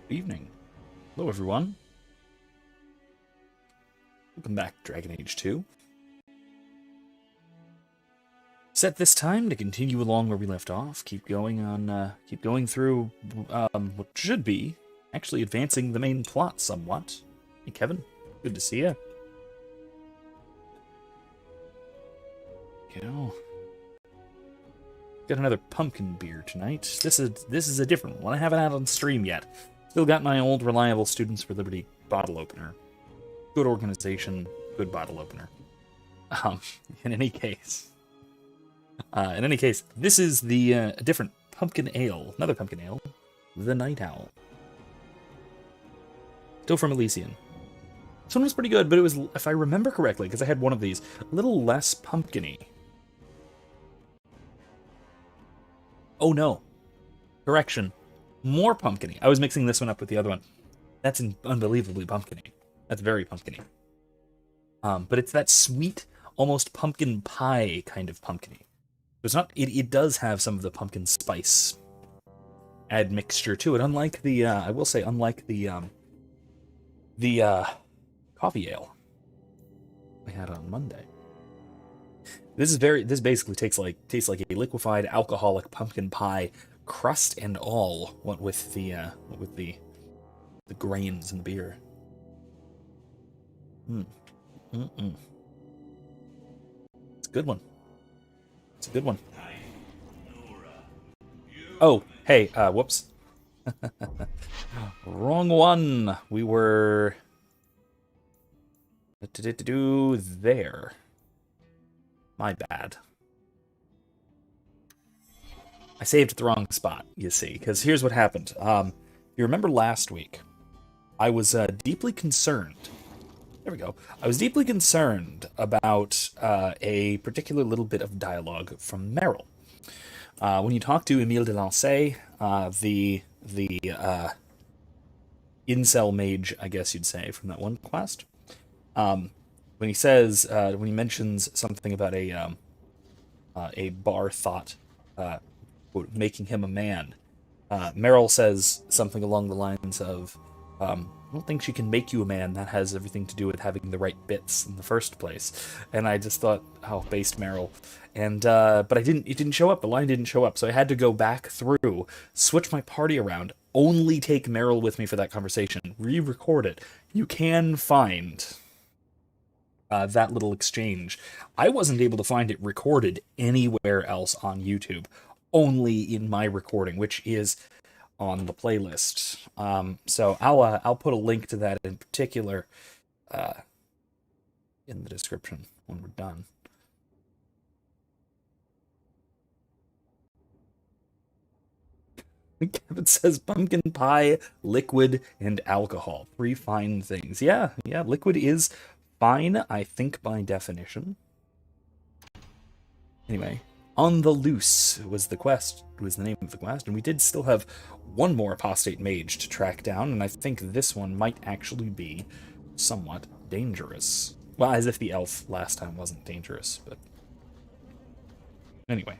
Good evening. Hello, everyone. Welcome back to Dragon Age 2. Set this time to continue along where we left off. Keep going through what should be actually advancing the main plot somewhat. Hey, Kevin. Good to see you. Got another pumpkin beer tonight. This is a different one. I haven't had on stream yet. Still got my old reliable Students for Liberty bottle opener. Good organization, good bottle opener. In any case, this is the a different pumpkin ale, another pumpkin ale, the Night Owl. Still from Elysian. This one was pretty good, but it was, if I remember correctly, because I had one of these, a little less pumpkin-y. Oh no. Correction. More pumpkin-y. I was mixing this one up with the other one. That's unbelievably pumpkin-y. That's very pumpkin-y. But it's that sweet, almost pumpkin pie kind of pumpkin-y. It's not. It does have some of the pumpkin spice admixture to it. Unlike the, I will say, unlike the coffee ale we had on Monday. This basically tastes like a liquefied alcoholic pumpkin pie, crust and all, what with the grains and beer. It's a good one. It's a good one. Oh, hey, whoops. Wrong one. We were there. My bad. I saved at the wrong spot, you see, because here's what happened. You remember last week, I was deeply concerned. There we go. I was deeply concerned about a particular little bit of dialogue from Meryl. When you talk to Emile de Lancey, the incel mage, I guess you'd say, from that one quest, when he mentions something about a bar thought, quote, making him a man, Meryl says something along the lines of, I don't think she can make you a man. That has everything to do with having the right bits in the first place. And I just thought, how based Meryl. And but it didn't show up. The line didn't show up, so I had to go back through, switch my party around, only take Meryl with me for that conversation, re-record it. You can find that little exchange. I wasn't able to find it recorded anywhere else on YouTube, only in my recording, which is on the playlist. So I'll put a link to that in particular in the description when we're done. Kevin says pumpkin pie, liquid, and alcohol. 3 fine things. Yeah, liquid is fine, I think, by definition. Anyway, On the Loose was the name of the quest, and we did still have one more apostate mage to track down, and I think this one might actually be somewhat dangerous. Well, as if the elf last time wasn't dangerous, but anyway.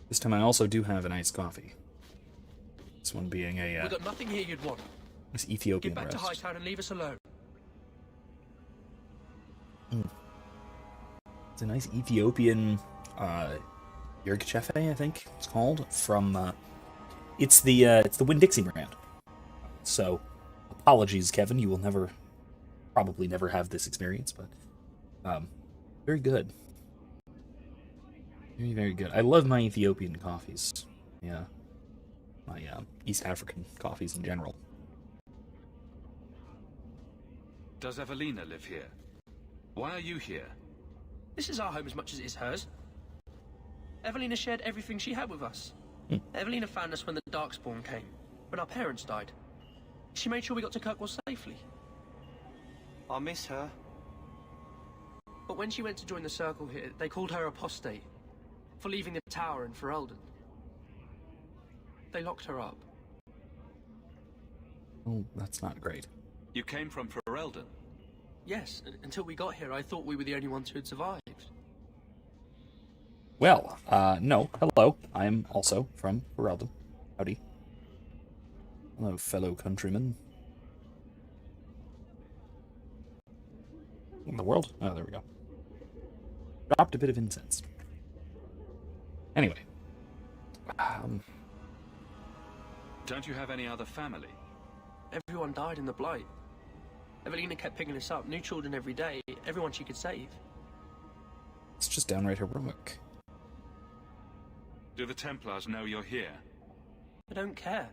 This time I also do have an iced coffee. This one being a We've got nothing here you'd want. This Ethiopian Get back rest. to Hightown and leave us alone. It's a nice Ethiopian Yurgchefe, I think it's called, from it's the Winn-Dixie brand. So apologies, Kevin, you will probably never have this experience, but very good. Very, very good. I love my Ethiopian coffees. Yeah. My East African coffees in general. Does Evelina live here? Why are you here? This is our home as much as it is hers. Evelina shared everything she had with us. Evelina found us when the Darkspawn came, when our parents died. She made sure we got to Kirkwall safely. I'll miss her. But when she went to join the Circle here, they called her apostate for leaving the tower in Ferelden. They locked her up. Oh, that's not great. You came from Ferelden? Yes, until we got here, I thought we were the only ones who had survived. Well, no, hello. I am also from Ferelden. Howdy. Hello, fellow countrymen. In the world? Oh, there we go. Dropped a bit of incense. Anyway. Don't you have any other family? Everyone died in the Blight. Evelina kept picking us up, new children every day, everyone she could save. It's just downright heroic. Do the Templars know you're here? I don't care.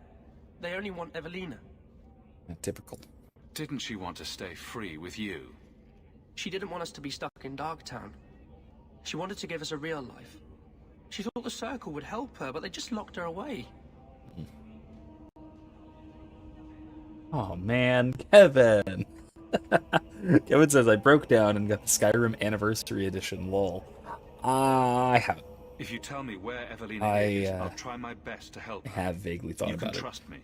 They only want Evelina. Typical. Didn't she want to stay free with you? She didn't want us to be stuck in Darktown. She wanted to give us a real life. She thought the Circle would help her, but they just locked her away. Oh man, Kevin! Kevin says, I broke down and got the Skyrim Anniversary Edition, lol. I haven't. If you tell me where Evelina is, I'll try my best to help I her. have vaguely thought You about can it. trust me.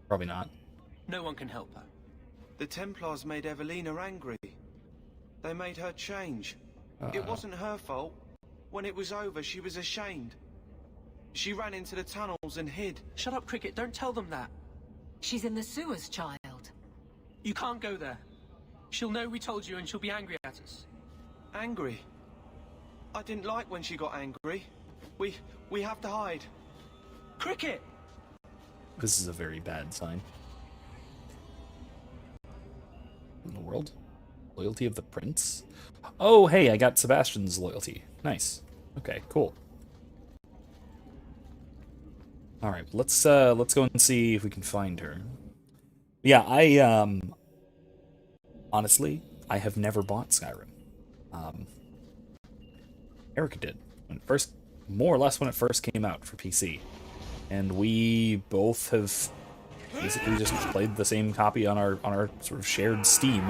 Probably not. No one can help her. The Templars made Evelina angry. They made her change. It wasn't her fault. When it was over, she was ashamed. She ran into the tunnels and hid. Shut up, Cricket. Don't tell them that. She's in the sewers, child. You can't go there. She'll know we told you and she'll be angry at us. Angry? I didn't like when she got angry. We have to hide. Cricket! This is a very bad sign. In the world? Loyalty of the Prince? Oh, hey, I got Sebastian's loyalty. Nice. Okay, cool. Alright, let's go and see if we can find her. Yeah, honestly, I have never bought Skyrim. Erica did. When it first, more or less when it first came out for PC. And we both have basically just played the same copy on our sort of shared Steam.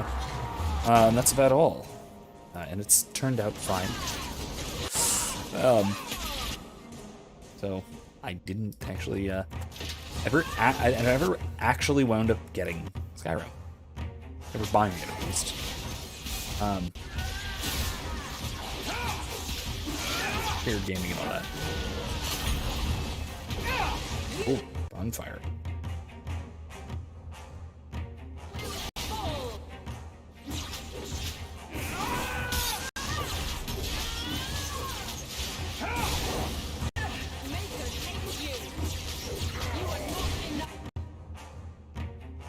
And that's about all. And it's turned out fine. So I didn't actually I never actually wound up getting Skyrim. Never buying it, at least. Shared gaming and all that. Oh, bonfire.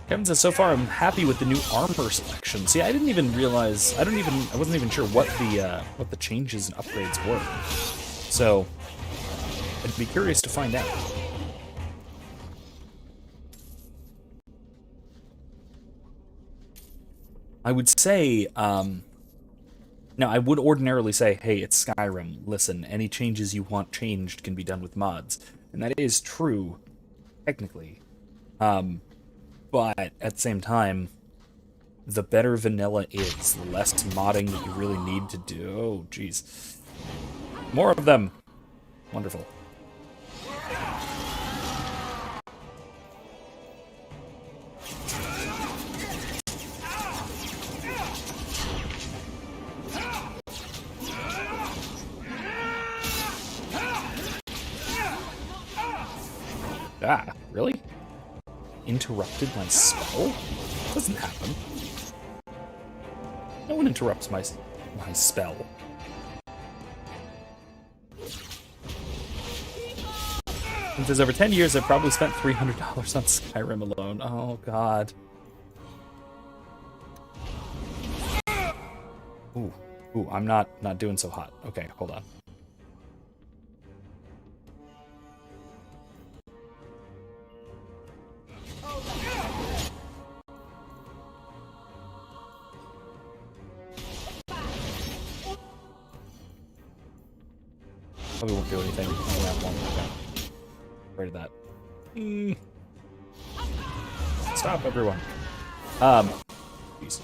Kevin says, so far I'm happy with the new armor selection. See, I didn't even realize, I wasn't even sure what the changes and upgrades were. So, I'd be curious to find out. I would say, now I would ordinarily say, hey, it's Skyrim, listen, any changes you want changed can be done with mods. And that is true, technically. But at the same time, the better vanilla is, the less modding that you really need to do. Oh, jeez. More of them! Wonderful. Ah, really? Interrupted my spell? Doesn't happen. No one interrupts my spell. If there's over 10 years, I've probably spent $300 on Skyrim alone. Oh, God. Ooh, I'm not doing so hot. Okay, hold on. Probably won't do anything on that one. Okay. Afraid of that. Stop, everyone. Jeez.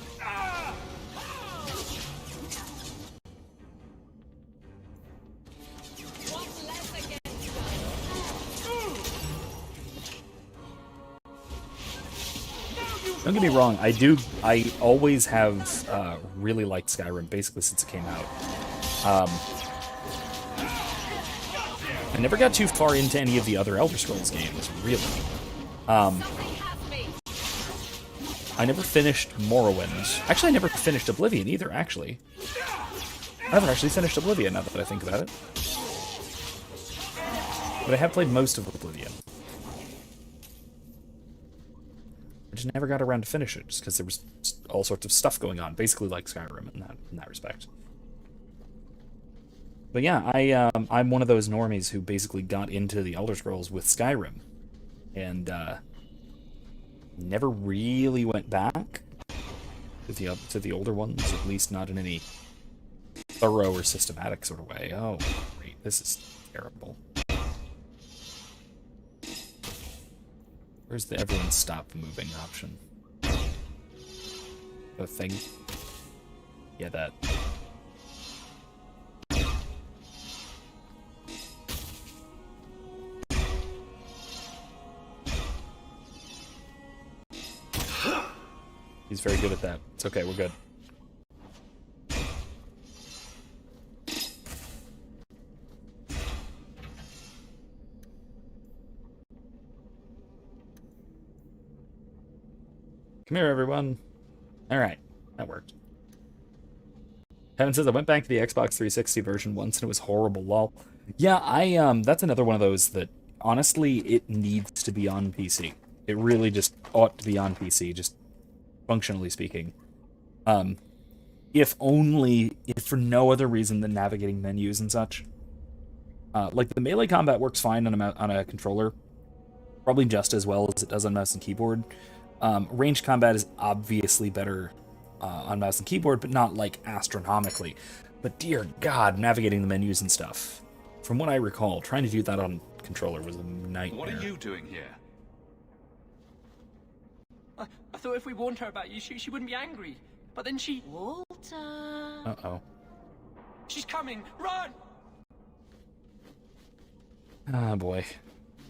Don't get me wrong, I always have really liked Skyrim, basically since it came out. I never got too far into any of the other Elder Scrolls games, really. I never finished Morrowind. Actually, I never finished Oblivion either, actually. I haven't actually finished Oblivion, now that I think about it. But I have played most of Oblivion. I just never got around to finish it, just because there was all sorts of stuff going on, basically like Skyrim in that respect. But yeah, I'm one of those normies who basically got into the Elder Scrolls with Skyrim. And, never really went back to the older ones, at least not in any thorough or systematic sort of way. Oh, great, this is terrible. Where's the everyone stop moving option? The thing? Yeah, that. He's very good at that. It's okay, we're good. Come here, everyone. Alright, that worked. Heaven says, I went back to the Xbox 360 version once and it was horrible, lol. Yeah, that's another one of those that, honestly, it needs to be on PC. It really just ought to be on PC, just functionally speaking. If for no other reason than navigating menus and such. Like, the melee combat works fine on a controller. Probably just as well as it does on mouse and keyboard. Ranged combat is obviously better on mouse and keyboard, but not, like, astronomically. But dear God, navigating the menus and stuff. From what I recall, trying to do that on controller was a nightmare. What are you doing here? I thought if we warned her about you, she wouldn't be angry. But then she... Walter. Uh-oh. She's coming! Run! Ah, boy.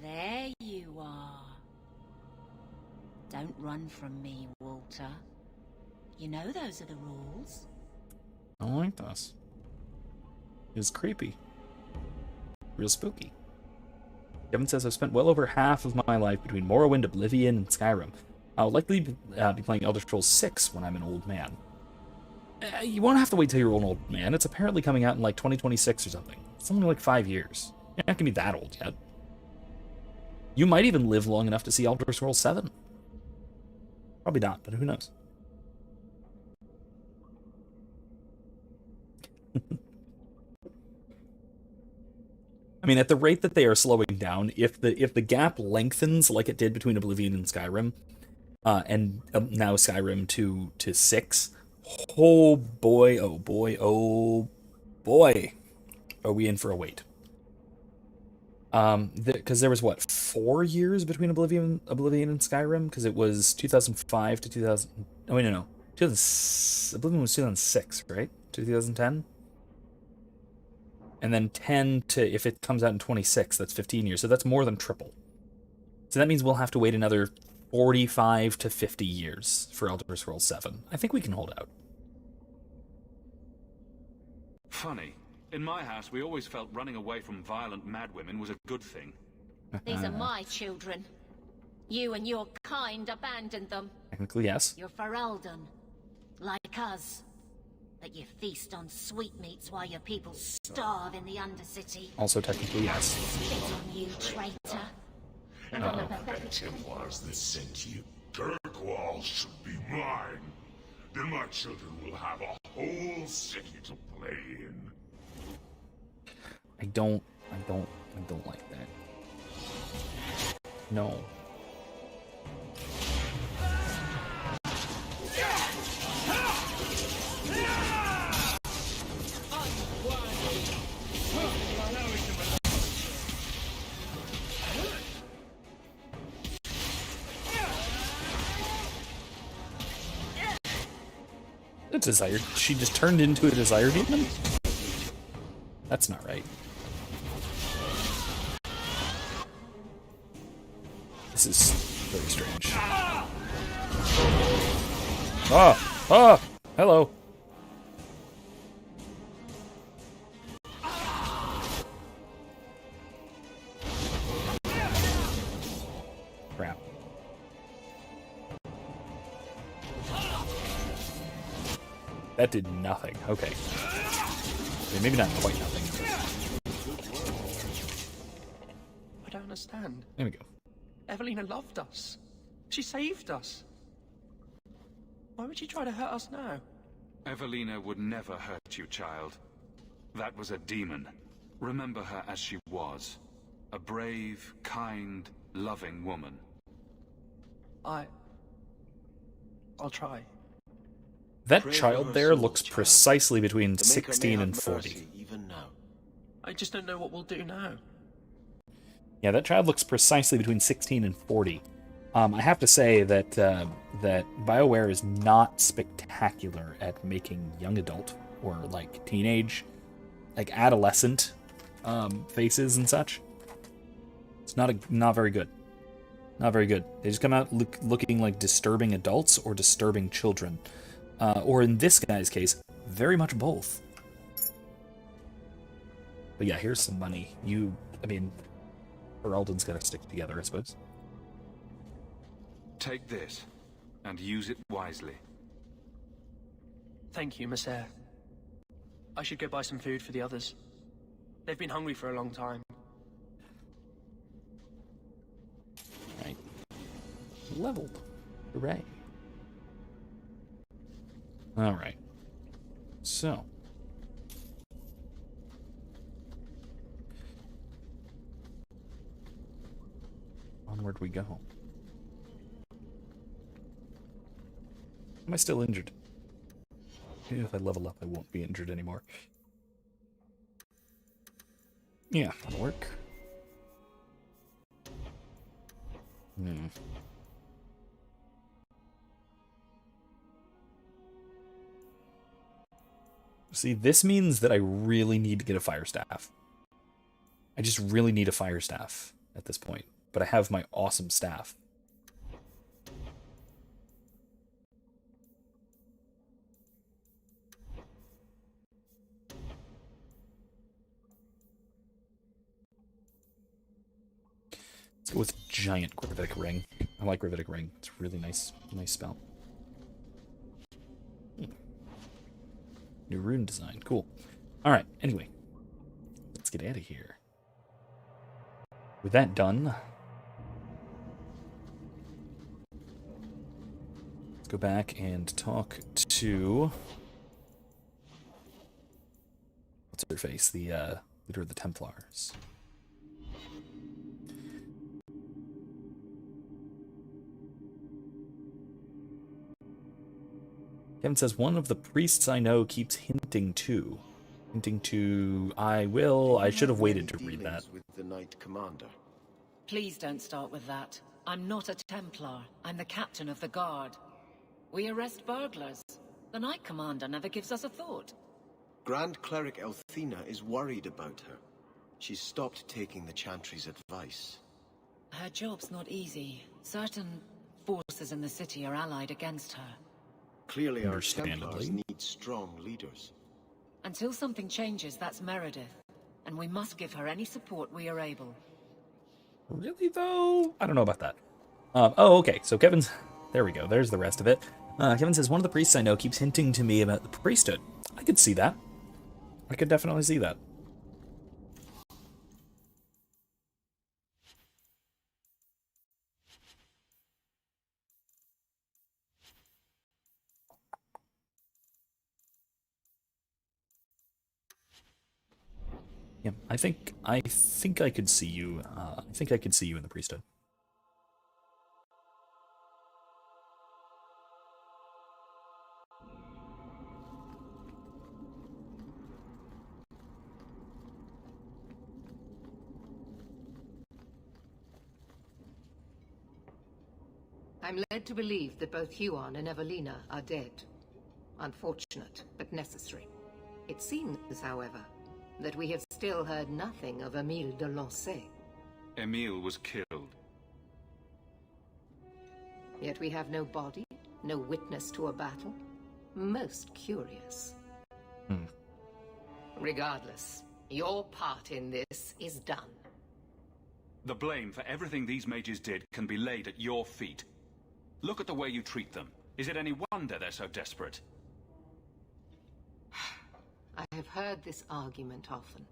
There you are. Don't run from me, Walter. You know those are the rules. I don't like this. It's creepy. Real spooky. Kevin says, I've spent well over half of my life between Morrowind, Oblivion, and Skyrim. I'll likely be playing Elder Scrolls 6 when I'm an old man. You won't have to wait till you're an old man. It's apparently coming out in like 2026 or something. It's only like 5 years. You're not going to be that old yet. You might even live long enough to see Elder Scrolls 7. Probably not, but who knows? I mean, at the rate that they are slowing down, if the gap lengthens like it did between Oblivion and Skyrim, and now Skyrim to 6, oh boy, oh boy, oh boy, are we in for a wait? Because there was, what, 4 years between Oblivion and Skyrim? Because it was 2005 to 2000... Oh, wait, no. Oblivion was 2006, right? 2010? And then 10 to... If it comes out in 26, that's 15 years. So that's more than triple. So that means we'll have to wait another 45 to 50 years for Elder Scrolls 7. I think we can hold out. Funny. In my house, we always felt running away from violent madwomen was a good thing. These are my children. You and your kind abandoned them. Technically, yes. You're Ferelden, like us. But you feast on sweetmeats while your people starve in the Undercity. Also technically, yes. Spit on you, traitor. And on the pathetic Templars that sent you. Kirkwall should be mine. Then my children will have a whole city to play in. I don't like that. No. A desire? She just turned into a desire demon? That's not right. This is very strange. Ah! Hello. That did nothing. Okay. I mean, maybe not quite nothing. I don't understand. There we go. Evelina loved us. She saved us. Why would she try to hurt us now? Evelina would never hurt you, child. That was a demon. Remember her as she was. A brave, kind, loving woman. I'll try. That Pray for child her there soul, looks child. precisely between The Maker may 16 and have 40. mercy even now. I just don't know what we'll do now. Yeah, that child looks precisely between 16 and 40. I have to say that that BioWare is not spectacular at making young adult or like teenage, like adolescent faces and such. It's not very good. Not very good. They just come out looking like disturbing adults or disturbing children, or in this guy's case, very much both. But yeah, here's some money. I mean, Ferelden's got to stick together, I suppose. Take this, and use it wisely. Thank you, Miss Eyre. I should go buy some food for the others. They've been hungry for a long time. Right. Leveled. Hooray. Alright. So. Onward we go. Am I still injured? If I level up, I won't be injured anymore. Yeah, that'll work. See, this means that I really need to get a fire staff. I just really need a fire staff at this point. But I have my awesome staff. Let's go with giant gravitic ring. I like gravitic ring. It's a really nice spell. New rune design. Cool. Alright, anyway. Let's get out of here. With that done, let's go back and talk to... What's her face? The leader of the Templars. Kevin says, one of the priests I know keeps hinting to, I should have waited to read that. With the Knight Commander. Please don't start with that. I'm not a Templar. I'm the captain of the guard. We arrest burglars. The Knight Commander never gives us a thought. Grand Cleric Elthina is worried about her. She's stopped taking the Chantry's advice. Her job's not easy. Certain forces in the city are allied against her. Clearly our Understandably. Templars need strong leaders. Until something changes, that's Meredith. And we must give her any support we are able. Really, though? I don't know about that. Oh, okay. So Kevin's... There we go. There's the rest of it. Kevin says, one of the priests I know keeps hinting to me about the priesthood. I could see that. I could definitely see that. Yeah, I think I could see you. I think I could see you in the priesthood. I'm led to believe that both Huon and Evelina are dead. Unfortunate, but necessary. It seems, however, that we have still heard nothing of Emile de Lancey. Emile was killed. Yet we have no body, no witness to a battle. Most curious. Regardless, your part in this is done. The blame for everything these mages did can be laid at your feet. Look at the way you treat them. Is it any wonder they're so desperate? I have heard this argument often.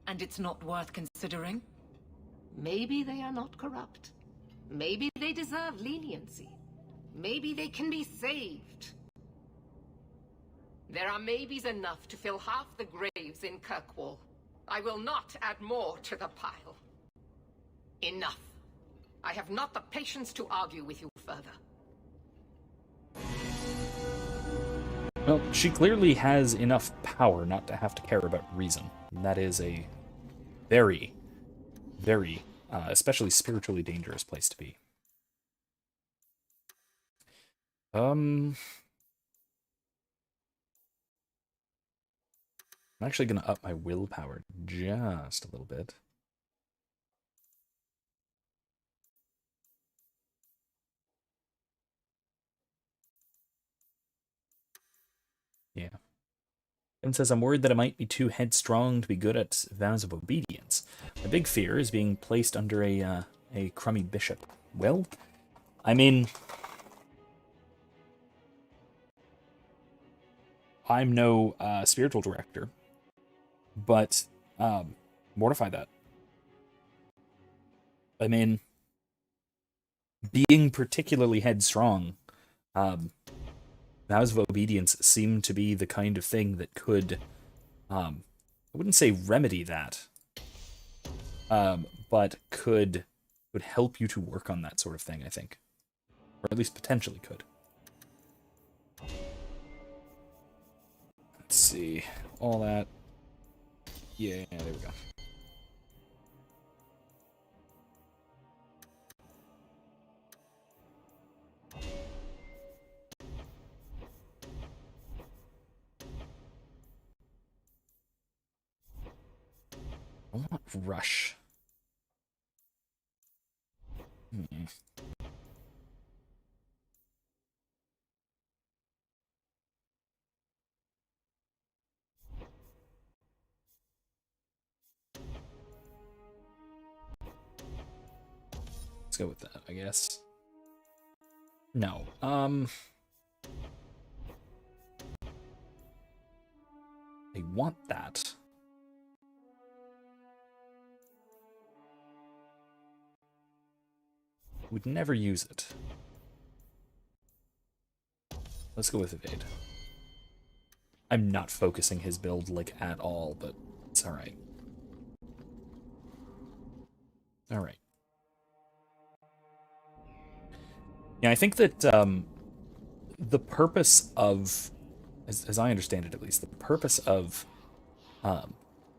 And it's not worth considering? Maybe they are not corrupt. Maybe they deserve leniency. Maybe they can be saved. There are maybes enough to fill half the graves in Kirkwall. I will not add more to the pile. Enough. I have not the patience to argue with you further. Well, she clearly has enough power not to have to care about reason. And that is a very, very, especially spiritually dangerous place to be. I'm actually going to up my willpower just a little bit. Yeah. And says, I'm worried that I might be too headstrong to be good at vows of obedience. My big fear is being placed under a crummy bishop. Well, I mean, I'm no spiritual director, but mortify that. I mean, being particularly headstrong, vows of obedience seem to be the kind of thing that could, I wouldn't say remedy that, but would help you to work on that sort of thing, I think. Or at least potentially could. Let's see. All that. Yeah, there we go. I want rush. Let's go with that, I guess. No. I want that. Would never use it. Let's go with evade. I'm not focusing his build, like, at all, but it's alright. Alright. Yeah, I think that, the purpose of, as I understand it at least, the purpose of,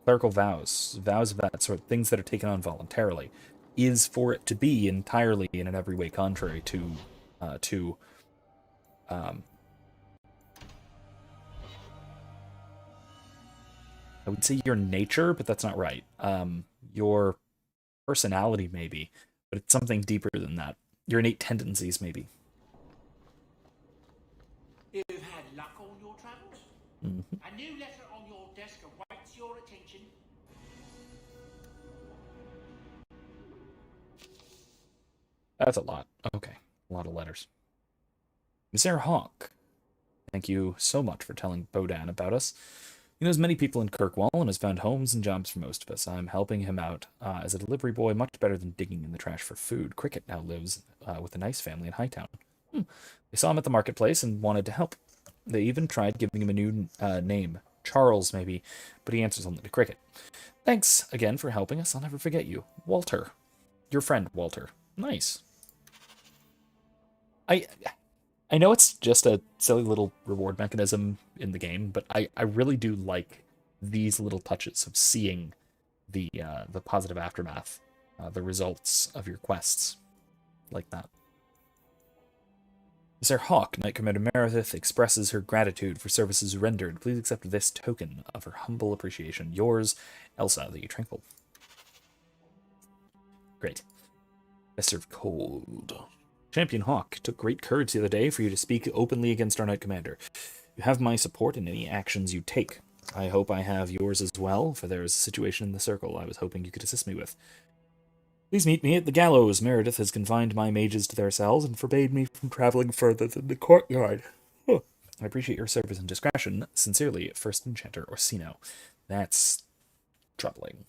clerical vows of that sort, things that are taken on voluntarily, is for it to be entirely and in every way contrary to I would say your nature, but that's not right. Your personality, maybe, but it's something deeper than that. Your innate tendencies, maybe. You've had luck on your travels? Mm-hmm. A new letter on your desk awaits your attention. That's a lot. Okay, a lot of letters. Mr. Hawke, thank you so much for telling Bodan about us. He knows many people in Kirkwall and has found homes and jobs for most of us. I'm helping him out as a delivery boy, much better than digging in the trash for food. Cricket now lives with a nice family in Hightown. They saw him at the marketplace and wanted to help. They even tried giving him a new name, Charles maybe, but he answers only to Cricket. Thanks again for helping us. I'll never forget you. Walter. Your friend, Walter. Nice. I know it's just a silly little reward mechanism in the game, but I really do like these little touches of seeing the positive aftermath, the results of your quests, like that. Sir Hawke, Knight Commander Meredith, expresses her gratitude for services rendered. Please accept this token of her humble appreciation. Yours, Elsa, the Tranquil. Great. Best served cold. Champion Hawke, took great courage the other day for you to speak openly against our Knight Commander. You have my support in any actions you take. I hope I have yours as well, for there is a situation in the circle I was hoping you could assist me with. Please meet me at the gallows. Meredith has confined my mages to their cells and forbade me from traveling further than the courtyard. I appreciate your service and discretion. Sincerely, First Enchanter Orsino. That's troubling.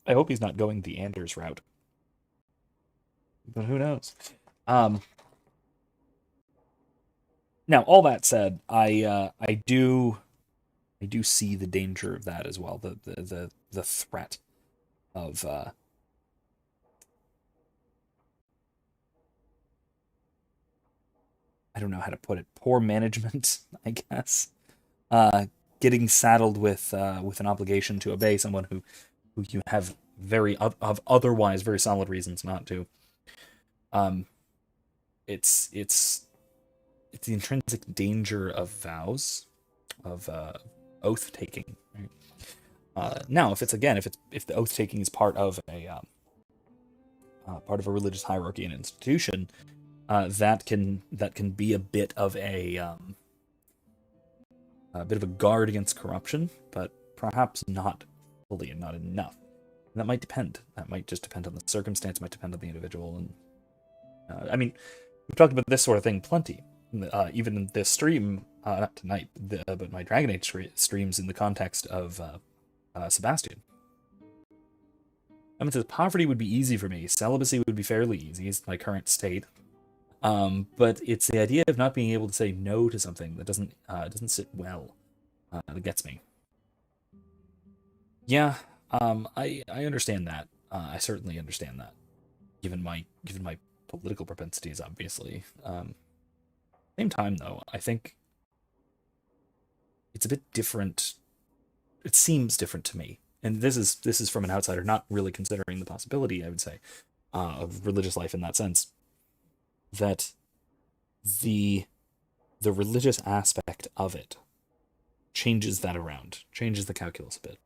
I hope he's not going the Anders route. But who knows? Now, all that said, I do see the danger of that as well. The threat of I don't know how to put it. Poor management, I guess. Getting saddled with an obligation to obey someone who you have of otherwise very solid reasons not to. It's the intrinsic danger of vows, of oath taking. Right? Now, if the oath taking is part of a religious hierarchy and institution, that can be a bit of a guard against corruption, but perhaps not fully and not enough. And that might depend. That might just depend on the circumstance. Might depend on the individual. And I mean, we've talked about this sort of thing plenty. Even in this stream, not tonight, but my Dragon Age streams in the context of Sebastian. I mean, says poverty would be easy for me. Celibacy would be fairly easy. It's my current state. But it's the idea of not being able to say no to something that doesn't sit well that gets me. Yeah, I understand that. I certainly understand that, given my political propensities, obviously. Same time, though, I think it's a bit different. It seems different to me, and this is from an outsider, not really considering the possibility, I would say, of religious life in that sense. That the religious aspect of it changes that around, changes the calculus a bit.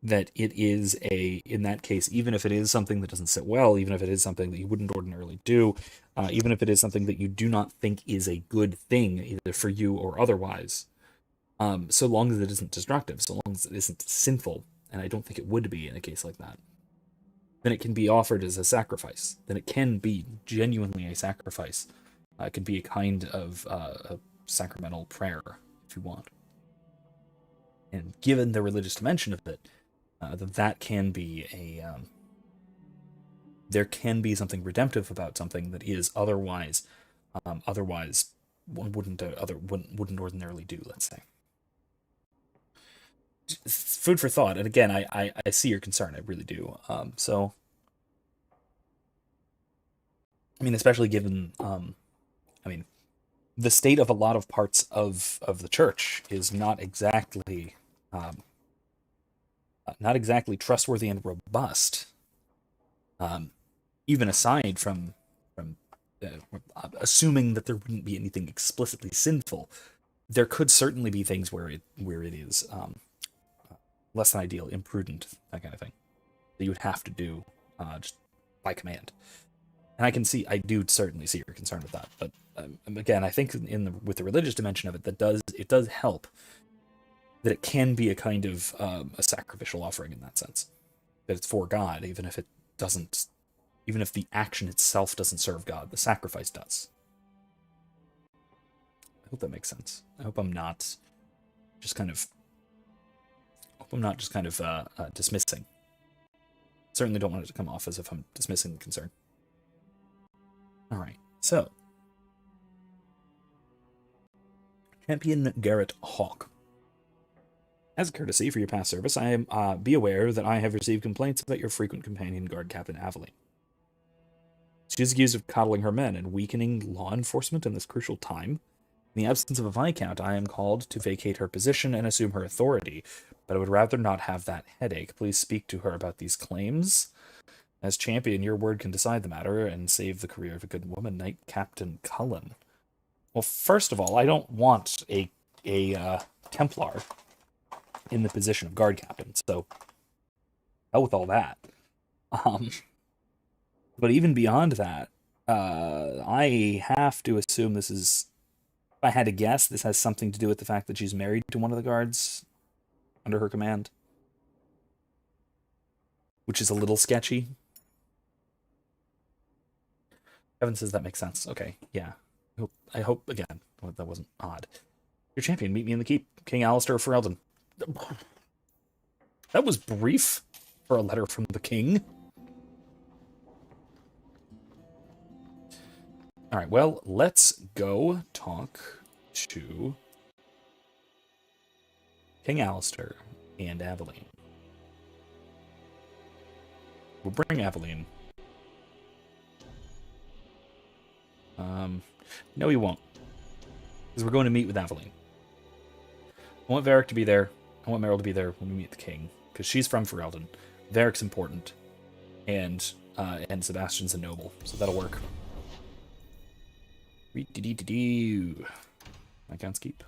That it is in that case, even if it is something that doesn't sit well, even if it is something that you wouldn't ordinarily do, even if it is something that you do not think is a good thing, either for you or otherwise, so long as it isn't destructive, so long as it isn't sinful, and I don't think it would be in a case like that, then it can be offered as a sacrifice. Then it can be genuinely a sacrifice. It can be a kind of a sacramental prayer, if you want. And given the religious dimension of it, that can be there can be something redemptive about something that is otherwise one wouldn't ordinarily do, let's say. Food for thought, and again, I see your concern, I really do. So, I mean, especially given, the state of a lot of parts of the church is not exactly trustworthy and robust. Even aside from assuming that there wouldn't be anything explicitly sinful, there could certainly be things where it is less than ideal, imprudent, that kind of thing, that you would have to do just by command. And I do certainly see your concern with that. But again, I think with the religious dimension of it, it does help that it can be a kind of a sacrificial offering in that sense, that it's for God, even if the action itself doesn't serve God, the sacrifice does. I hope that makes sense. I hope I'm not just kind of dismissing. Certainly don't want it to come off as if I'm dismissing the concern. All right, so Champion Garrett Hawke. As a courtesy for your past service, I am be aware that I have received complaints about your frequent companion, Guard Captain Aveline. She is accused of coddling her men and weakening law enforcement in this crucial time. In the absence of a Viscount, I am called to vacate her position and assume her authority, but I would rather not have that headache. Please speak to her about these claims. As champion, your word can decide the matter and save the career of a good woman, Knight Captain Colin. Well, first of all, I don't want a Templar in the position of guard captain, so hell with all that. But even beyond that, I have to assume this is, if I had to guess, this has something to do with the fact that she's married to one of the guards under her command, which is a little sketchy. Evan says that makes sense. Okay, yeah. I hope again, that wasn't odd. Your champion, meet me in the keep. King Alistair of Ferelden. That was brief for a letter from the king. Alright, well, let's go talk to King Alistair and Aveline. We'll bring Aveline. No, he won't. Because we're going to meet with Aveline. I want Varric to be there. I want Meryl to be there when we meet the king. Because she's from Ferelden. Varric's important. And Sebastian's a noble. So that'll work. I can't skip.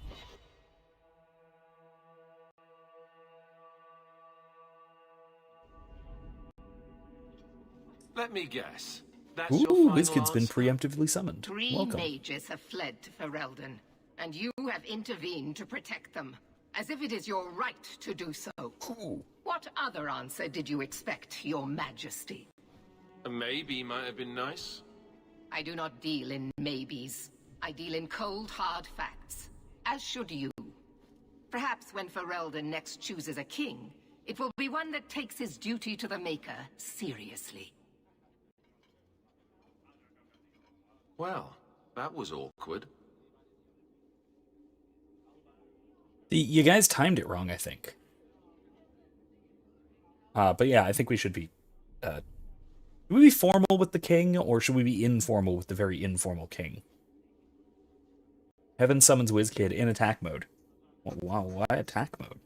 Let me guess. That's Ooh, your final this kid's been answer? preemptively summoned. Three Welcome. mages have fled to Ferelden, and you have intervened to protect them, as if it is your right to do so. Ooh. What other answer did you expect, your majesty? A maybe might have been nice. I do not deal in maybes. I deal in cold, hard facts. As should you. Perhaps when Ferelden next chooses a king, it will be one that takes his duty to the Maker seriously. Well, that was awkward. You guys timed it wrong, I think. But yeah, I think we should be... should we be formal with the king, or should we be informal with the very informal king? Heaven summons WizKid in attack mode. Wow, why attack mode?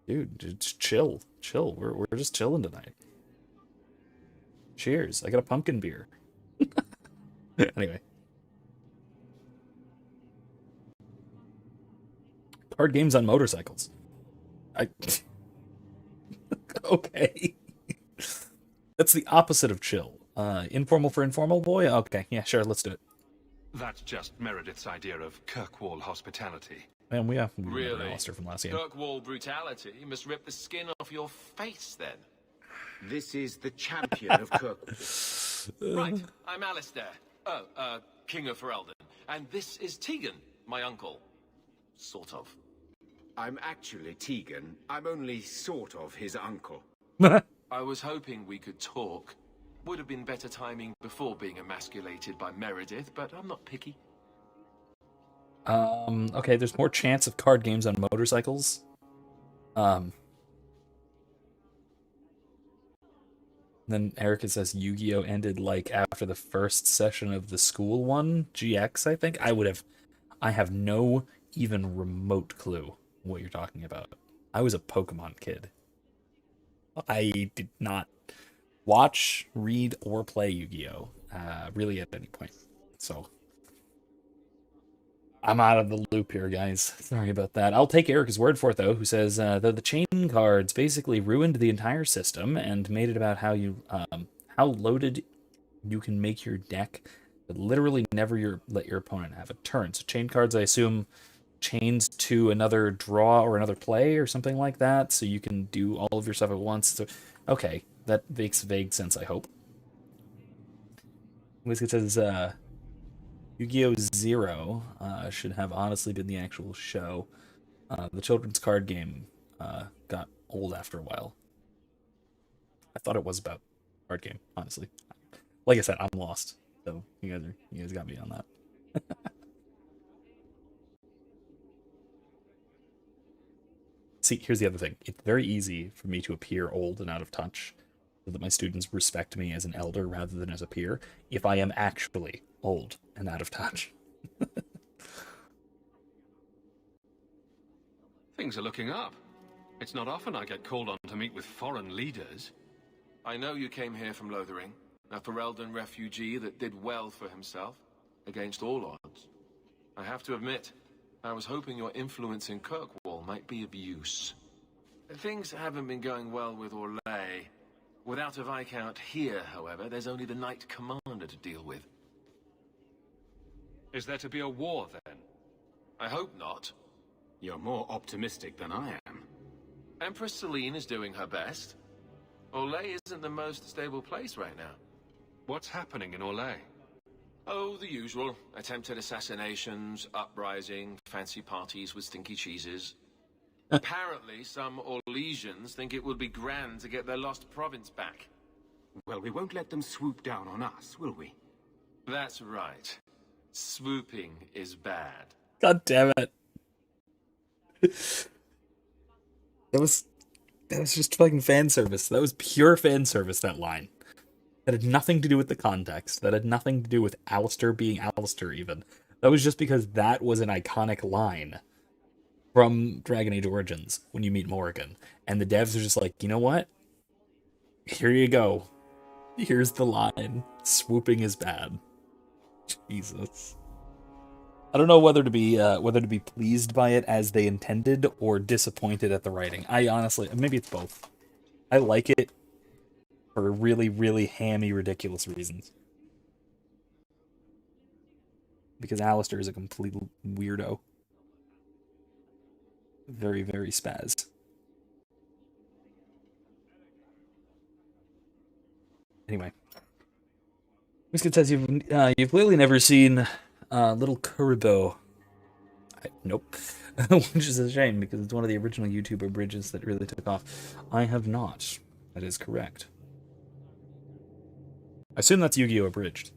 Dude, just chill. Chill. We're just chilling tonight. Cheers. I got a pumpkin beer. Anyway. Card games on motorcycles. Okay. That's the opposite of chill. Informal for informal, boy? Okay, yeah, sure, let's do it. That's just Meredith's idea of Kirkwall hospitality. Man, we Really? Alistair from last game. Kirkwall brutality? You must rip the skin off your face, then. This is the Champion of Kirkwall. Right, I'm Alistair. King of Ferelden. And this is Tegan, my uncle. Sort of. I'm actually Tegan. I'm only sort of his uncle. I was hoping we could talk. Would have been better timing before being emasculated by Meredith, but I'm not picky. Okay, there's more chance of card games on motorcycles. Then Erica says Yu-Gi-Oh! Ended like after the first session of the school one, GX, I think. I have no even remote clue what you're talking about. I was a Pokemon kid. I did not watch, read, or play Yu-Gi-Oh! Really at any point. So I'm out of the loop here, guys. Sorry about that. I'll take Erica's word for it, though, who says that the chain cards basically ruined the entire system and made it about how you how loaded you can make your deck, but literally never let your opponent have a turn. So chain cards, I assume, chains to another draw or another play or something like that, so you can do all of your stuff at once. So, okay, that makes vague sense, I hope. Whiskey says, Yu-Gi-Oh! Zero should have honestly been the actual show. The children's card game got old after a while. I thought it was about card game, honestly. Like I said, I'm lost. So you guys got me on that. See, here's the other thing. It's very easy for me to appear old and out of touch so that my students respect me as an elder rather than as a peer if I am actually old and out of touch. Things are looking up. It's not often I get called on to meet with foreign leaders. I know you came here from Lothering, a Ferelden refugee that did well for himself, against all odds. I have to admit, I was hoping your influence in Kirkwall might be of use. Things haven't been going well with Orlais. Without a Viscount here, however, there's only the Knight Commander to deal with. Is there to be a war, then? I hope not. You're more optimistic than I am. Empress Celine is doing her best. Orlais isn't the most stable place right now. What's happening in Orlais? Oh, the usual. Attempted assassinations, uprising, fancy parties with stinky cheeses. Apparently, some Orlesians think it would be grand to get their lost province back. Well, we won't let them swoop down on us, will we? That's right. Swooping is bad. God damn it. That was just fucking fan service. That was pure fan service, that line. That had nothing to do with the context. That had nothing to do with Alistair being Alistair, even. That was just because that was an iconic line from Dragon Age Origins when you meet Morrigan. And the devs are just like, you know what? Here you go. Here's the line. Swooping is bad. Jesus. I don't know whether to be pleased by it as they intended or disappointed at the writing. I honestly, maybe it's both. I like it for really, really hammy, ridiculous reasons. Because Alistair is a complete weirdo. Very, very spaz. Anyway. Biscuit says you've clearly never seen Little Kuribo. Nope. Which is a shame, because it's one of the original YouTuber bridges that really took off. I have not. That is correct. I assume that's Yu-Gi-Oh! Abridged.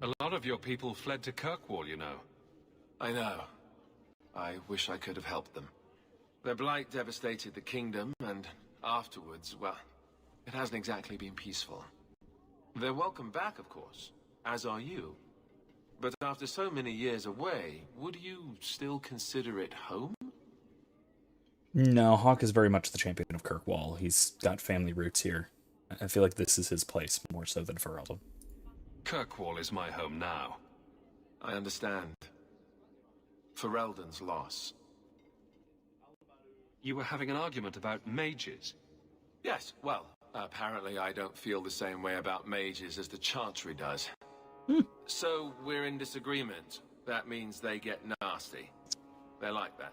A lot of your people fled to Kirkwall, you know. I know. I wish I could have helped them. Their blight devastated the kingdom, and afterwards, well, it hasn't exactly been peaceful. They're welcome back, of course, as are you. But after so many years away, would you still consider it home? No, Hawke is very much the champion of Kirkwall. He's got family roots here. I feel like this is his place, more so than Ferelden. Kirkwall is my home now. I understand. Ferelden's loss. You were having an argument about mages? Yes, well, apparently I don't feel the same way about mages as the Chantry does. So, we're in disagreement. That means they get nasty. They're like that.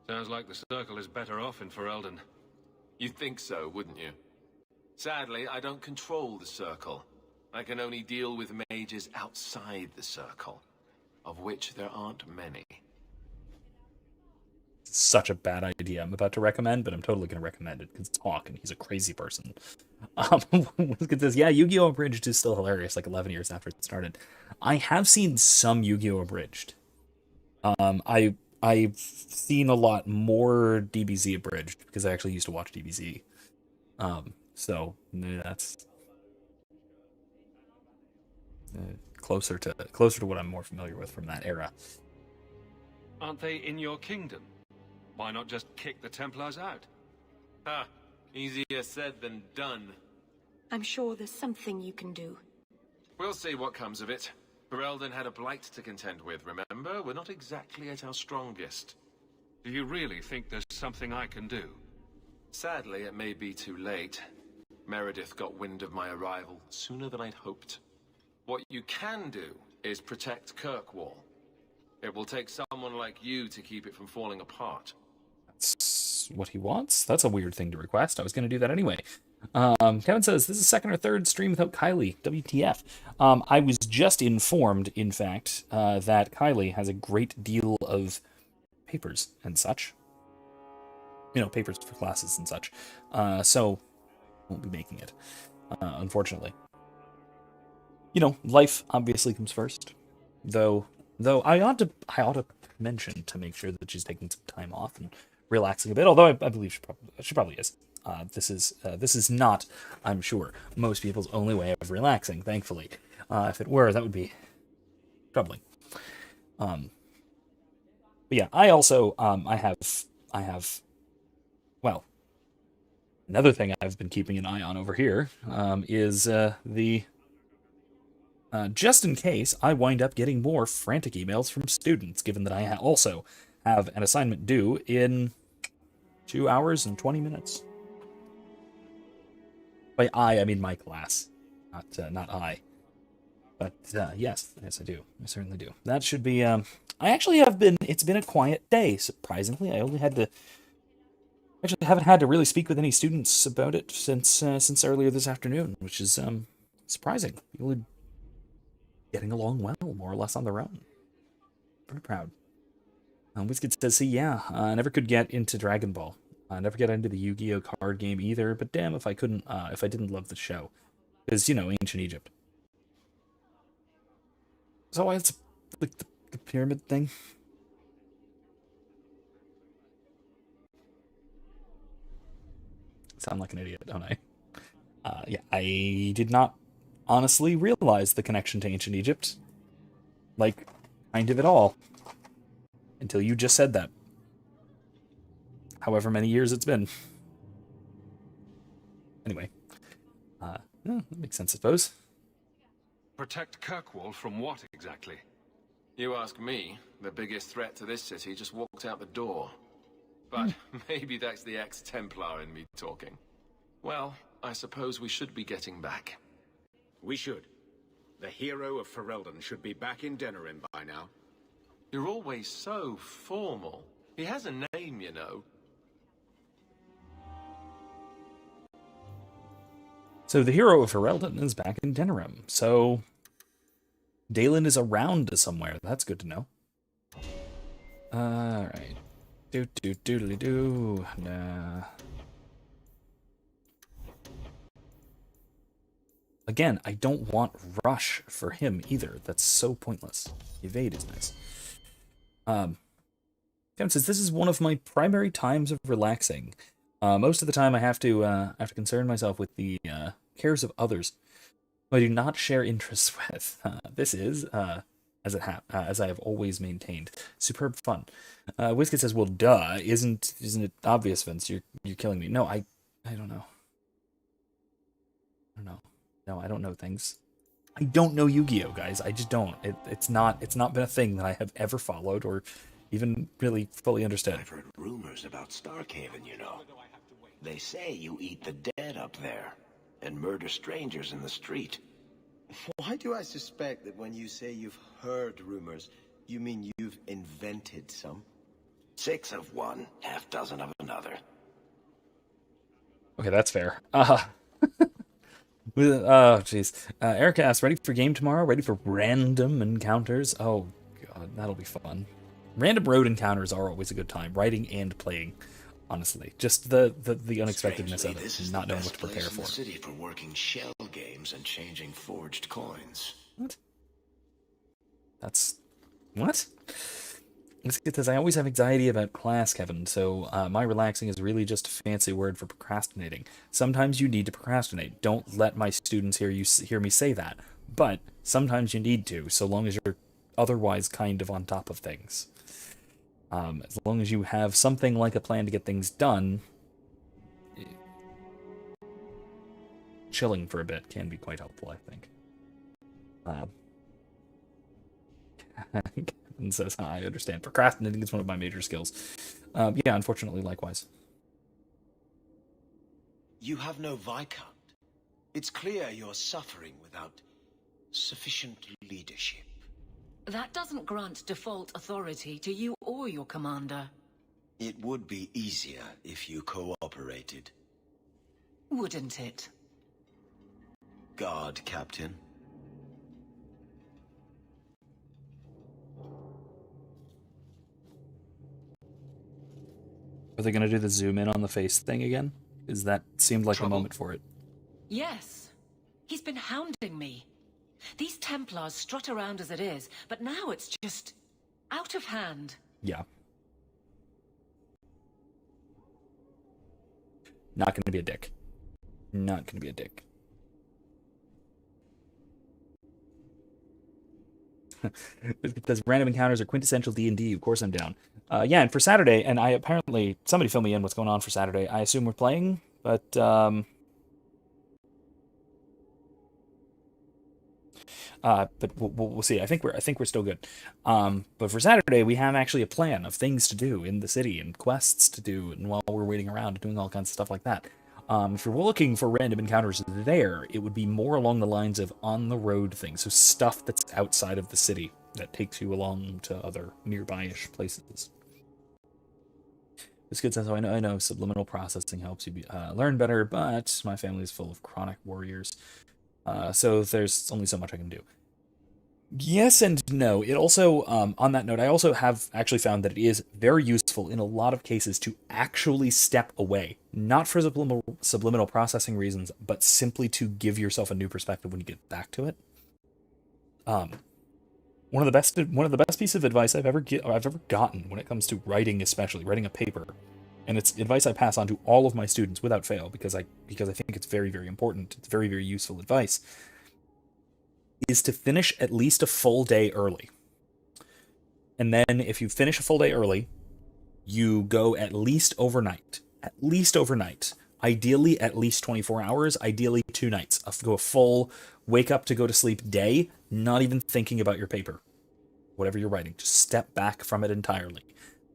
Sounds like the Circle is better off in Ferelden. You'd think so, wouldn't you? Sadly, I don't control the Circle. I can only deal with mages outside the Circle, of which there aren't many. Such a bad idea I'm about to recommend, but I'm totally going to recommend it because it's Hawke and he's a crazy person. Look at this. Yeah, Yu-Gi-Oh! Abridged is still hilarious, like 11 years after it started. I have seen some Yu-Gi-Oh! Abridged. I've seen a lot more DBZ Abridged because I actually used to watch DBZ. So that's closer to what I'm more familiar with from that era. Aren't they in your kingdom? Why not just kick the Templars out? Ha! Easier said than done. I'm sure there's something you can do. We'll see what comes of it. Ferelden had a blight to contend with, remember? We're not exactly at our strongest. Do you really think there's something I can do? Sadly, it may be too late. Meredith got wind of my arrival sooner than I'd hoped. What you can do is protect Kirkwall. It will take someone like you to keep it from falling apart. That's what he wants? That's a weird thing to request. I was going to do that anyway. Kevin says, this is second or third stream without Kylie. WTF. I was just informed, in fact, that Kylie has a great deal of papers and such. You know, papers for classes and such. So, won't be making it, unfortunately. You know, life obviously comes first. Though I ought to mention to make sure that she's taking some time off and relaxing a bit. Although I believe she probably is. This is not, I'm sure, most people's only way of relaxing. Thankfully, if it were, that would be troubling. But yeah, I also I have well, another thing I've been keeping an eye on over here is the. Just in case I wind up getting more frantic emails from students, given that I also have an assignment due in 2 hours and 20 minutes. By I mean my class, not I. But yes, I do. I certainly do. That should be. I actually have been. It's been a quiet day, surprisingly. I actually haven't had to really speak with any students about it since earlier this afternoon, which is surprising. People are getting along well, more or less on their own. Pretty proud. Whiskey says, see, yeah, I never could get into Dragon Ball. I never get into the Yu-Gi-Oh card game either, but damn if I couldn't, if I didn't love the show. Because, you know, ancient Egypt. So why it's like the pyramid thing? Sound like an idiot, don't I? Yeah, I did not honestly realize the connection to ancient Egypt. Like, kind of at all. Until you just said that. However many years it's been. Anyway. That makes sense, I suppose. Protect Kirkwall from what, exactly? You ask me, the biggest threat to this city just walked out the door. But maybe that's the ex-Templar in me talking. Well, I suppose we should be getting back. We should. The hero of Ferelden should be back in Denerim by now. You're always so formal. He has a name, you know. So the hero of Ferelden is back in Denerim. So Dalen is around somewhere. That's good to know. Alright. Do. Nah. Again, I don't want rush for him either. That's so pointless. Evade is nice. Kevin says, this is one of my primary times of relaxing. Most of the time I have to concern myself with the cares of others who I do not share interests with. This is, as I have always maintained, superb fun. Whiskey says, well, duh, isn't it obvious, Vince? You're killing me. No, I don't know. No, I don't know things. I don't know Yu-Gi-Oh, guys. I just don't. It's not been a thing that I have ever followed or even really fully understood. I've heard rumors about Starkhaven, you know. They say you eat the dead up there and murder strangers in the street. Why do I suspect that when you say you've heard rumors, you mean you've invented some? 6 of one, half dozen of another. Okay, that's fair. Jeez. Erica asks, ready for game tomorrow? Ready for random encounters? Oh, God, that'll be fun. Random road encounters are always a good time, writing and playing, honestly. Just the unexpectedness of it, and not knowing what to prepare for. This is the city for working shell games and changing forged coins. What? That's... What? Let's get this. I always have anxiety about class, Kevin, so my relaxing is really just a fancy word for procrastinating. Sometimes you need to procrastinate. Don't let my students hear me say that. But sometimes you need to, so long as you're otherwise kind of on top of things. As long as you have something like a plan to get things done, chilling for a bit can be quite helpful, I think. Kevin says, I understand. Procrastinating is one of my major skills. Yeah, unfortunately, likewise. You have no Viscount. It's clear you're suffering without sufficient leadership. That doesn't grant default authority to you or your commander. It would be easier if you cooperated. Wouldn't it? Guard, Captain. Are they going to do the zoom in on the face thing again? Because that seemed like a moment for it. Yes. He's been hounding me. These Templars strut around as it is, but now it's just out of hand. Yeah. Not going to be a dick. Not going to be a dick. Because random encounters are quintessential D&D. Of course I'm down. Yeah, and for Saturday, and I apparently... Somebody fill me in what's going on for Saturday. I assume we're playing, but... But we'll see. I think we're still good. But for Saturday, we have actually a plan of things to do in the city and quests to do, and while we're waiting around, doing all kinds of stuff like that. If you're looking for random encounters there, it would be more along the lines of on-the-road things, so stuff that's outside of the city that takes you along to other nearby-ish places. This kid says, I know subliminal processing helps you learn better, but my family is full of chronic warriors So there's only so much I can do. Yes and no. It also, on that note, I also have actually found that it is very useful in a lot of cases to actually step away, not for subliminal processing reasons, but simply to give yourself a new perspective when you get back to it. One of the best pieces of advice I've ever gotten when it comes to writing, especially writing a paper, and it's advice I pass on to all of my students without fail because I think it's very, very important. It's very, very useful advice. Is to finish at least a full day early. And then if you finish a full day early, you go at least overnight. At least overnight. Ideally, at least 24 hours. Ideally, 2 nights. Go a full wake up to go to sleep day, not even thinking about your paper. Whatever you're writing. Just step back from it entirely.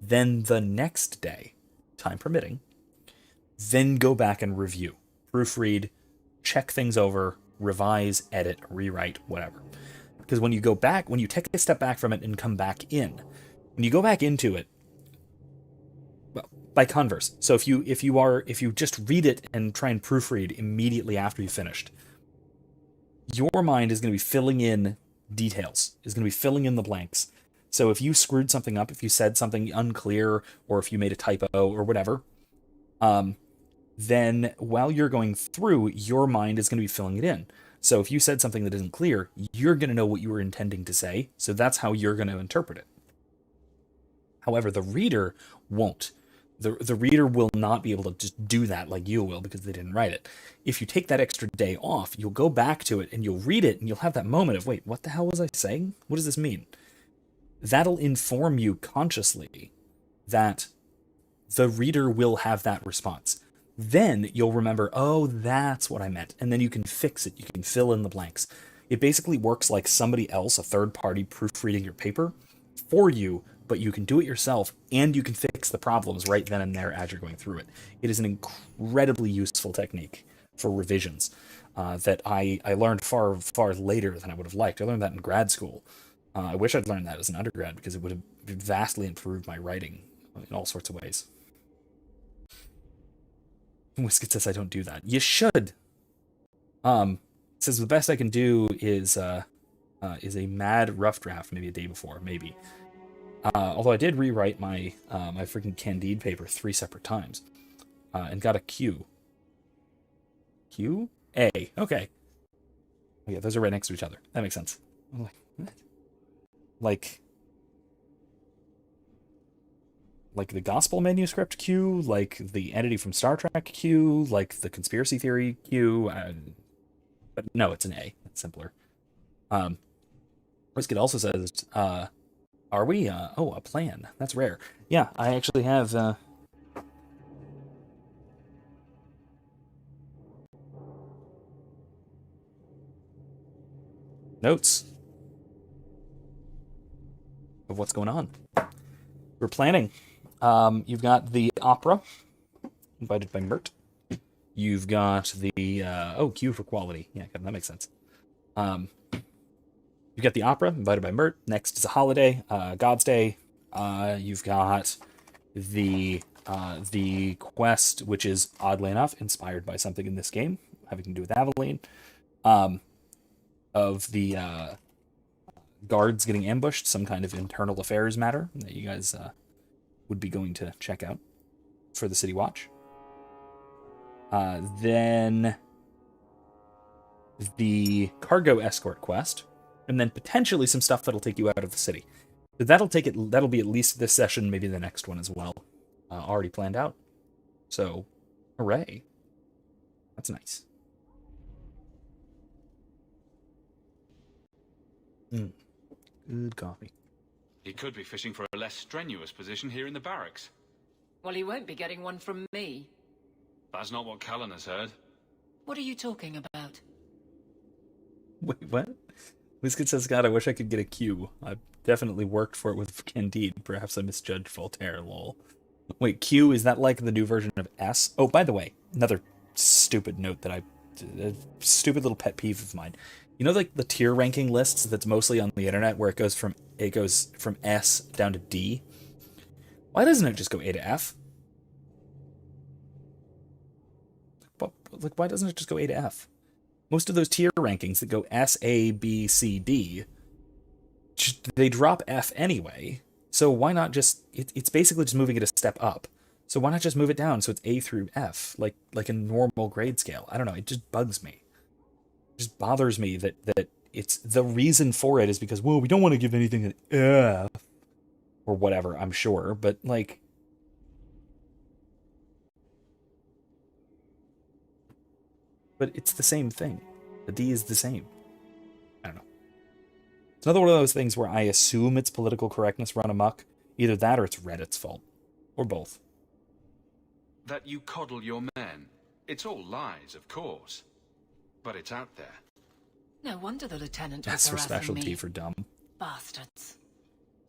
Then the next day, time permitting, then go back and review. Proofread, check things over, revise, edit, rewrite, whatever. Because when you go back, when you take a step back from it and come back in, when you go back into it, well, by converse. So if you just read it and try and proofread immediately after you finished, your mind is going to be filling in details, is going to be filling in the blanks. So if you screwed something up, if you said something unclear, or if you made a typo or whatever, then while you're going through, your mind is going to be filling it in. So if you said something that isn't clear, you're going to know what you were intending to say, so that's how you're going to interpret it. However, the reader won't. The reader will not be able to just do that like you will because they didn't write it. If you take that extra day off, you'll go back to it and you'll read it and you'll have that moment of, wait, what the hell was I saying? What does this mean? That'll inform you consciously that the reader will have that response. Then you'll remember, oh, that's what I meant. And then you can fix it. You can fill in the blanks. It basically works like somebody else, a third party, proofreading your paper for you, but you can do it yourself and you can fix the problems right then and there as you're going through it. It is an incredibly useful technique for revisions that I learned far, far later than I would have liked. I learned that in grad school. I wish I'd learned that as an undergrad because it would have vastly improved my writing in all sorts of ways. Whisket says I don't do that. You should. Says the best I can do is a mad rough draft, maybe a day before, maybe. Although I did rewrite my my freaking Candide paper 3 separate times, and got a Q. Q? A. Okay. Yeah, those are right next to each other. That makes sense. I'm like, what? Like the gospel manuscript Q, like the entity from Star Trek Q, like the conspiracy theory Q. But no, it's an A. It's simpler. Whisket also says, are we? Oh, a plan. That's rare. Yeah, I actually have... notes of what's going on. We're planning. You've got the opera, invited by Mert. You've got the, Q for quality. Yeah, that makes sense. You've got the opera, invited by Mert. Next is a holiday, God's Day. You've got the quest, which is, oddly enough, inspired by something in this game, having to do with Aveline, of the guards getting ambushed, some kind of internal affairs matter that you guys would be going to check out for the City Watch. Then the cargo escort quest, and then potentially some stuff that'll take you out of the city. But that'll be at least this session, maybe the next one as well. Already planned out. So, hooray. That's nice. Good coffee. He could be fishing for a less strenuous position here in the barracks. Well, he won't be getting one from me. That's not what Colin has heard. What are you talking about? Wait, what? Whisket says, God, I wish I could get a Q. I've definitely worked for it with Candide. Perhaps I misjudged Voltaire, lol. Wait, Q, is that like the new version of S? Oh, by the way, another stupid note that a stupid little pet peeve of mine. You know, like the tier ranking lists that's mostly on the internet where it goes from S down to D? Why doesn't it just go A to F? Like, why doesn't it just go A to F? Most of those tier rankings that go S, A, B, C, D, they drop F anyway. So why not just... It's basically just moving it a step up. So why not just move it down so it's A through F, like a normal grade scale? I don't know, it just bugs me. It just bothers me that it's... The reason for it is because, well, we don't want to give anything an F. Or whatever, I'm sure. But, like... But it's the same thing. The D is the same. I don't know. It's another one of those things where I assume it's political correctness run amok. Either that or it's Reddit's fault. Or both. That you coddle your men. It's all lies, of course. But it's out there. No wonder the lieutenant That's was her harassing specialty me. for dumb. Bastards.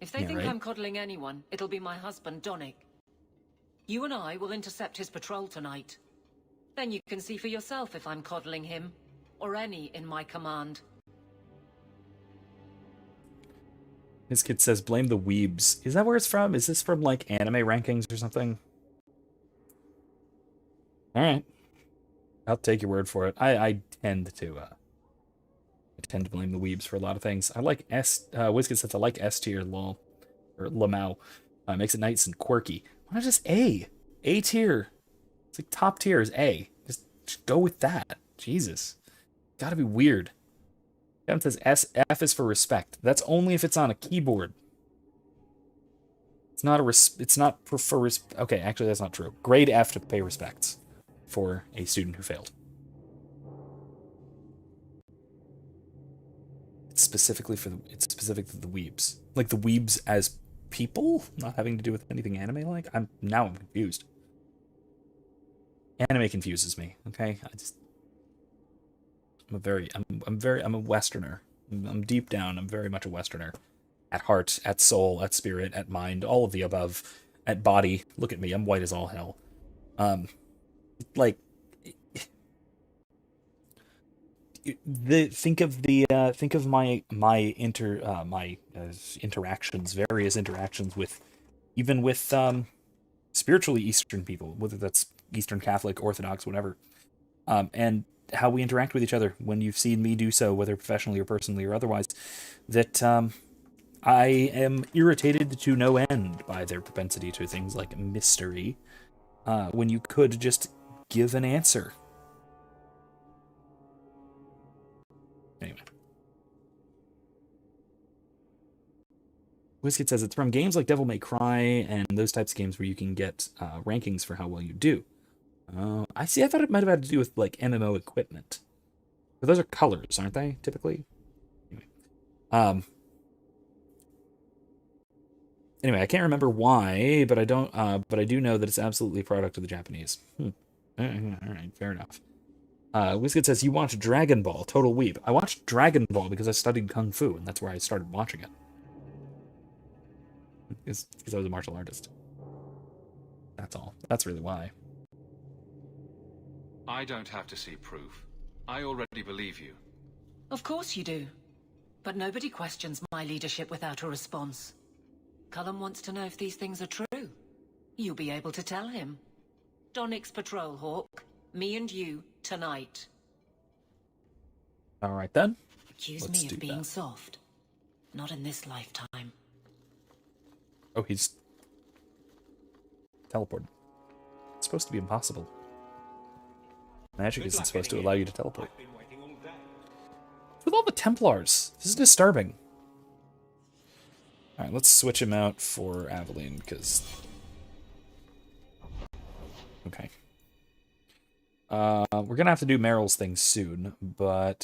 If they think right? I'm coddling anyone, it'll be my husband, Donnick. You and I will intercept his patrol tonight. Then you can see for yourself if I'm coddling him, or any in my command. His kid says, blame the weebs. Is that where it's from? Is this from, like, anime rankings or something? Alright. I'll take your word for it. I tend to blame the weebs for a lot of things. I like Wizkid says I like S tier, lol. Or Lamau. Makes it nice and quirky. Why not just A? A tier. It's like top tier is A. Just go with that. Jesus. Gotta be weird. Kevin says F is for respect. That's only if it's on a keyboard. It's not okay, actually that's not true. Grade F to pay respects for a student who failed. It's specific to the weebs. Like the weebs as people, not having to do with anything anime like. I'm confused. Anime confuses me, okay? I'm a Westerner. I'm deep down, I'm very much a Westerner. At heart, at soul, at spirit, at mind, all of the above. At body, look at me, I'm white as all hell. Think of my interactions, various interactions with spiritually Eastern people, whether that's Eastern Catholic, Orthodox, whatever, and how we interact with each other when you've seen me do so, whether professionally or personally or otherwise, that I am irritated to no end by their propensity to things like mystery, when you could just give an answer. Anyway. Wizkid says it's from games like Devil May Cry and those types of games where you can get rankings for how well you do. I thought it might have had to do with like MMO equipment. But those are colors, aren't they, typically? Anyway, I can't remember why, but I do know that it's absolutely a product of the Japanese. Alright, fair enough. Wizkid says, you watch Dragon Ball, total weeb. I watched Dragon Ball because I studied Kung Fu, and that's where I started watching it. Because I was a martial artist. That's all. That's really why. I don't have to see proof. I already believe you. Of course you do. But nobody questions my leadership without a response. Colin wants to know if these things are true. You'll be able to tell him. Donnick's patrol, Hawke. Me and you, tonight. Alright then. Accuse me of being soft. Not in this lifetime. Oh, he's teleported. It's supposed to be impossible. Magic isn't supposed to allow you to teleport. With all the Templars, this is disturbing. Alright, let's switch him out for Aveline, because... Okay. We're gonna have to do Meryl's thing soon, but...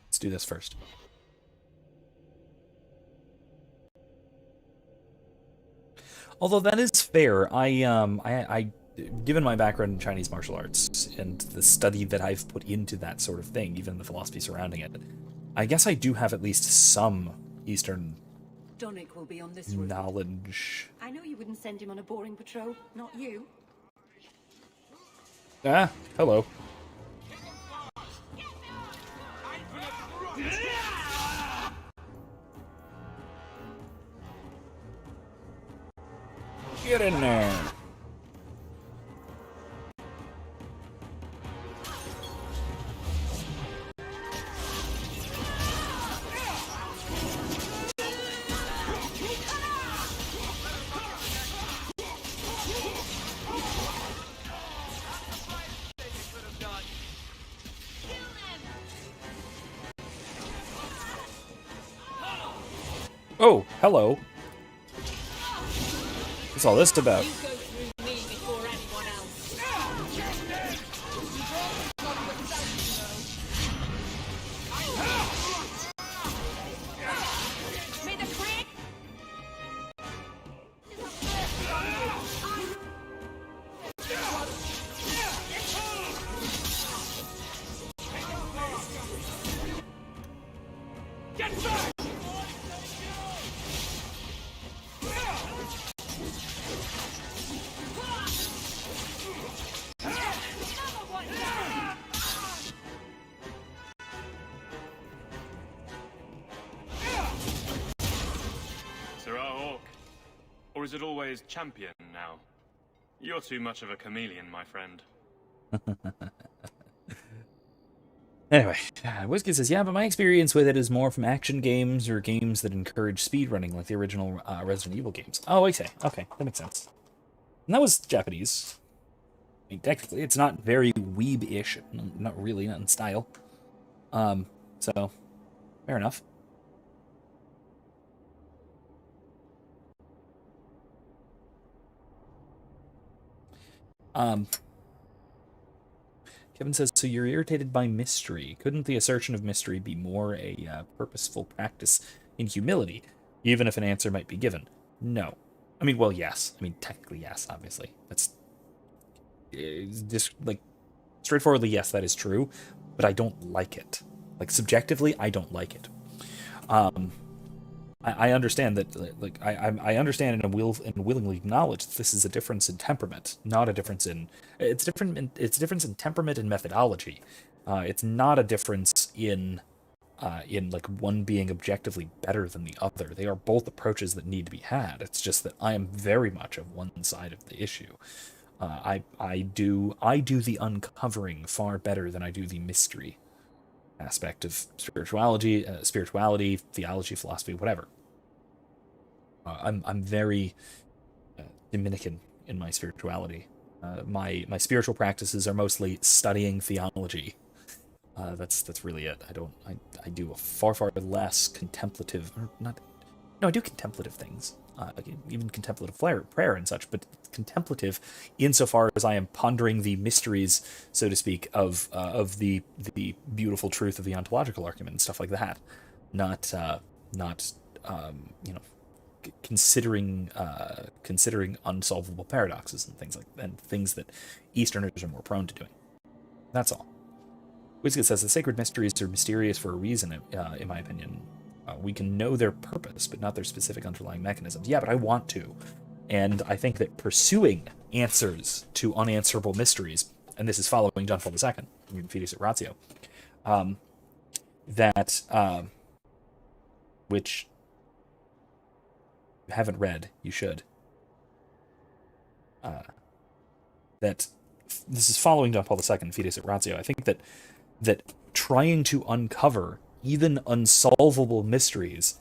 Let's do this first. Although that is fair, I given my background in Chinese martial arts and the study that I've put into that sort of thing, even the philosophy surrounding it, I guess I do have at least some Eastern Donnick will be on this knowledge. I know you wouldn't send him on a boring patrol, not you. Ah, hello. Get in there. Oh, hello. What's all this about? Hawke? Or is it always Champion now? You're too much of a chameleon, my friend. Anyway, Whiskey says, yeah, but my experience with it is more from action games or games that encourage speedrunning, like the original Resident Evil games. Oh, I see. Okay, that makes sense. And that was Japanese. I mean, technically, it's not very weeb-ish. Not really, not in style. So, fair enough. Kevin says, so you're irritated by mystery. Couldn't the assertion of mystery be more a purposeful practice in humility, even if an answer might be given? No. I mean, well, yes. I mean, technically, yes, obviously. That's just, like, straightforwardly, yes, that is true, but I don't like it. Like, subjectively, I don't like it. I understand that, like, I understand and willingly acknowledge that this is a difference in temperament, not a difference in... It's a difference in temperament and methodology. It's not a difference in like, one being objectively better than the other. They are both approaches that need to be had. It's just that I am very much of one side of the issue. I do the uncovering far better than I do the mystery aspect of spirituality, theology, philosophy, whatever. I'm very Dominican in my spirituality. My spiritual practices are mostly studying theology. That's really it. I do a far less contemplative, or not. No, I do contemplative things, even contemplative prayer and such, but contemplative insofar as I am pondering the mysteries, so to speak, of the beautiful truth of the ontological argument and stuff like that. Not considering unsolvable paradoxes and things that Easterners are more prone to doing. That's all. Whiskey says the sacred mysteries are mysterious for a reason, in my opinion. We can know their purpose, but not their specific underlying mechanisms. Yeah, but I want to. And I think that pursuing answers to unanswerable mysteries, and this is following John Paul II, in Fides et Ratio, which you haven't read, you should. That this is following John Paul II, Fides et Ratio. I think that trying to uncover even unsolvable mysteries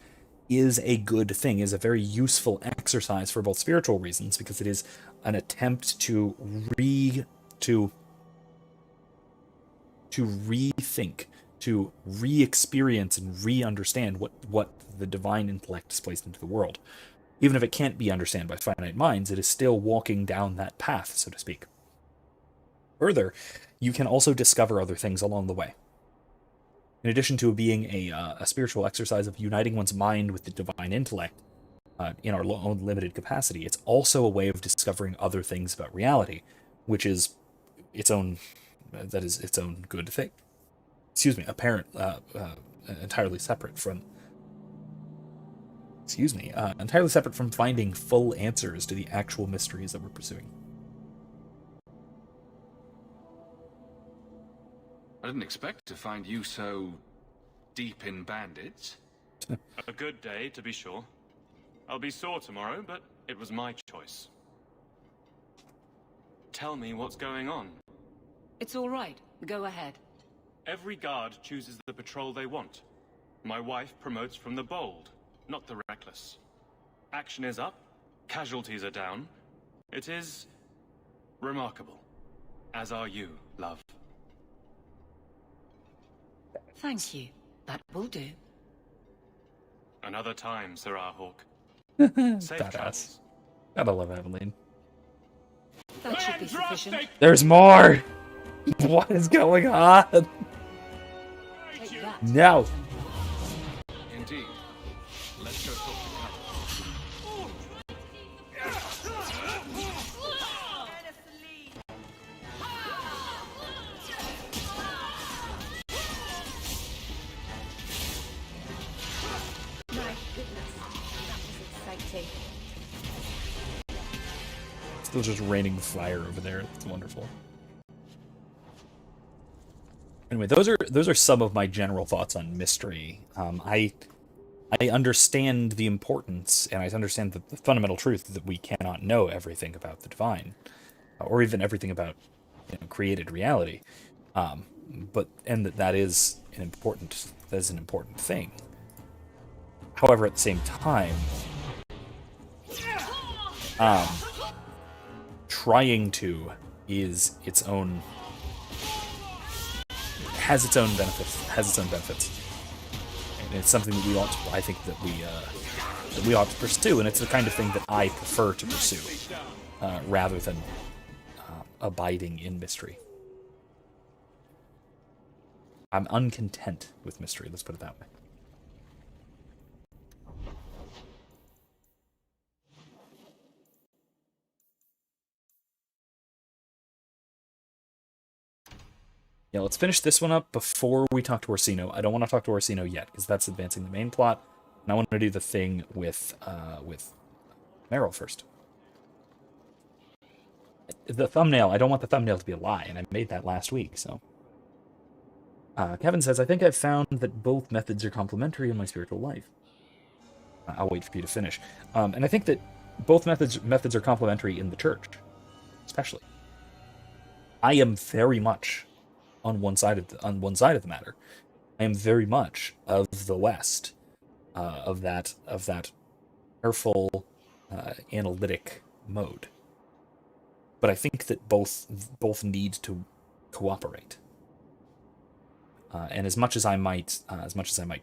is a good thing, is a very useful exercise for both spiritual reasons, because it is an attempt to rethink, to re-experience and re-understand what the divine intellect has placed into the world. Even if it can't be understood by finite minds, it is still walking down that path, so to speak. Further, you can also discover other things along the way. In addition to being a spiritual exercise of uniting one's mind with the divine intellect in our own limited capacity, it's also a way of discovering other things about reality, which is its own good thing. Excuse me, entirely separate from finding full answers to the actual mysteries that we're pursuing. I didn't expect to find you so deep in bandits. A good day, to be sure. I'll be sore tomorrow, but it was my choice. Tell me what's going on. It's all right. Go ahead. Every guard chooses the patrol they want. My wife promotes from the bold, not the reckless. Action is up, casualties are down. It is remarkable. As are you, love. Thank you. That will do. Another time, Sirrah Hawke. Safe Badass. travels. Gotta love Eveline. That should be sufficient. There's more! What is going on? Take that. No. Indeed. Let's go talk to Colin. My goodness, that was exciting. Still just raining fire over there. It's wonderful. Anyway, those are some of my general thoughts on mystery. I understand the importance, and I understand the fundamental truth that we cannot know everything about the divine, or even everything about created reality. But that is an important thing. However, at the same time, trying to has its own benefits, and it's something that I think that we ought to pursue, and it's the kind of thing that I prefer to pursue rather than abiding in mystery. I'm uncontent with mystery, let's put it that way. Yeah, let's finish this one up before we talk to Orsino. I don't want to talk to Orsino yet, because that's advancing the main plot, and I want to do the thing with Meryl first. The thumbnail, I don't want the thumbnail to be a lie, and I made that last week, so... Kevin says, I think I've found that both methods are complementary in my spiritual life. I'll wait for you to finish. And I think that both methods are complementary in the church, especially. I am very much on one side of the matter. I am very much of the West, of that careful, analytic mode. But I think that both need to cooperate. And as much as I might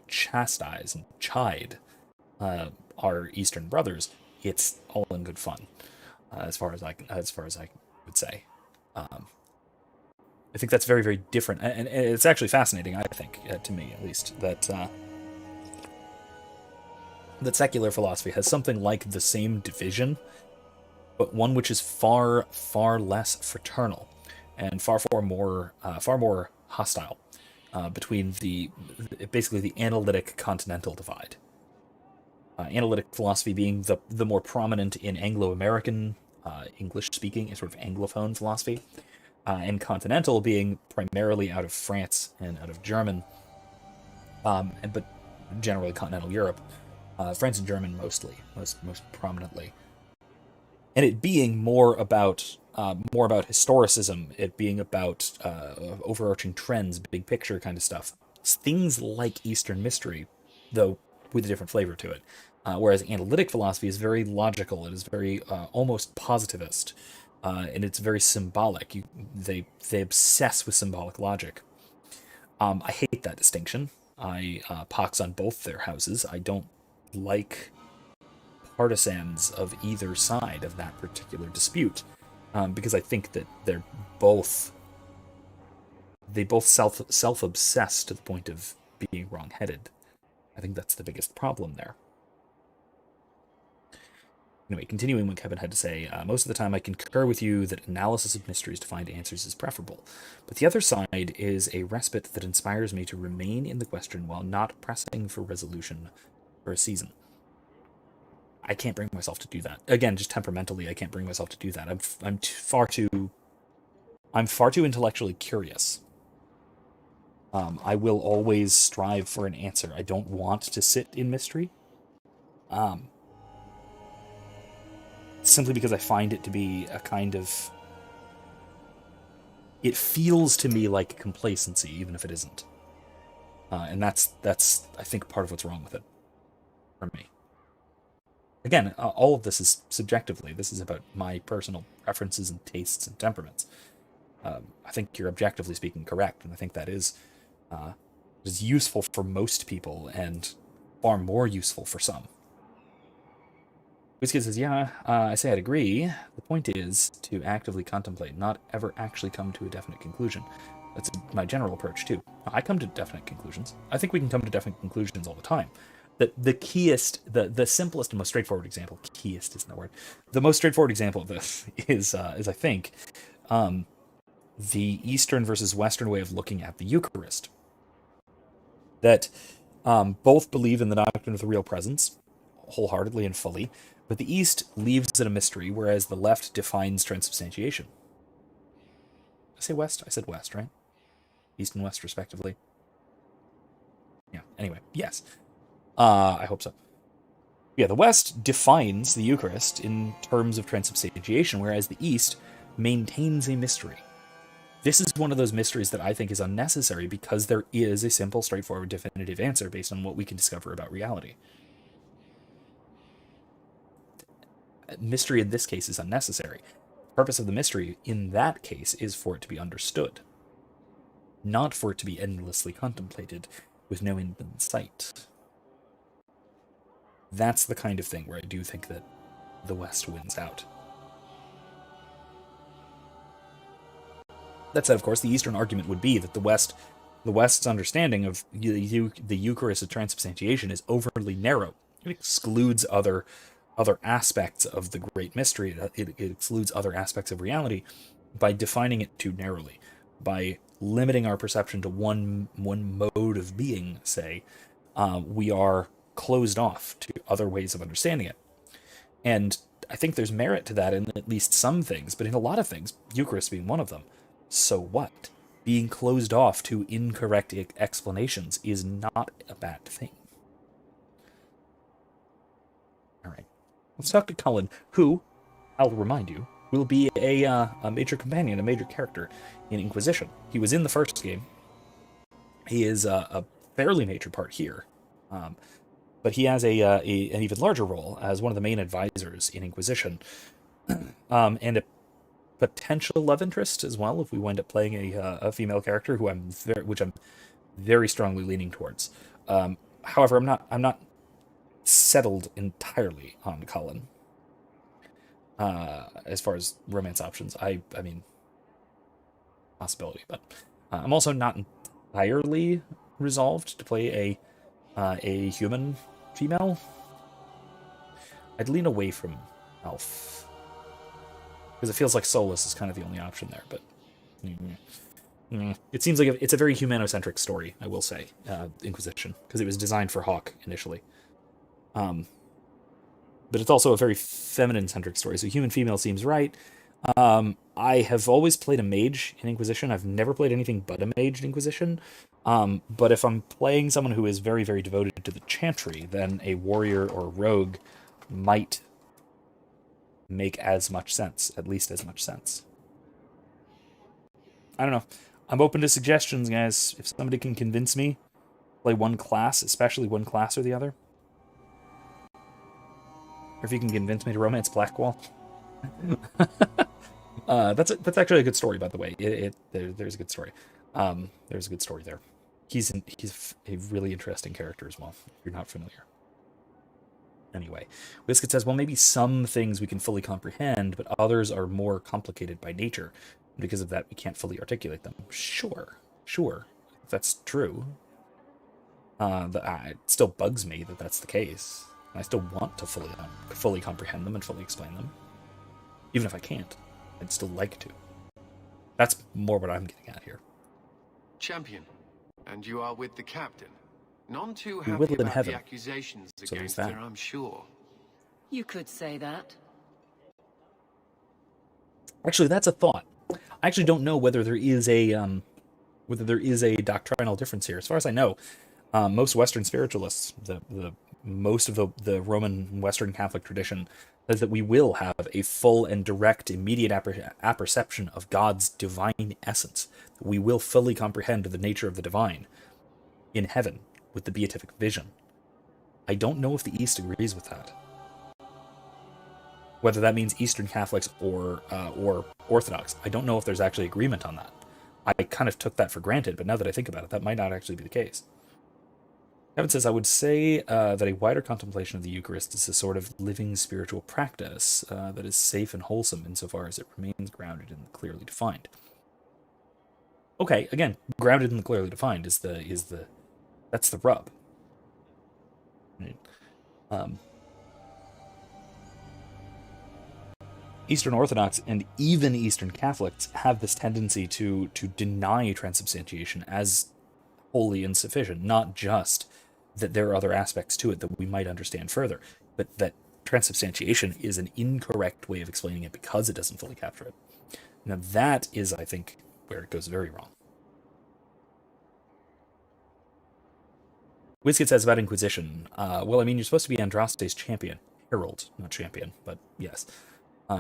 chastise and chide our Eastern brothers, it's all in good fun, as far as I would say. I think that's very, very different, and it's actually fascinating. I think, to me at least, that secular philosophy has something like the same division, but one which is far, far less fraternal and far more hostile. Between basically the analytic continental divide. Analytic philosophy being the more prominent in Anglo-American, English-speaking, sort of Anglophone philosophy, and continental being primarily out of France and out of German, but generally continental Europe, France and German mostly, most prominently, and it being more about historicism, it being about overarching trends, big picture kind of stuff. It's things like Eastern mystery, though with a different flavor to it. Whereas analytic philosophy is very logical, it is very almost positivist, and it's very symbolic. They obsess with symbolic logic. I hate that distinction. I pox on both their houses. I don't like partisans of either side of that particular dispute. Because I think that they both self-obsess to the point of being wrong-headed. I think that's the biggest problem there. Anyway, continuing what Kevin had to say, most of the time I concur with you that analysis of mysteries to find answers is preferable, but the other side is a respite that inspires me to remain in the question while not pressing for resolution for a season. I can't bring myself to do that. Again, just temperamentally, I can't bring myself to do that. I'm far too intellectually curious. I will always strive for an answer. I don't want to sit in mystery. Simply because I find it to be a kind of... It feels to me like complacency, even if it isn't. And that's I think, part of what's wrong with it, for me. Again, all of this is subjectively. This is about my personal preferences and tastes and temperaments. I think you're objectively speaking correct, and I think that is useful for most people, and far more useful for some. Whiskey says, yeah, I say I'd agree. The point is to actively contemplate, not ever actually come to a definite conclusion. That's my general approach, too. I come to definite conclusions. I think we can come to definite conclusions all the time. The keyest, the simplest and most straightforward example, keyest isn't the word, the most straightforward example of this is I think, the Eastern versus Western way of looking at the Eucharist. That both believe in the doctrine of the real presence, wholeheartedly and fully, but the East leaves it a mystery, whereas the left defines transubstantiation. Did I say West? I said West, right? East and West, respectively. Yeah, anyway, yes. I hope so. Yeah, the West defines the Eucharist in terms of transubstantiation, whereas the East maintains a mystery. This is one of those mysteries that I think is unnecessary because there is a simple, straightforward, definitive answer based on what we can discover about reality. Mystery in this case is unnecessary. The purpose of the mystery in that case is for it to be understood, not for it to be endlessly contemplated with no end in sight. That's the kind of thing where I do think that the West wins out. That said, of course, the Eastern argument would be that the West's understanding of the Eucharist of transubstantiation is overly narrow. It excludes other aspects of the great mystery. It excludes other aspects of reality by defining it too narrowly, by limiting our perception to one mode of being. Say, we are closed off to other ways of understanding it. And I think there's merit to that in at least some things, but in a lot of things, Eucharist being one of them. So what? Being closed off to incorrect explanations is not a bad thing. All right. Let's talk to Colin, who, I'll remind you, will be a major companion, a major character in Inquisition. He was in the first game. He is a fairly major part here. But he has an even larger role as one of the main advisors in Inquisition, and a potential love interest as well if we wind up playing a female character which I'm very strongly leaning towards. However, I'm not settled entirely on Colin as far as romance options. I mean, possibility, but I'm also not entirely resolved to play a human female. I'd lean away from Elf because it feels like Solus is kind of the only option there, but it seems like it's a very humanocentric story, I will say, Inquisition, because it was designed for Hawke initially. But it's also a very feminine-centric story, so human-female seems right. I have always played a mage in Inquisition. I've never played anything but a mage in Inquisition. But if I'm playing someone who is very, very devoted to the chantry, then a warrior or rogue might make as much sense, at least as much sense. I don't know. I'm open to suggestions, guys. If somebody can convince me, play one class, especially one class or the other. Or if you can convince me to romance Blackwall. That's actually a good story, by the way. There's a good story. There's a good story there. He's a really interesting character as well, if you're not familiar. Anyway, Whisket says, well, maybe some things we can fully comprehend, but others are more complicated by nature. And because of that, we can't fully articulate them. Sure. That's true. It still bugs me that that's the case. I still want to fully comprehend them and fully explain them. Even if I can't, I'd still like to. That's more what I'm getting at here. Champion, and you are with the captain. None too We happy will in about heaven. the accusations So there's against that. her, I'm sure. You could say that. Actually, that's a thought. I actually don't know whether there is a doctrinal difference here. As far as I know, most Western spiritualists, most of the Roman Western Catholic tradition, says that we will have a full and direct, immediate apperception of God's divine essence. We will fully comprehend the nature of the divine in heaven with the beatific vision. I don't know if the East agrees with that. Whether that means Eastern Catholics or Orthodox, I don't know if there's actually agreement on that. I kind of took that for granted, but now that I think about it, that might not actually be the case. Kevin says, I would say that a wider contemplation of the Eucharist is a sort of living spiritual practice that is safe and wholesome insofar as it remains grounded in the clearly defined. Okay, again, grounded in the clearly defined is that's the rub. Right? Eastern Orthodox and even Eastern Catholics have this tendency to deny transubstantiation as wholly insufficient, not just that there are other aspects to it that we might understand further, but that transubstantiation is an incorrect way of explaining it because it doesn't fully capture it. Now that is, I think, where it goes very wrong. Wizkid says about Inquisition, well, I mean, you're supposed to be Andraste's champion. Herald, not champion, but yes.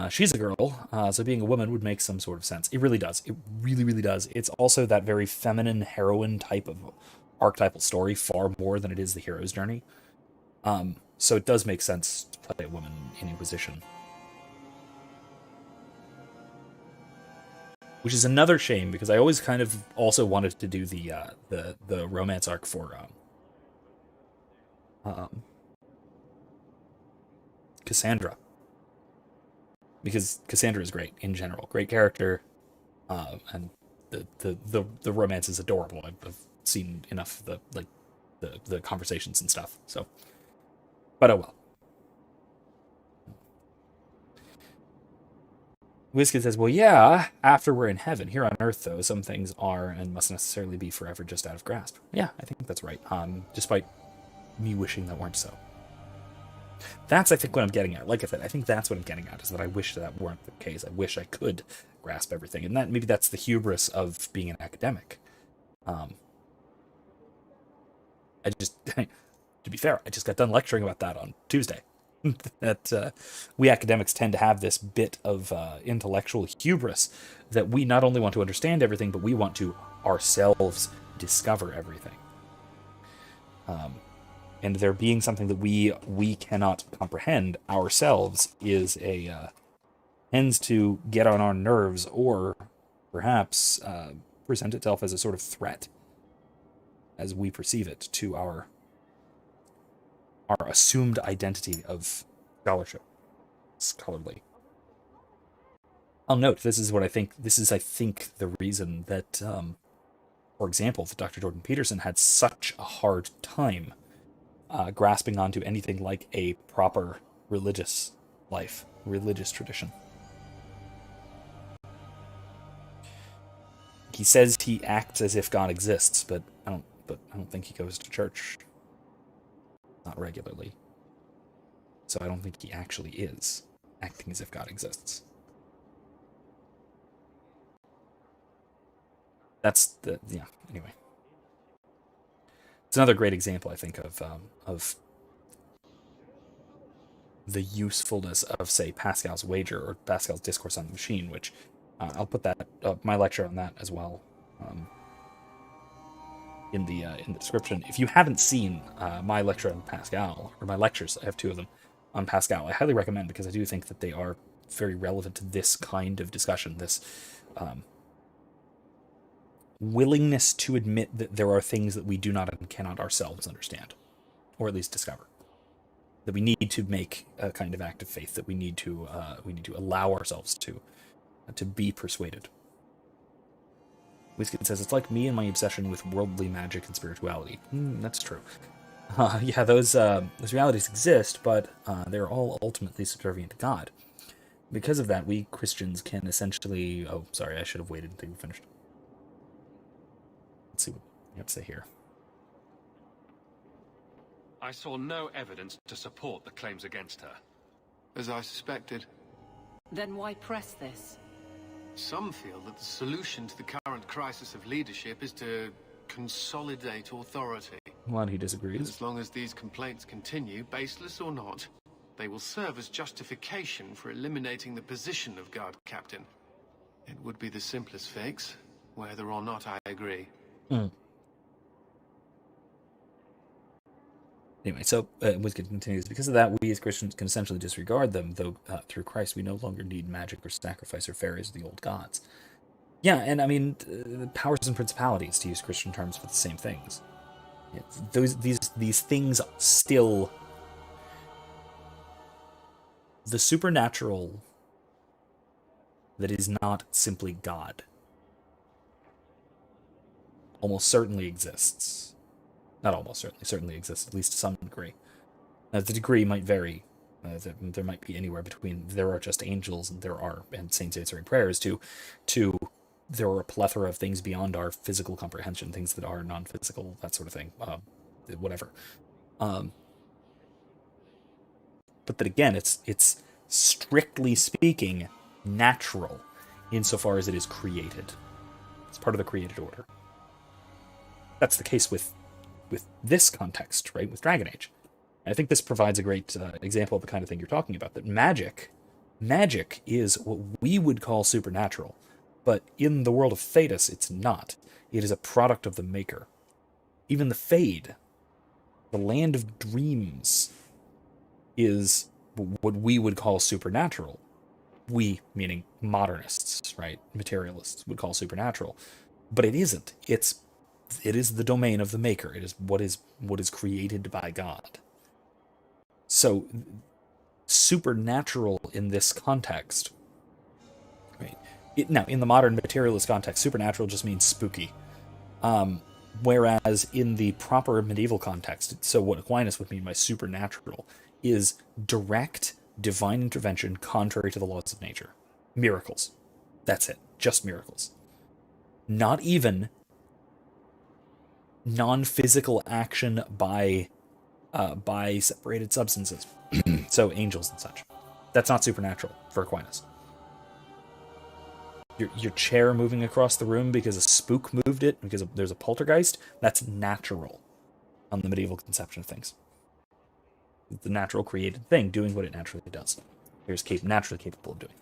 She's a girl, so being a woman would make some sort of sense. It really does. It really, really does. It's also that very feminine heroine type of archetypal story far more than it is the hero's journey. So it does make sense to play a woman in Inquisition. Which is another shame, because I always kind of also wanted to do the romance arc for Cassandra. Because Cassandra is great in general. Great character. And the romance is adorable. I've seen enough of the conversations and stuff. So, but oh well. Wizkid says, well, yeah, after we're in heaven. Here on earth, though, some things are and must necessarily be forever just out of grasp. Yeah, I think that's right. Despite me wishing that weren't so. That's, I think, what I'm getting at. Like I said, I think that's what I'm getting at, is that I wish that weren't the case. I wish I could grasp everything. And maybe that's the hubris of being an academic. To be fair, I just got done lecturing about that on Tuesday. That we academics tend to have this bit of intellectual hubris that we not only want to understand everything, but we want to ourselves discover everything. And there being something that we cannot comprehend ourselves tends to get on our nerves, or perhaps present itself as a sort of threat as we perceive it to our assumed identity of scholarship, scholarly. I'll note, this is, I think, the reason that, for example, that Dr. Jordan Peterson had such a hard time grasping onto anything like a proper religious life, religious tradition. He says he acts as if God exists, but I don't think he goes to church. Not regularly. So I don't think he actually is acting as if God exists. Anyway. It's another great example, I think, of the usefulness of, say, Pascal's wager or Pascal's discourse on the machine, which I'll put that my lecture on that as well in the description. If you haven't seen my lecture on Pascal, or my lectures, I have two of them on Pascal, I highly recommend, because I do think that they are very relevant to this kind of discussion, this willingness to admit that there are things that we do not and cannot ourselves understand, or at least discover. That we need to make a kind of act of faith, that we need to allow ourselves to be persuaded. Wizkid says, it's like me and my obsession with worldly magic and spirituality. That's true. Yeah, those realities exist, but they're all ultimately subservient to God. Because of that, we Christians can essentially... Oh, sorry, I should have waited until you finished. Let's see what you have to say here. I saw no evidence to support the claims against her. As I suspected. Then why press this? Some feel that the solution to the current crisis of leadership is to consolidate authority. Well, he disagrees. As long as these complaints continue, baseless or not, they will serve as justification for eliminating the position of guard captain. It would be the simplest fix, whether or not I agree. Anyway, so Wizkid continues, because of that, we as Christians can essentially disregard them, though through Christ we no longer need magic or sacrifice or fairies of the old gods. Yeah, and I mean, powers and principalities, to use Christian terms, for the same things. These things still... The supernatural that is not simply God almost certainly exists. Not almost certainly exists, at least to some degree. Now, the degree might vary. There might be anywhere between there are just angels and saints answering prayers to there are a plethora of things beyond our physical comprehension, things that are non-physical, that sort of thing, whatever. But that again, it's strictly speaking natural insofar as it is created. It's part of the created order. That's the case with this context, right? With Dragon Age. I think this provides a great example of the kind of thing you're talking about, that magic is what we would call supernatural, but in the world of Thedas, it's not. It is a product of the Maker. Even the Fade, the land of dreams, is what we would call supernatural. We, meaning modernists, right? Materialists would call supernatural. But it isn't. It is the domain of the Maker. It is what is created by God. So, supernatural in this context, right? Now, in the modern materialist context, supernatural just means spooky. Whereas in the proper medieval context, so what Aquinas would mean by supernatural is direct divine intervention contrary to the laws of nature. Miracles. That's it. Just miracles. Not even non-physical action by separated substances. So angels and such. That's not supernatural for Aquinas. Your chair moving across the room because a spook moved it, because there's a poltergeist, that's natural on the medieval conception of things. The natural created thing doing what it naturally does. It's naturally capable of doing.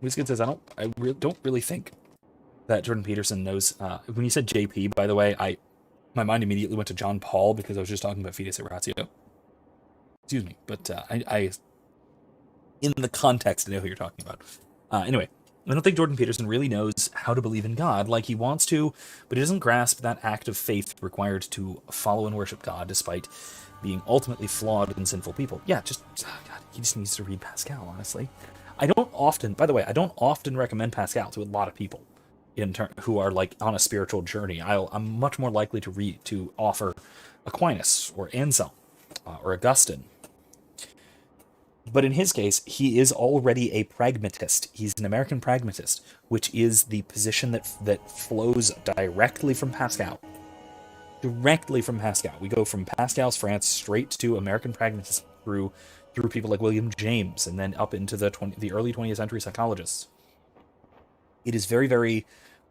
Wiskin says, I don't really think that Jordan Peterson knows. When you said JP, by the way, my mind immediately went to John Paul because I was just talking about Fides et Ratio. Excuse me, but I in the context, I know who you're talking about. Anyway, I don't think Jordan Peterson really knows how to believe in God like he wants to, but he doesn't grasp that act of faith required to follow and worship God despite being ultimately flawed and sinful people. Yeah, God, he just needs to read Pascal, honestly. I don't often recommend Pascal to a lot of people who are like on a spiritual journey. I'm much more likely to offer Aquinas or Anselm or Augustine. But in his case, he is already a pragmatist. He's an American pragmatist, which is the position that flows directly from Pascal. Directly from Pascal. We go from Pascal's France straight to American pragmatism through people like William James, and then up into the early 20th century psychologists. It is very, very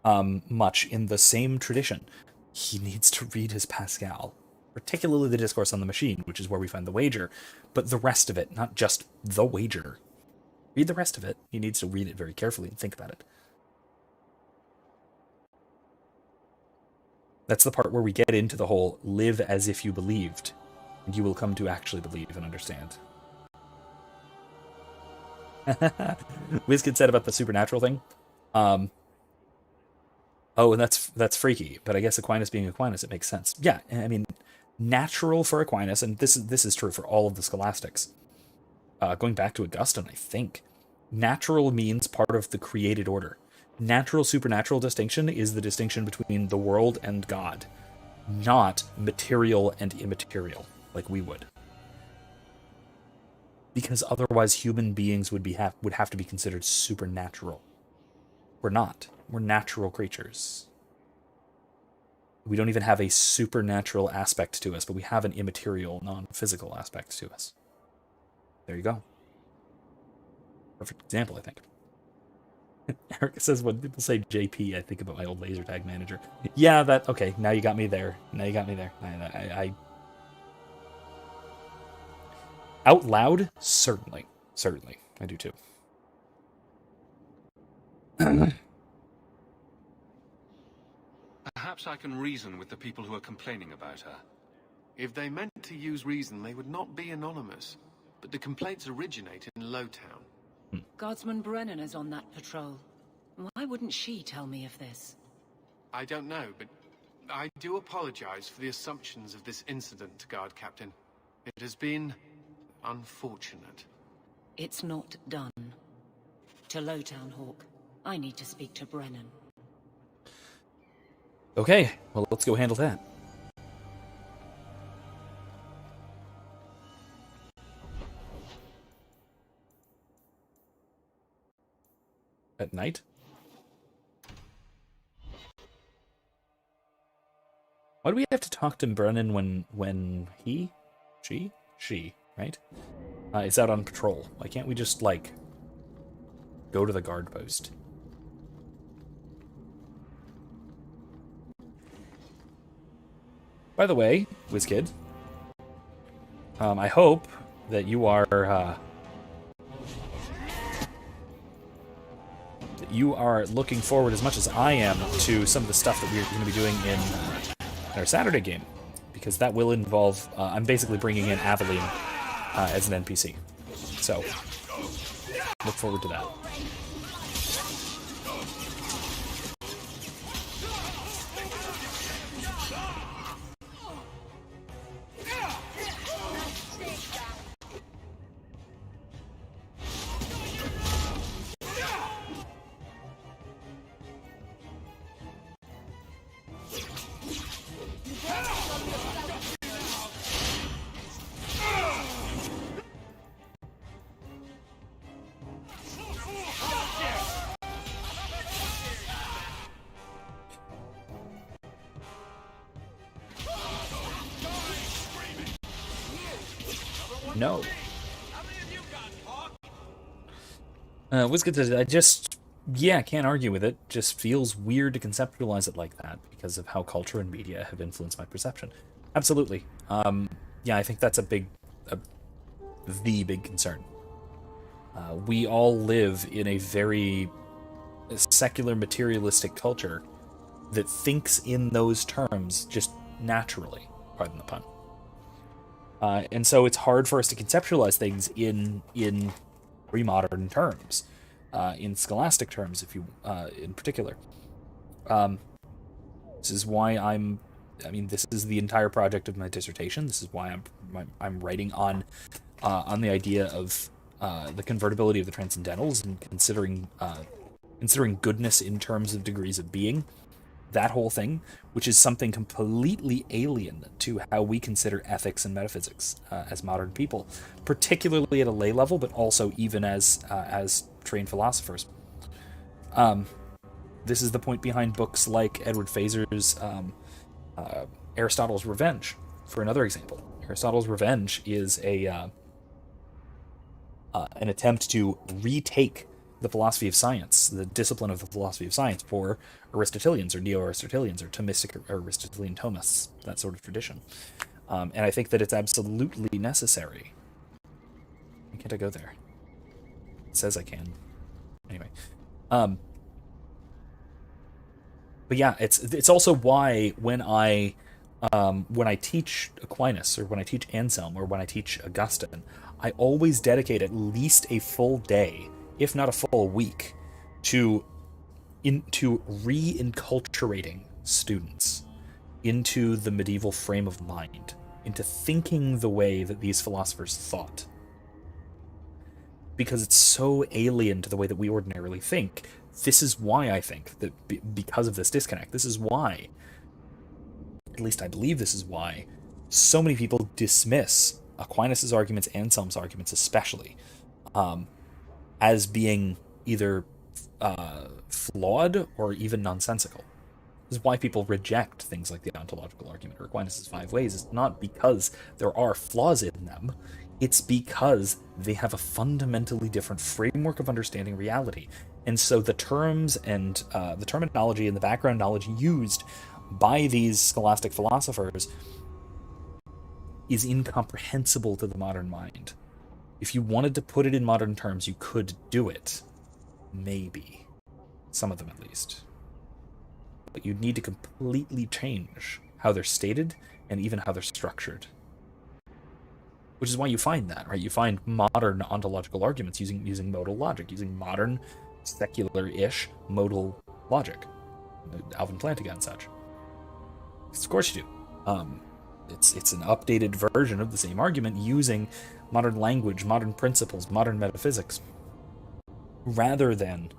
much in the same tradition. He needs to read his Pascal, particularly the Discourse on the Machine, which is where we find the wager, but the rest of it, not just the wager. Read the rest of it. He needs to read it very carefully and think about it. That's the part where we get into the whole live as if you believed, and you will come to actually believe and understand. Wizkid said about the supernatural thing. And that's freaky, but I guess Aquinas being Aquinas, it makes sense. Yeah, I mean, natural for Aquinas, and this is true for all of the scholastics. Going back to Augustine, I think, natural means part of the created order. Natural-supernatural distinction is the distinction between the world and God, not material and immaterial, like we would. Because otherwise human beings would have to be considered supernatural. We're not. We're natural creatures. We don't even have a supernatural aspect to us, but we have an immaterial, non-physical aspect to us. There you go. Perfect example, I think. Erica says, when people say JP, I think about my old laser tag manager. Yeah, okay, now you got me there. I out loud, certainly. I do too. Perhaps I can reason with the people who are complaining about her. If they meant to use reason, they would not be anonymous. But the complaints originate in Lowtown. Guardsman Brennan is on that patrol. Why wouldn't she tell me of this? I don't know, but I do apologize for the assumptions of this incident, Guard Captain. It has been unfortunate. It's not done. To Lowtown, Hawke. I need to speak to Brennan. Okay, well, let's go handle that. At night? Why do we have to talk to Brennan when she, right? Is out on patrol? Why can't we just, like, go to the guard post? By the way, WizKid, I hope that you are looking forward as much as I am to some of the stuff that we're going to be doing in our Saturday game, because that will involve, I'm basically bringing in Aveline as an NPC. So, look forward to that. No. WizKid says, can't argue with it. Just feels weird to conceptualize it like that because of how culture and media have influenced my perception. Absolutely. I think that's the big concern. We all live in a very secular, materialistic culture that thinks in those terms just naturally, pardon the pun. And so it's hard for us to conceptualize things in pre-modern terms, in scholastic terms, if you, in particular. This is why this is the entire project of my dissertation. This is why I'm writing on the idea of the convertibility of the transcendentals and considering goodness in terms of degrees of being. That whole thing, which is something completely alien to how we consider ethics and metaphysics as modern people, particularly at a lay level, but also even as trained philosophers. This is the point behind books like Edward Fazer's Aristotle's Revenge, for another example. Aristotle's Revenge is an attempt to retake the philosophy of science, the discipline of the philosophy of science, for Aristotelians or Neo-Aristotelians or Thomistic or Aristotelian Thomists, that sort of tradition. And I think that it's absolutely necessary. Why can't I go there? It says I can. Anyway. But yeah, it's also why when I teach Aquinas, or when I teach Anselm, or when I teach Augustine, I always dedicate at least a full day, if not a full week, to reinculturating students into the medieval frame of mind, into thinking the way that these philosophers thought. Because it's so alien to the way that we ordinarily think. This is why I think that because of this disconnect, this is why, at least I believe this is why, so many people dismiss Aquinas' arguments, Anselm's arguments especially, as being either flawed or even nonsensical. This is why people reject things like the ontological argument or Aquinas' 5 ways. It's not because there are flaws in them, it's because they have a fundamentally different framework of understanding reality. And so the terms and the terminology and the background knowledge used by these scholastic philosophers is incomprehensible to the modern mind. If you wanted to put it in modern terms, you could do it. Maybe. Some of them, at least. But you'd need to completely change how they're stated and even how they're structured. Which is why you find that, right? You find modern ontological arguments using modal logic, using modern secular-ish modal logic. Alvin Plantiga and such. Of course you do. It's an updated version of the same argument using modern language, modern principles, modern metaphysics, rather than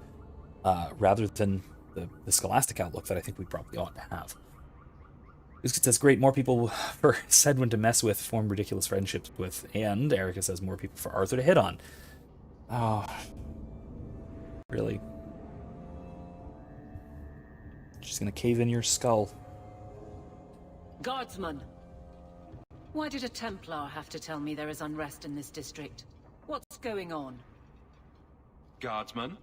the scholastic outlook that I think we probably ought to have. It says, great, more people for Sedwin to mess with, form ridiculous friendships with, and Erica says more people for Arthur to hit on. Oh, really? She's gonna cave in your skull. Guardsman! Why did a Templar have to tell me there is unrest in this district? What's going on? Guardsman?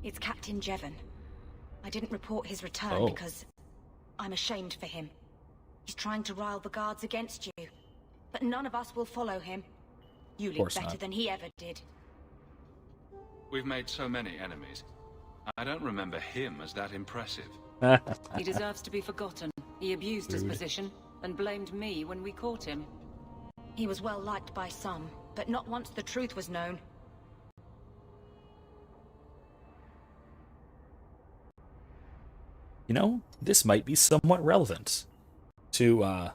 It's Captain Jevon. I didn't report his return because I'm ashamed for him. He's trying to rile the guards against you, but none of us will follow him. You live better than he ever did. We've made so many enemies. I don't remember him as that impressive. He deserves to be forgotten. He abused his position and blamed me when we caught him. He was well liked by some, but not once the truth was known. You know, this might be somewhat relevant to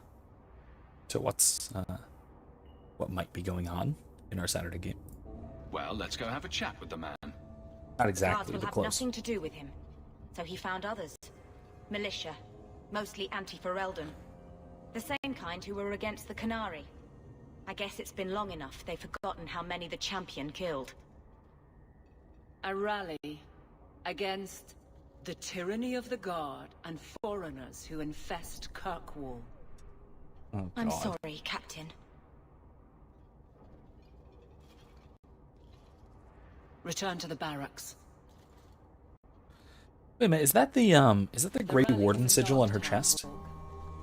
what might be going on in our Saturday game. Well, let's go have a chat with the man. Not exactly, Guards will but have close. nothing to do with him, so he found others. Militia, mostly anti-Ferelden. The same kind who were against the Canary. I guess it's been long enough they've forgotten how many the Champion killed. A rally against the tyranny of the Guard and foreigners who infest Kirkwall. Oh, I'm sorry, Captain. Return to the barracks. Wait a minute, is that the Grey Warden sigil on her chest?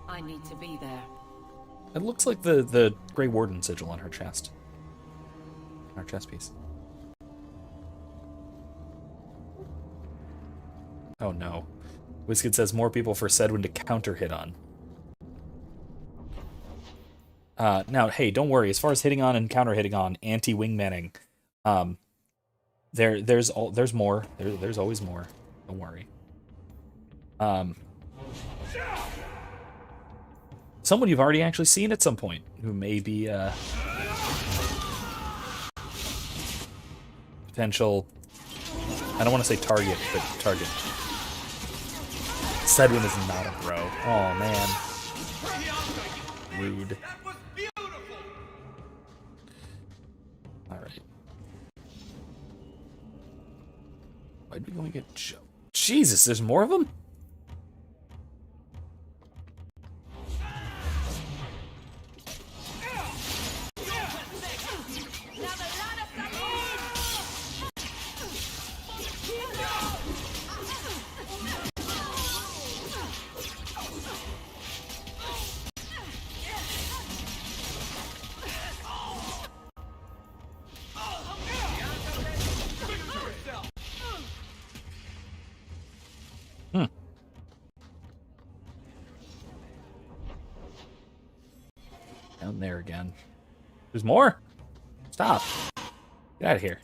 I need to be there. It looks like the Grey Warden sigil on her chest. Our chest piece. Oh no. Wizkid says more people for Sedwin to counter hit on. Now, hey, don't worry. As far as hitting on and counter hitting on, anti-wingmanning, there's more. There's always more. Don't worry. Someone you've already actually seen at some point, who may be potential. I don't want to say target, but target. Sedwin is not a bro. Oh man. Rude. Alright. Why'd we go and get Joe? Jesus, there's more of them? Down there again. There's more? Stop. Get out of here.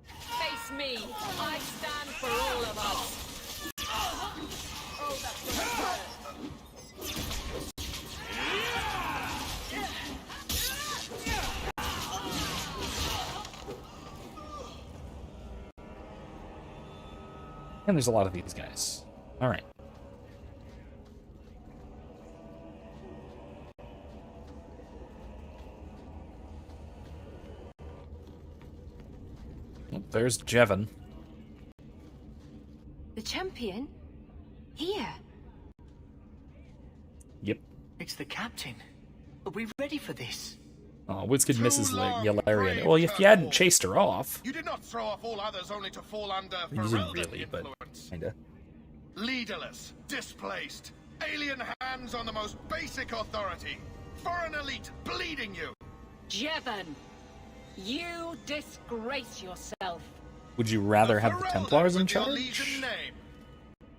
Face me. I stand for all of us. Oh, that's And there's a lot of these guys. Alright. There's Jevon. The Champion? Here? Yep. It's the Captain. Are we ready for this? Oh, Wizkid misses Yelarian. Well, if you hadn't chased her off. You did not throw off all others only to fall under You didn't Ferelden really, but influence. kinda. Leaderless, displaced, alien hands on the most basic authority. Foreign elite bleeding you. Jevon, you disgrace yourself. Would you rather have the Templars in With your charge? Legion name.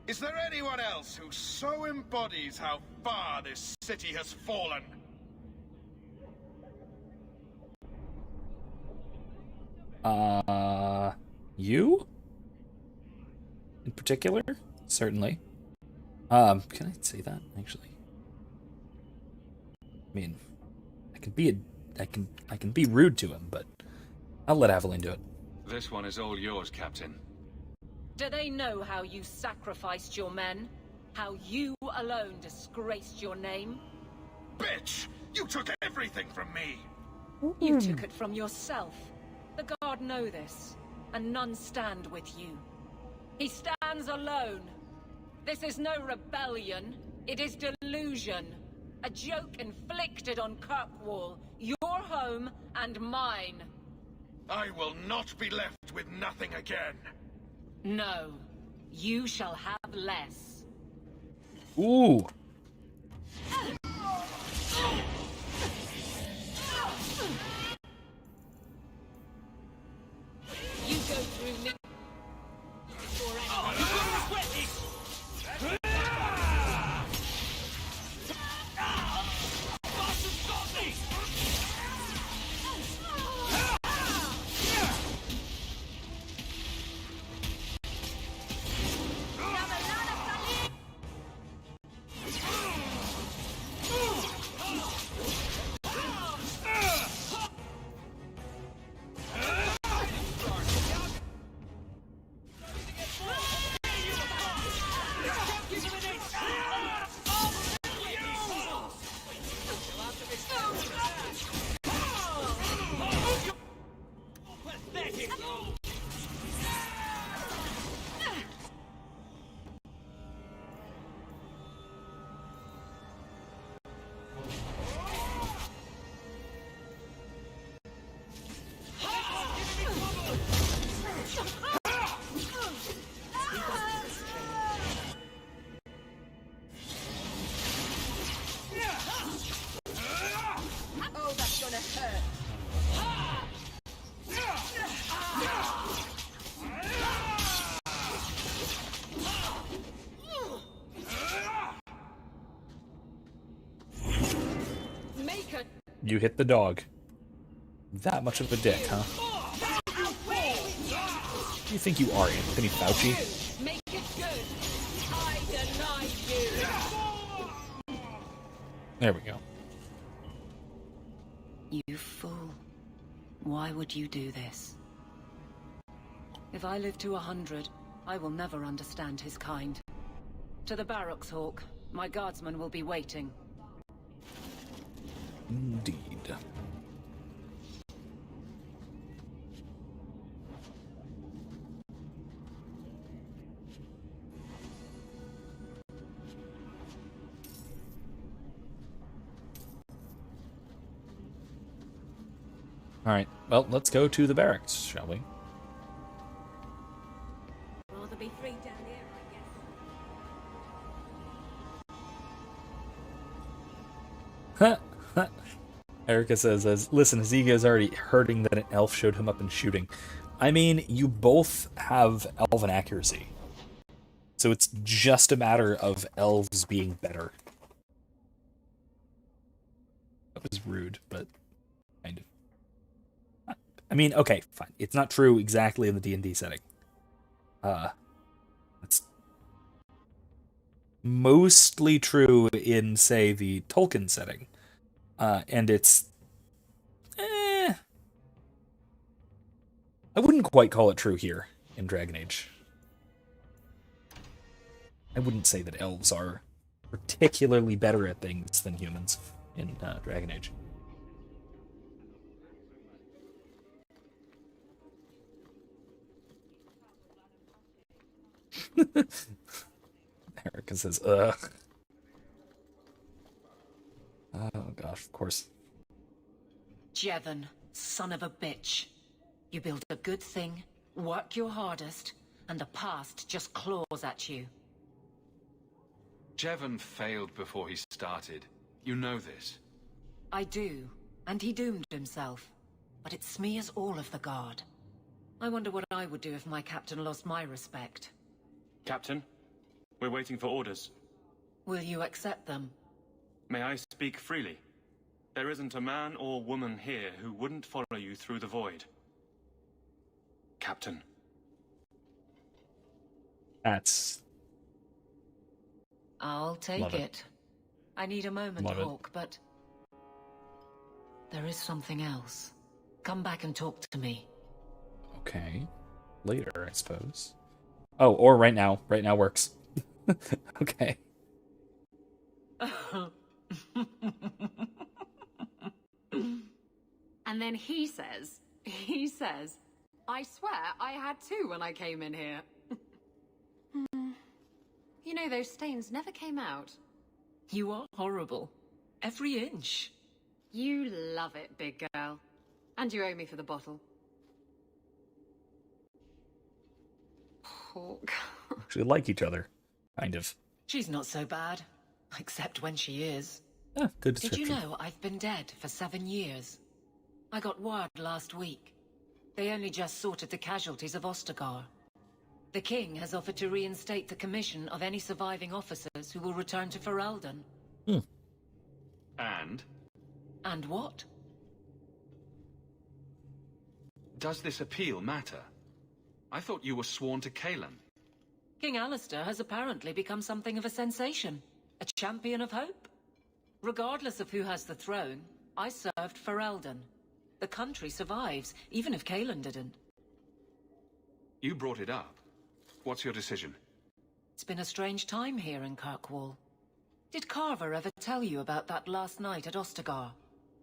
Is there anyone else who so embodies how far this city has fallen? You? particular, certainly. Can I say that, actually? I mean, I can be rude to him, but I'll let Aveline do it. This one is all yours, Captain. Do they know how you sacrificed your men? How you alone disgraced your name? Bitch! You took everything from me! You took it from yourself. The guard know this, and none stand with you. He stands alone. This is no rebellion. It is delusion. A joke inflicted on Kirkwall, your home and mine. I will not be left with nothing again. No, you shall have less. Ooh. You go through me before anyone. You hit the dog. That much of a dick, huh? Who do you think you are, Anthony Fauci? Make it good. I deny you. There we go. You fool. Why would you do this? If I live to 100, I will never understand his kind. To the barracks, Hawke. My guardsmen will be waiting. Indeed. Alright, well, let's go to the barracks, shall we? Rather be free down here, I guess. Erica says, listen, his ego is already hurting that an elf showed him up in shooting. I mean, you both have elven accuracy. So it's just a matter of elves being better. That was rude, but kind of. I mean, okay, fine. It's not true exactly in the D&D setting. It's mostly true in, say, the Tolkien setting. And it's... I wouldn't quite call it true here in Dragon Age. I wouldn't say that elves are particularly better at things than humans in Dragon Age. Erica says, ugh. Oh gosh, of course. Jevon, son of a bitch. You build a good thing, work your hardest, and the past just claws at you. Jevon failed before he started. You know this. I do, and he doomed himself. But it smears all of the guard. I wonder what I would do if my captain lost my respect. Captain, we're waiting for orders. Will you accept them? May I speak freely? There isn't a man or woman here who wouldn't follow you through the void. Captain. That's... I'll take Love it. it. I need a moment, Love it. Hawke, but... there is something else. Come back and talk to me. Okay. Later, I suppose. Oh, or right now. Right now works. Okay. And then he says, I swear I had two when I came in here. You know, those stains never came out. You are horrible. Every inch. You love it, big girl. And you owe me for the bottle. Hawke. Actually like each other. Kind of. She's not so bad. Except when she is. Ah, good Did you description. know I've been dead for 7 years? I got word last week. They only just sorted the casualties of Ostagar. The king has offered to reinstate the commission of any surviving officers who will return to Ferelden. And? And what? Does this appeal matter? I thought you were sworn to Colin. King Alistair has apparently become something of a sensation. A champion of hope. Regardless of who has the throne, I served Ferelden. The country survives, even if Colin didn't. You brought it up. What's your decision? It's been a strange time here in Kirkwall. Did Carver ever tell you about that last night at Ostagar?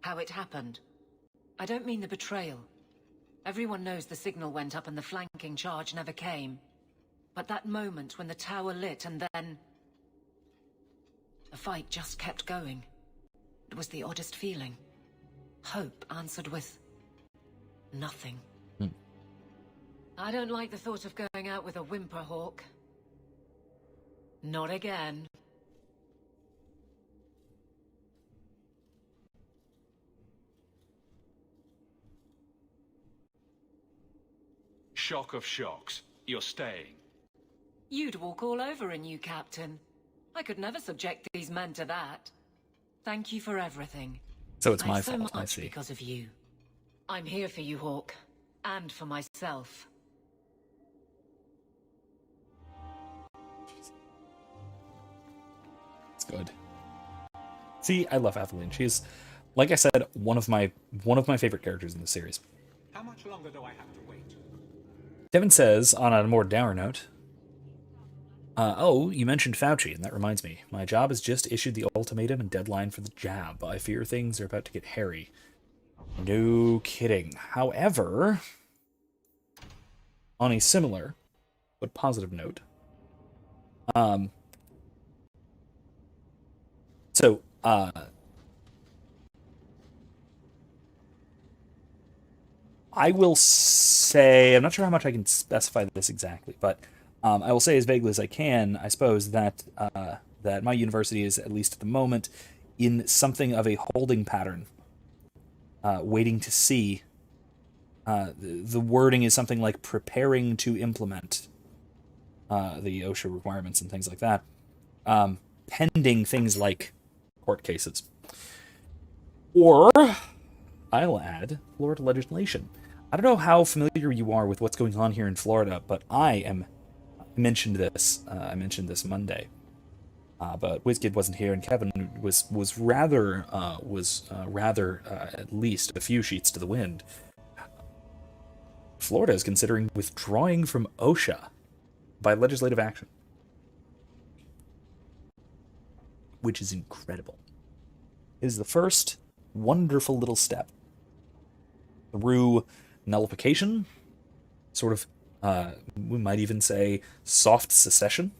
How it happened? I don't mean the betrayal. Everyone knows the signal went up and the flanking charge never came. But that moment when the tower lit and then... the fight just kept going. It was the oddest feeling. Hope answered with... nothing. I don't like the thought of going out with a whimper, Hawke. Not again. Shock of shocks. You're staying. You'd walk all over a new captain. I could never subject these men to that. Thank you for everything. So it's my so fault, I much see. because of you. I'm here for you, Hawke. And for myself. It's good. See, I love Evelyn. She's, like I said, one of my favorite characters in the series. How much longer do I have to wait? Devin says, on a more dour note, oh, you mentioned Fauci, and that reminds me. My job has just issued the ultimatum and deadline for the jab. I fear things are about to get hairy. No kidding. However, on a similar but positive note, I will say, I'm not sure how much I can specify this exactly, but I will say as vaguely as I can, I suppose, that that my university is, at least at the moment, in something of a holding pattern, waiting to see. The wording is something like preparing to implement the OSHA requirements and things like that, pending things like court cases. Or, I'll add, Florida legislation. I don't know how familiar you are with what's going on here in Florida, but I mentioned this Monday. But WizKid wasn't here, and Kevin was rather at least a few sheets to the wind. Florida is considering withdrawing from OSHA by legislative action, which is incredible. It is the first wonderful little step through nullification, sort of, we might even say, soft secession.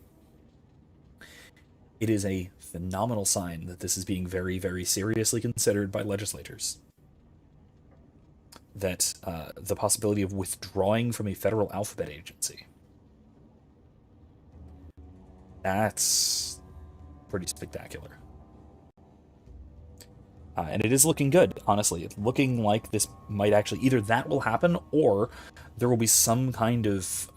It is a phenomenal sign that this is being very, very seriously considered by legislators. That the possibility of withdrawing from a federal alphabet agency. That's pretty spectacular. And it is looking good, honestly. It's looking like this might actually, either that will happen, or there will be some kind of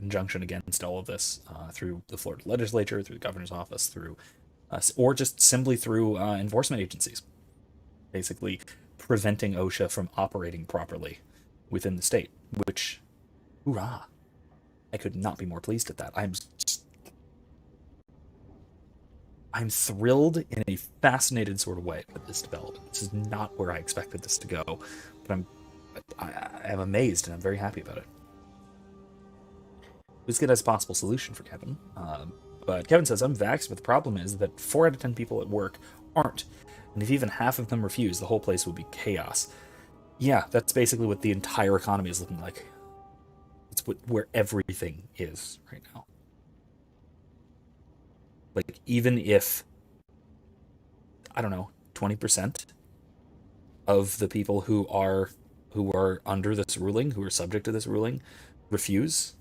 injunction against all of this through the Florida legislature, through the governor's office, through, or just simply through enforcement agencies. Basically preventing OSHA from operating properly within the state, which, hoorah. I could not be more pleased at that. I'm thrilled in a fascinated sort of way with this development. This is not where I expected this to go, but I am amazed and I'm very happy about it. Let's get as a possible solution for Kevin. But Kevin says, I'm vexed, but the problem is that 4 out of 10 people at work aren't. And if even half of them refuse, the whole place will be chaos. Yeah, that's basically what the entire economy is looking like. It's where everything is right now. Like, even if, I don't know, 20% of the people who are under this ruling, who are subject to this ruling, refuse,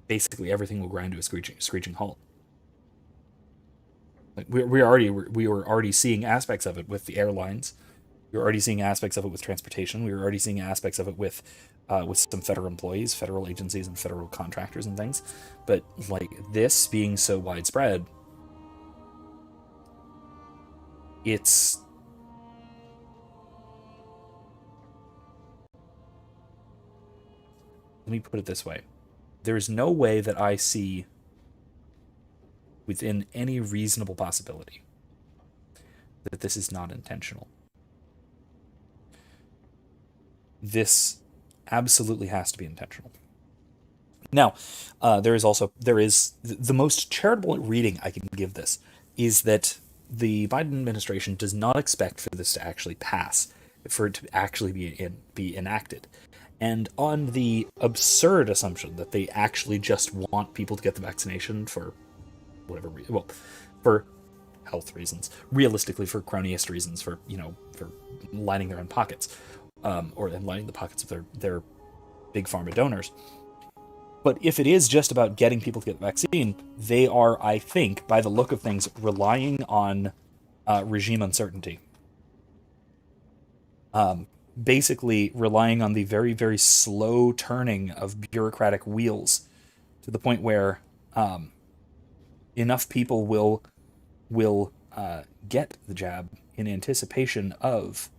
basically everything will grind to a screeching halt. Like we were already seeing aspects of it with the airlines. We were already seeing aspects of it with transportation. We were already seeing aspects of it with some federal employees, federal agencies, and federal contractors and things. But like this being so widespread, it's let me put it this way. There is no way that I see within any reasonable possibility that this is not intentional. This absolutely has to be intentional. Now, there is the most charitable reading I can give this is that the Biden administration does not expect for this to actually pass, for it to actually be enacted. And on the absurd assumption that they actually just want people to get the vaccination for whatever reason, well, for health reasons, realistically for cronyist reasons, for lining their own pockets, or lining the pockets of their big pharma donors. But if it is just about getting people to get the vaccine, they are, I think, by the look of things, relying on regime uncertainty. Basically relying on the very, very slow turning of bureaucratic wheels to the point where enough people will get the jab in anticipation of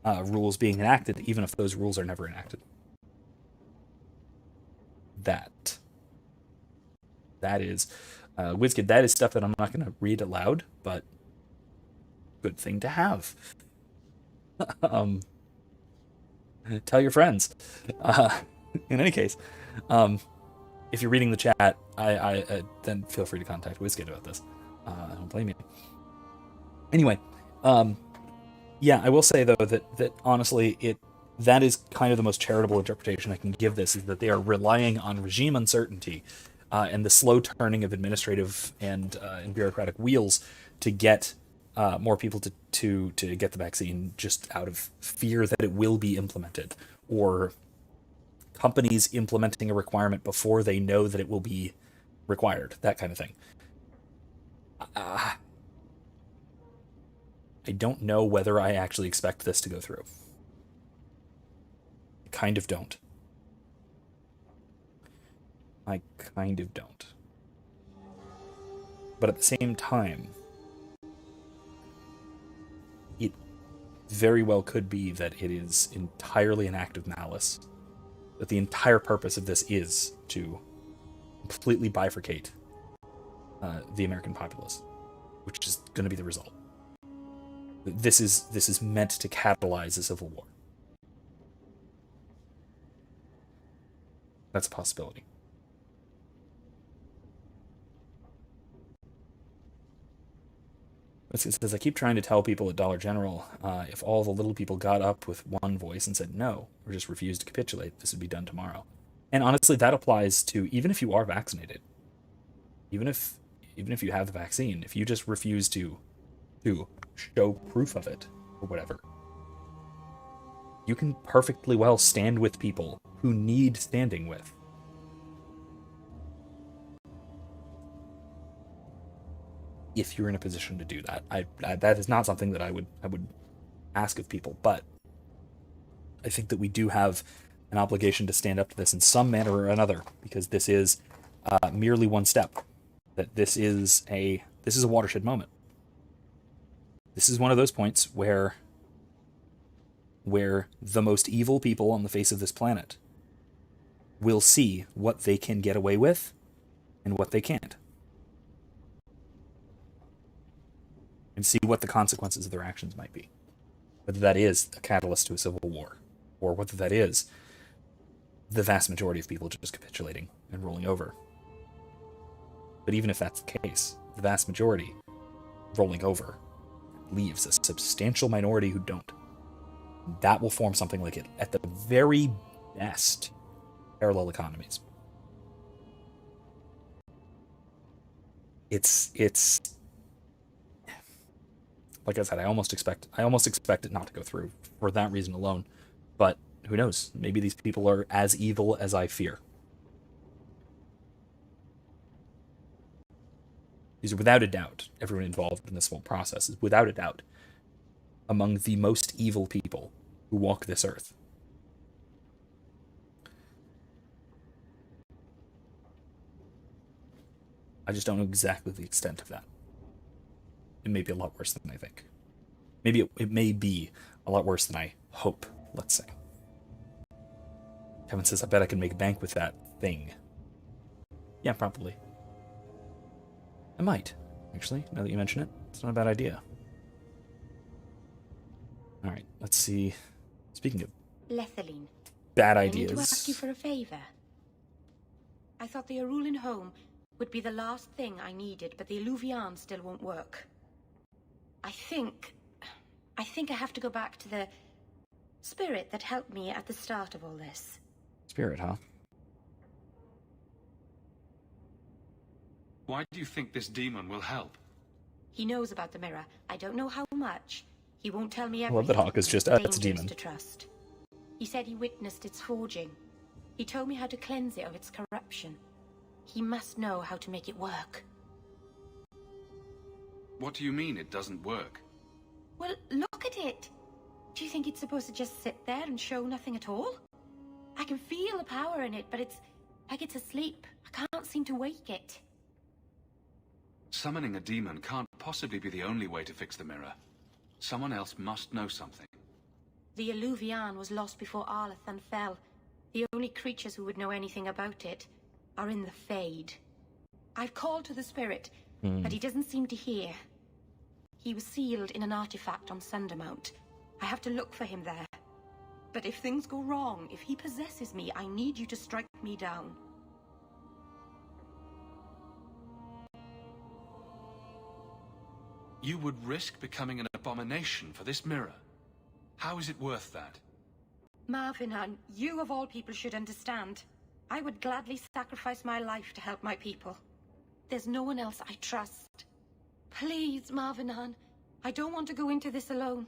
rules being enacted, even if those rules are never enacted. That is WizKid, that is stuff that I'm not going to read aloud, but good thing to have. Tell your friends. In any case, if you're reading the chat, I then feel free to contact WizKid about this. I don't blame you. Anyway, yeah, I will say though that honestly, that is kind of the most charitable interpretation I can give this, is that they are relying on regime uncertainty and the slow turning of administrative and bureaucratic wheels to get more people to get the vaccine, just out of fear that it will be implemented, or companies implementing a requirement before they know that it will be required, that kind of thing. I don't know whether I actually expect this to go through. I kind of don't. But at the same time, it very well could be that it is entirely an act of malice. That the entire purpose of this is to completely bifurcate the American populace, which is going to be the result. This is meant to catalyze a civil war. That's a possibility. It says, I keep trying to tell people at Dollar General, if all the little people got up with one voice and said no, or just refused to capitulate, this would be done tomorrow. And honestly, that applies to even if you are vaccinated. Even if you have the vaccine, if you just refuse to show proof of it, or whatever, you can perfectly well stand with people who need standing with. If you're in a position to do that, that is not something that I would ask of people, but I think that we do have an obligation to stand up to this in some manner or another, because this is merely one step. That this is a watershed moment. This is one of those points where where the most evil people on the face of this planet will see what they can get away with and what they can't. And see what the consequences of their actions might be. Whether that is a catalyst to a civil war, or whether that is the vast majority of people just capitulating and rolling over. But even if that's the case, the vast majority rolling over leaves a substantial minority who don't. That will form something like it, at the very best, parallel economies. It's like I said, I almost expect it not to go through for that reason alone. But who knows? Maybe these people are as evil as I fear. These are without a doubt, everyone involved in this whole process is without a doubt among the most evil people who walk this earth. I just don't know exactly the extent of that. It may be a lot worse than I think. Maybe it may be a lot worse than I hope, let's say. Kevin says, I bet I can make bank with that thing. Yeah, probably. I might, actually, now that you mention it. It's not a bad idea. Alright, let's see. Speaking of Lethaline, bad I ideas. need to ask you for a favor. I thought the Arulan home would be the last thing I needed, but the Eluvian still won't work. I think I have to go back to the spirit that helped me at the start of all this. Spirit, huh? Why do you think this demon will help? He knows about the mirror. I don't know how much. He won't tell me I everything. love that Hawke is just, it's a demon. To trust. He said he witnessed its forging. He told me how to cleanse it of its corruption. He must know how to make it work. What do you mean it doesn't work? Well, look at it. Do you think it's supposed to just sit there and show nothing at all? I can feel the power in it, but it's like it's asleep. I can't seem to wake it. Summoning a demon can't possibly be the only way to fix the mirror. Someone else must know something. The Eluvian was lost before Arlathan fell. The only creatures who would know anything about it are in the Fade. I've called to the spirit, but he doesn't seem to hear. He was sealed in an artifact on Sundermount. I have to look for him there. But if things go wrong, if he possesses me, I need you to strike me down. You would risk becoming an abomination for this mirror. How is it worth that? Marvinan, you of all people should understand. I would gladly sacrifice my life to help my people. There's no one else I trust. Please, Marvinan, I don't want to go into this alone.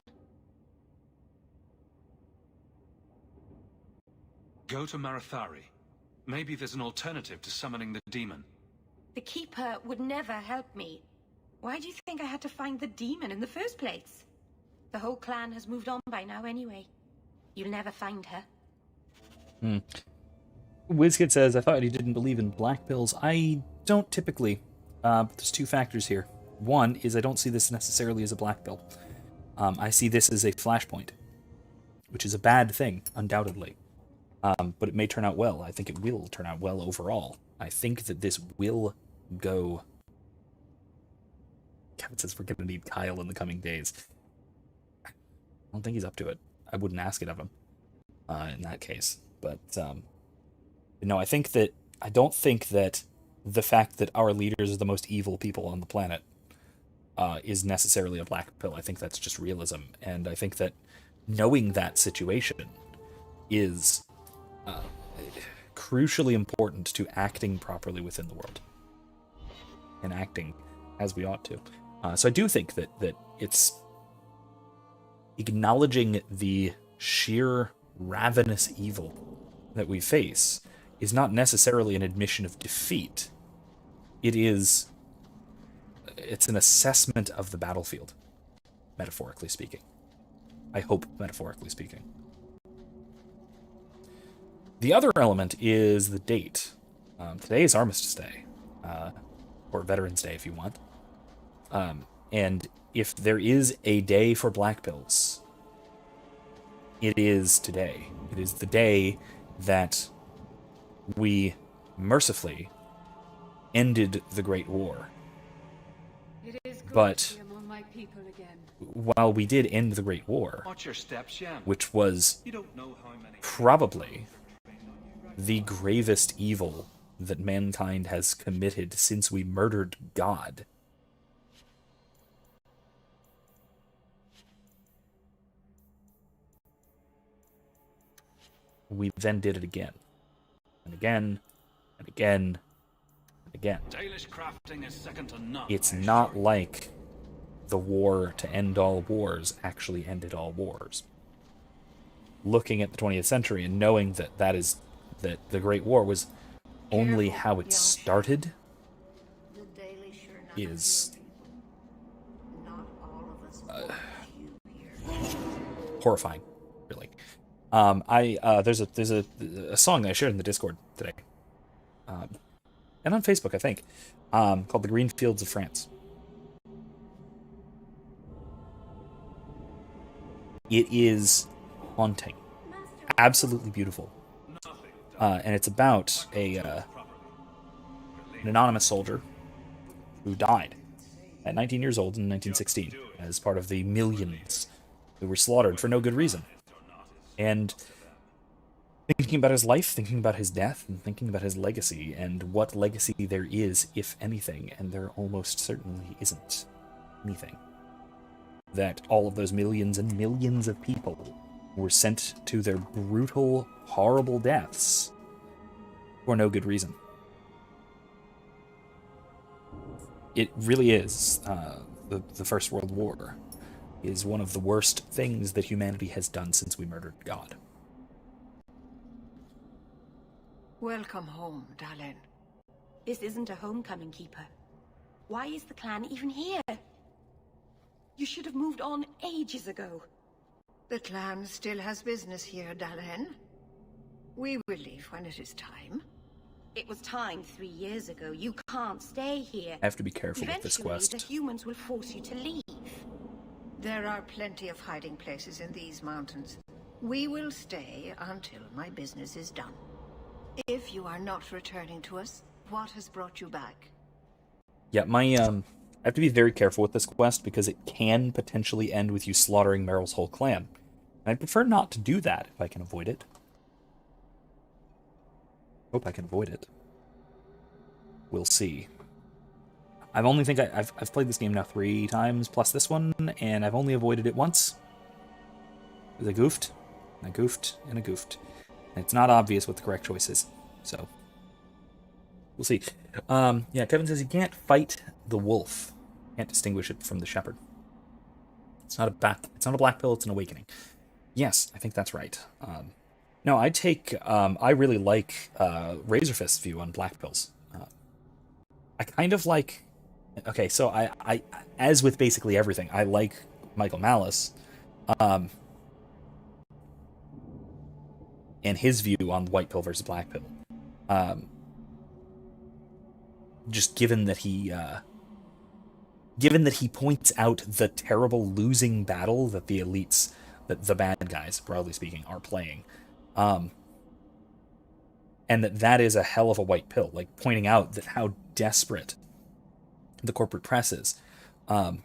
Go to Marathari. Maybe there's an alternative to summoning the demon. The Keeper would never help me. Why do you think I had to find the demon in the first place? The whole clan has moved on by now anyway. You'll never find her. WizKid says, I thought you didn't believe in black pills. I don't typically. But there's two factors here. One is I don't see this necessarily as a black pill. I see this as a flashpoint, which is a bad thing, undoubtedly. But it may turn out well. I think it will turn out well overall. I think that this will go... Kevin says we're going to need Kyle in the coming days. I don't think he's up to it. I wouldn't ask it of him in that case. But no, I don't think that the fact that our leaders are the most evil people on the planet is necessarily a black pill. I think that's just realism. And I think that knowing that situation is crucially important to acting properly within the world. And acting as we ought to. So I do think that it's acknowledging the sheer ravenous evil that we face is not necessarily an admission of defeat. It's an assessment of the battlefield, metaphorically speaking. I hope metaphorically speaking. The other element is the date. Today is Armistice Day, or Veterans Day if you want. And if there is a day for black pills, it is today. It is the day that we mercifully ended the Great War. It is good But to be among my people again. while we did end the Great War, Watch your steps, Shem. which was You don't know how many probably the gravest evil that mankind has committed since we murdered God, we then did it again, and again, and again, and again. Dalish crafting is second to none. It's not like the war to end all wars actually ended all wars. Looking at the 20th century and knowing that that the Great War was only how it started is horrifying, really. There's a song that I shared in the Discord today, and on Facebook, I think, called "The Green Fields of France." It is haunting, absolutely beautiful, and it's about an anonymous soldier who died at 19 years old in 1916 as part of the millions who were slaughtered for no good reason. And thinking about his life, thinking about his death, and thinking about his legacy, and what legacy there is, if anything, and there almost certainly isn't anything. That all of those millions and millions of people were sent to their brutal, horrible deaths for no good reason. It really is. The First World War is one of the worst things that humanity has done since we murdered God. Welcome home, Dalen. This isn't a homecoming, Keeper. Why is the clan even here? You should have moved on ages ago. The clan still has business here, Dalen. We will leave when it is time. It was time 3 years ago. You can't stay here. I have to be careful with this Eventually, quest. the humans will force you to leave. There are plenty of hiding places in these mountains. We will stay until my business is done. If you are not returning to us, what has brought you back? Yeah, I have to be very careful with this quest because it can potentially end with you slaughtering Meryl's whole clan. And I'd prefer not to do that if I can avoid it. Hope I can avoid it. We'll see. I've played this game now 3 times plus this one, and I've only avoided it once. Because I goofed, and I goofed, and I goofed. And it's not obvious what the correct choice is, so we'll see. Yeah, Kevin says you can't fight the wolf. Can't distinguish it from the shepherd. It's not a black pill, it's an awakening. Yes, I think that's right. No, I really like Razorfist's view on black pills. I kind of like... Okay, so I as with basically everything, I like Michael Malice. And his view on white pill versus black pill. Just given that he points out the terrible losing battle that the elites, that the bad guys, broadly speaking, are playing. And that is a hell of a white pill, like pointing out that how desperate the corporate press is. I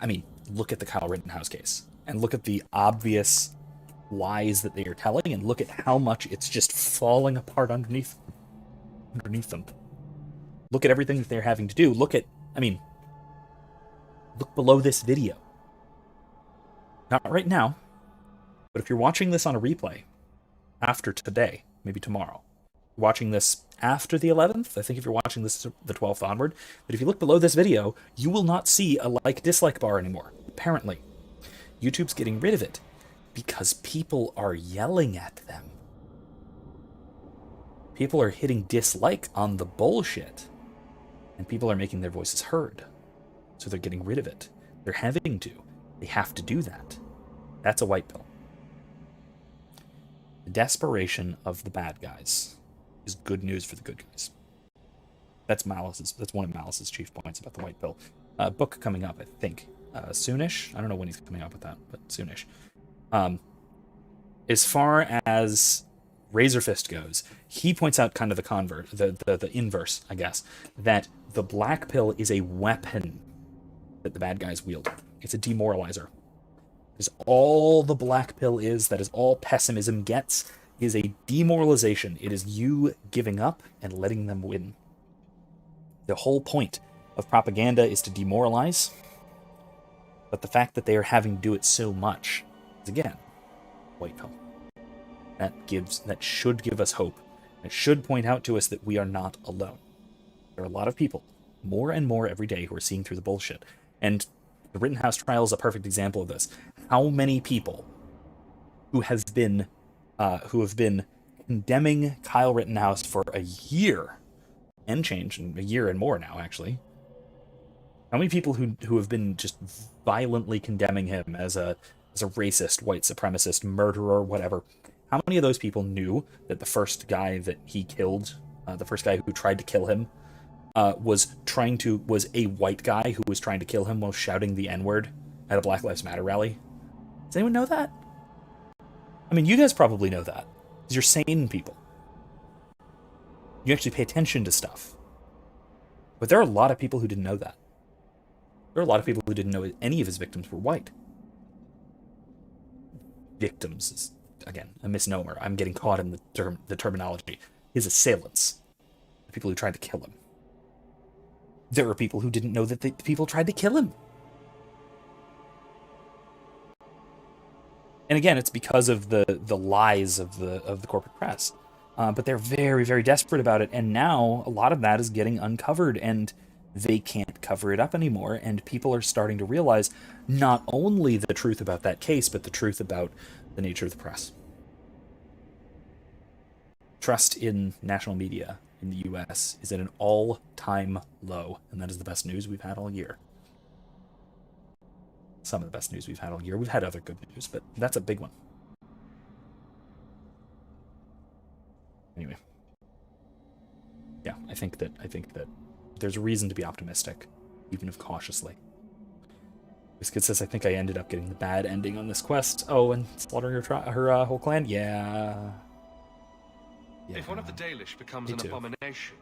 mean, look at the Kyle Rittenhouse case, and look at the obvious lies that they are telling, and look at how much it's just falling apart underneath them. Look at everything that they're having to do. Look below this video. Not right now, but if you're watching this on a replay after today, maybe tomorrow, watching this after the 11th, I think if you're watching this the 12th onward, but if you look below this video, you will not see a like-dislike bar anymore, apparently. YouTube's getting rid of it because people are yelling at them. People are hitting dislike on the bullshit, and people are making their voices heard. So they're getting rid of it. They're having to. They have to do that. That's a white pill. The desperation of the bad guys is good news for the good guys. That's one of Malice's chief points about the white pill. Book coming up, I think. soonish. I don't know when he's coming up with that, but soonish. As far as Razor Fist goes, he points out kind of the inverse, I guess, that the black pill is a weapon that the bad guys wield. It's a demoralizer. Is all the black pill is, that is all pessimism gets, is a demoralization. It is you giving up and letting them win. The whole point of propaganda is to demoralize, but the fact that they are having to do it so much is, again, white pill. That should give us hope. It should point out to us that we are not alone. There are a lot of people, more and more every day, who are seeing through the bullshit. And the Rittenhouse trial is a perfect example of this. How many people who have been condemning Kyle Rittenhouse for a year and change, and a year and more now, actually. How many people who have been just violently condemning him as a racist, white supremacist, murderer, whatever? How many of those people knew that the first guy that he killed, the first guy who tried to kill him, was a white guy who was trying to kill him while shouting the N-word at a Black Lives Matter rally? Does anyone know that? I mean, you guys probably know that, because you're sane people. You actually pay attention to stuff. But there are a lot of people who didn't know that. There are a lot of people who didn't know any of his victims were white. Victims is, again, a misnomer. I'm getting caught in the terminology. His assailants. The people who tried to kill him. There are people who didn't know that the people tried to kill him. And again, it's because of the lies of the corporate press. But they're very, very desperate about it. And now a lot of that is getting uncovered, and they can't cover it up anymore. And people are starting to realize not only the truth about that case, but the truth about the nature of the press. Trust in national media in the US is at an all-time low, and that is the best news we've had all year. Some of the best news we've had all year. We've had other good news, but that's a big one. Anyway. Yeah, I think that there's a reason to be optimistic, even if cautiously. This kid says, I think I ended up getting the bad ending on this quest. Oh, and slaughtering her whole clan? Yeah. If one of the Dalish becomes an abomination,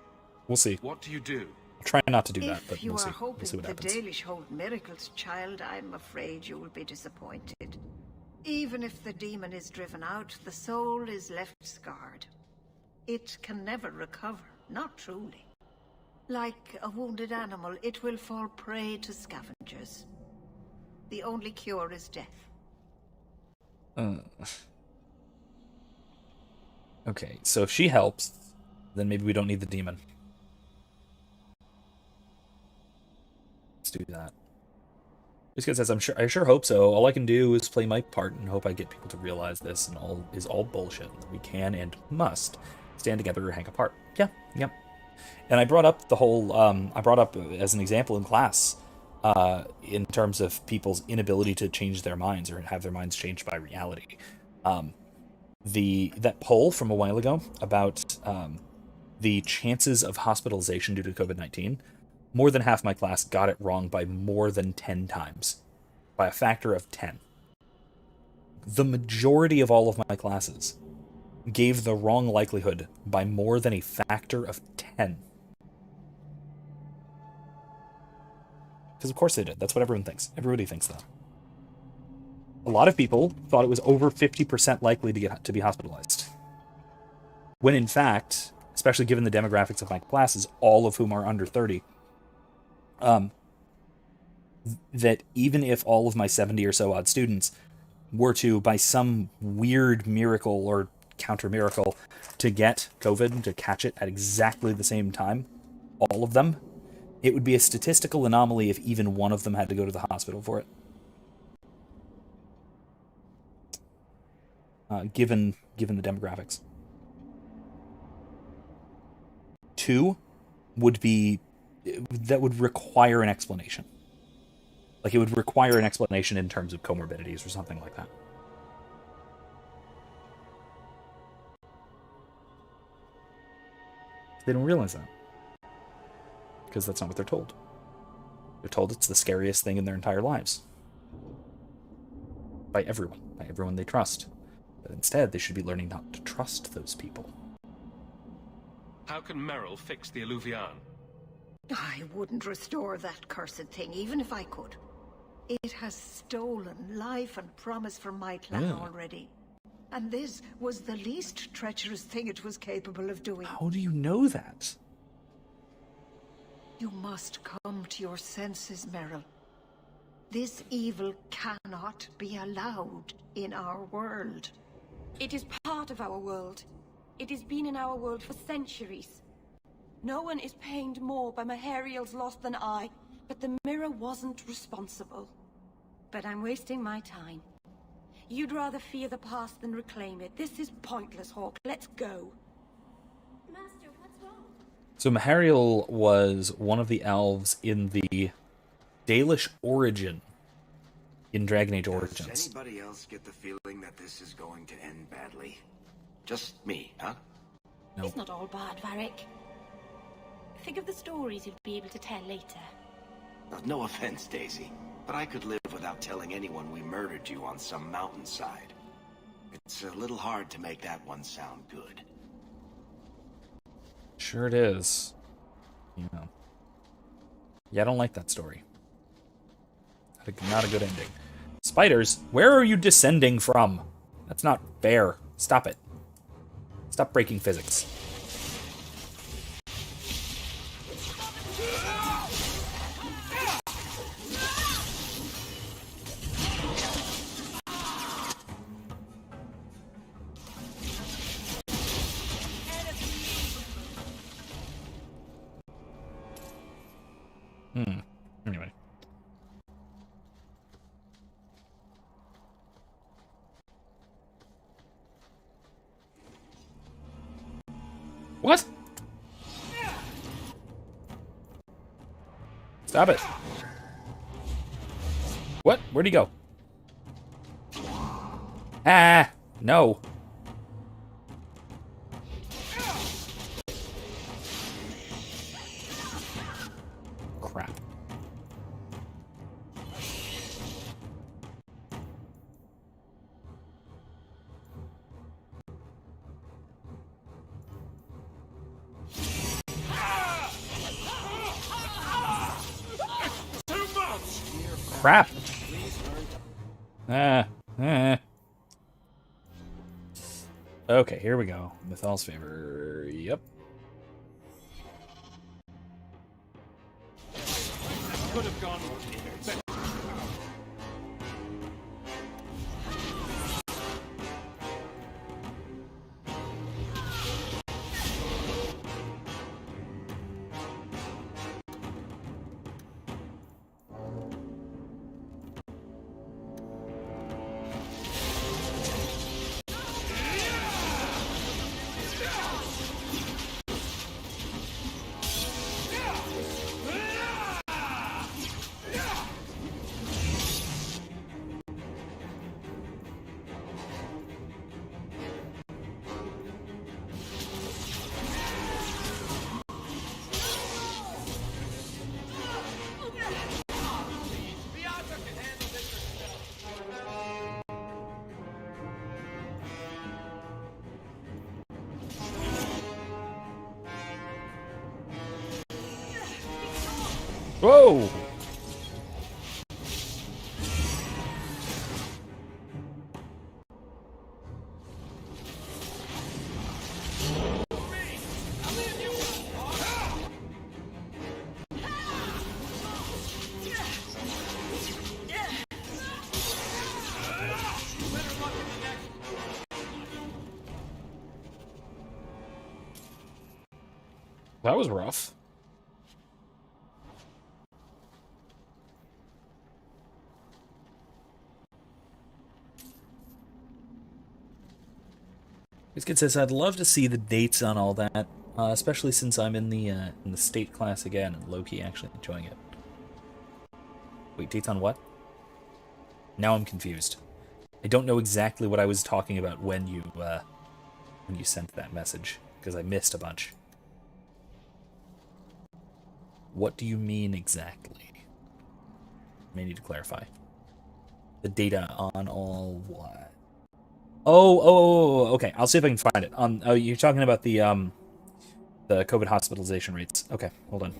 we'll see. What do you do? I'll try not to do that, but If you we'll see. are hoping We'll see what the happens. Dalish hold miracles, child, I'm afraid you will be disappointed. Even if the demon is driven out, the soul is left scarred. It can never recover, not truly. Like a wounded animal, it will fall prey to scavengers. The only cure is death. Okay, so if she helps, then maybe we don't need the demon. Let's do that. This kid says, I sure hope so. All I can do is play my part and hope I get people to realize this and all is all bullshit. We can and must stand together or hang apart. Yeah. And I brought up the whole, as an example in class, in terms of people's inability to change their minds or have their minds changed by reality. That poll from a while ago about the chances of hospitalization due to COVID-19, more than half my class got it wrong by more than 10 times, by a factor of 10. The majority of all of my classes gave the wrong likelihood by more than a factor of 10. Because of course they did. That's what everyone thinks. Everybody thinks that. A lot of people thought it was over 50% likely to be hospitalized. When in fact, especially given the demographics of my classes, all of whom are under 30, that even if all of my 70 or so odd students were to, by some weird miracle or counter miracle, to get COVID, to catch it at exactly the same time, all of them, it would be a statistical anomaly if even one of them had to go to the hospital for it. Given the demographics. 2 would be, that would require an explanation. Like, it would require an explanation in terms of comorbidities or something like that. They don't realize that. Because that's not what they're told. They're told it's the scariest thing in their entire lives. By everyone they trust. But instead, they should be learning not to trust those people. How can Meryl fix the Eluvian? I wouldn't restore that cursed thing, even if I could. It has stolen life and promise from my clan already. And this was the least treacherous thing it was capable of doing. How do you know that? You must come to your senses, Meryl. This evil cannot be allowed in our world. It is part of our world. It has been in our world for centuries. No one is pained more by Mahariel's loss than I, but the mirror wasn't responsible. But I'm wasting my time. You'd rather fear the past than reclaim it. This is pointless, Hawke. Let's go. Master, what's wrong? So Mahariel was one of the elves in the Dalish origin in Dragon Age Origins. Does anybody else get the feeling that this is going to end badly? Just me, huh? Nope. It's not all bad, Varric. Think of the stories you'll be able to tell later. No offense, Daisy, but I could live without telling anyone we murdered you on some mountainside. It's a little hard to make that one sound good. Sure it is. Yeah, I don't like that story. Not a good ending. Spiders, where are you descending from? That's not fair. Stop it. Stop breaking physics. Anyway. What? Stop it. What? Where'd he go? Ah! No. Crap. Crap. Okay, here we go. Mythal's favor. Yep. Could have gone better. Whoa! That was rough. Biscuit says, I'd love to see the dates on all that, especially since I'm in the state class again, and low-key actually enjoying it. Wait, dates on what? Now I'm confused. I don't know exactly what I was talking about when you sent that message, because I missed a bunch. What do you mean exactly? May need to clarify. The data on all what? Oh, okay. I'll see if I can find it. Oh, you're talking about the COVID hospitalization rates. Okay, hold on.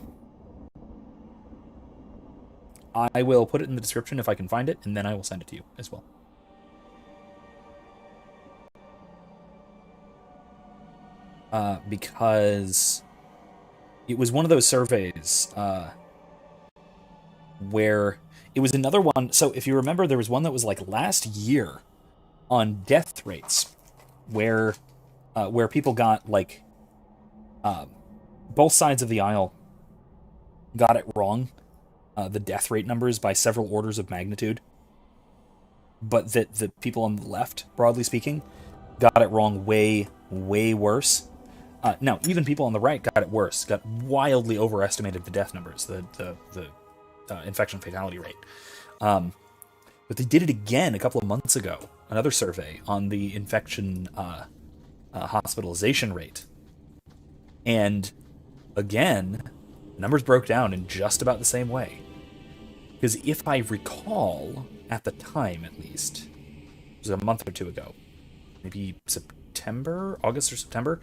I will put it in the description if I can find it, and then I will send it to you as well. Because it was one of those surveys where it was another one. So if you remember, there was one that was like last year on death rates, where people got like both sides of the aisle got it wrong, the death rate numbers by several orders of magnitude, but that the people on the left, broadly speaking, got it wrong way worse. Now, even people on the right got it worse, got wildly overestimated the death numbers, the infection fatality rate. But they did it again a couple of months ago, another survey on the infection hospitalization rate. And again, numbers broke down in just about the same way. Because if I recall, at the time at least, it was a month or two ago, maybe August or September,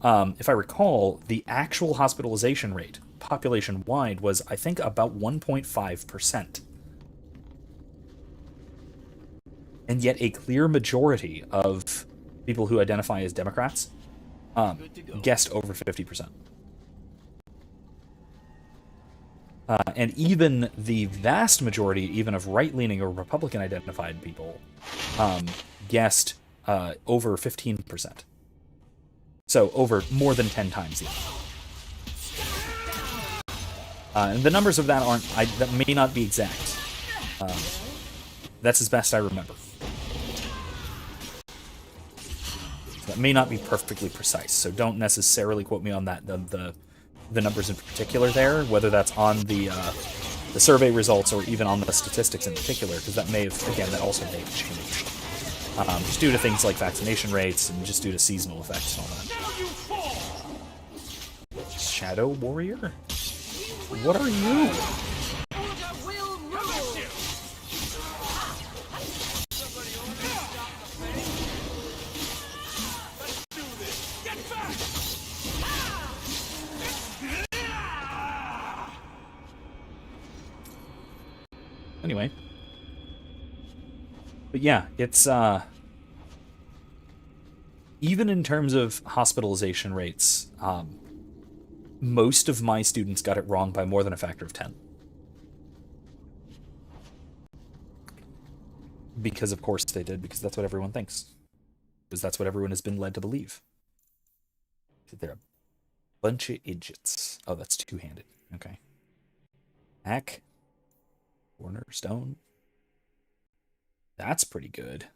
if I recall, the actual hospitalization rate, population-wide, was, I think, about 1.5%. And yet a clear majority of people who identify as Democrats guessed over 50%. And even the vast majority, even of right-leaning or Republican-identified people, guessed over 15%. So over more than 10 times the amount. And the numbers of that that may not be exact. That's as best I remember. That may not be perfectly precise, so don't necessarily quote me on that. The numbers in particular there, whether that's on the survey results or even on the statistics in particular, because that may have, again, that also may have changed. Just due to things like vaccination rates and just due to seasonal effects and all that. Shadow Warrior? What are you? Anyway. But yeah, it's even in terms of hospitalization rates, most of my students got it wrong by more than a factor of 10. Because of course they did, because that's what everyone thinks. Because that's what everyone has been led to believe. They're a bunch of idiots. Oh, that's two-handed. Okay. Hack. Cornerstone. That's pretty good.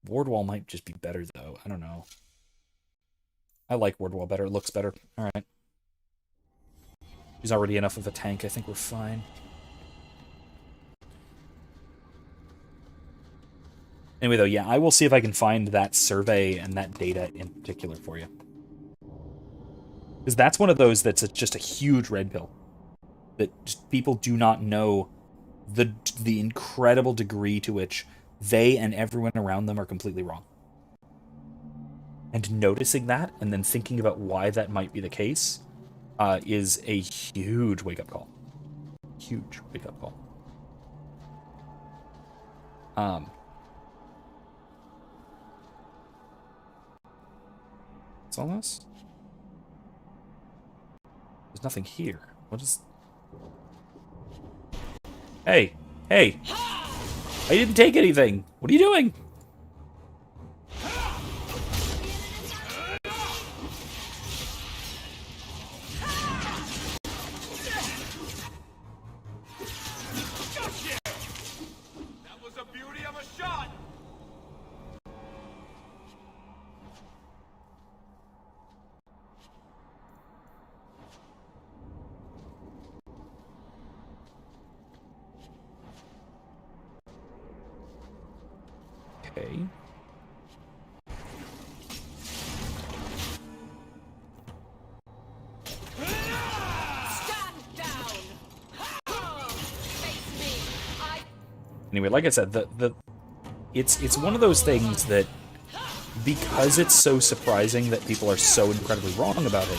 Wardwall might just be better, though. I don't know. I like Wardwall better. It looks better. Alright. He's already enough of a tank. I think we're fine. Anyway, though, yeah, I will see if I can find that survey and that data in particular for you. Because that's one of those that's just a huge red pill. That just people do not know the incredible degree to which they and everyone around them are completely wrong. And noticing that and then thinking about why that might be the case is a huge wake-up call. Huge wake-up call. What's all this? There's nothing here. What is... Hey! Hey! I didn't take anything! What are you doing? That was a beauty of a shot! Okay. Stand down! Anyway, like I said, it's one of those things that, because it's so surprising that people are so incredibly wrong about it,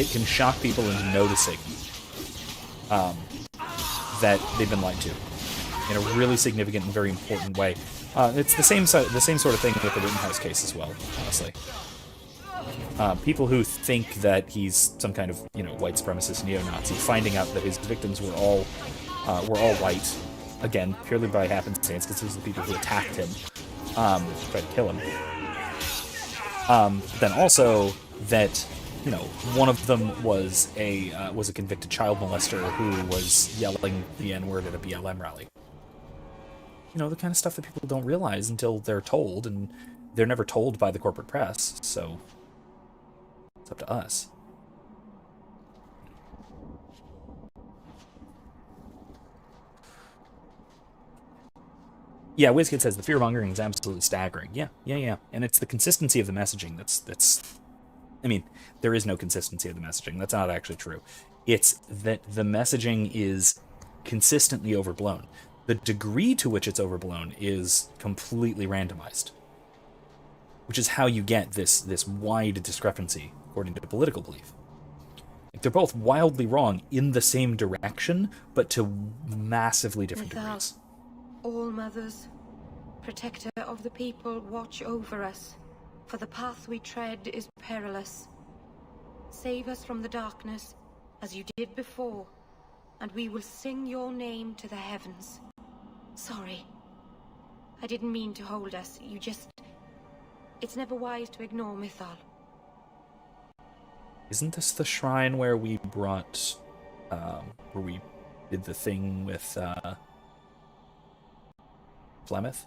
it can shock people into noticing that they've been lied to in a really significant and very important way. It's the same sort of thing with the Rittenhouse case as well, honestly. People who think that he's some kind of, white supremacist neo-Nazi, finding out that his victims were all white, again, purely by happenstance, because these are the people who attacked him, tried to kill him. Then also that, one of them was a convicted child molester who was yelling the N-word at a BLM rally. The kind of stuff that people don't realize until they're told, and they're never told by the corporate press, so it's up to us. Yeah, WizKid says the fear-mongering is absolutely staggering. Yeah. And it's the consistency of the messaging that's... I mean, there is no consistency of the messaging. That's not actually true. It's that the messaging is consistently overblown. The degree to which it's overblown is completely randomized, which is how you get this wide discrepancy, according to political belief. They're both wildly wrong in the same direction, but to massively different degrees. All mothers, protector of the people, watch over us, for the path we tread is perilous. Save us from the darkness, as you did before, and we will sing your name to the heavens. Sorry. I didn't mean to hold us. It's never wise to ignore Mythal. Isn't this the shrine where we brought, where we did the thing with, Flemeth?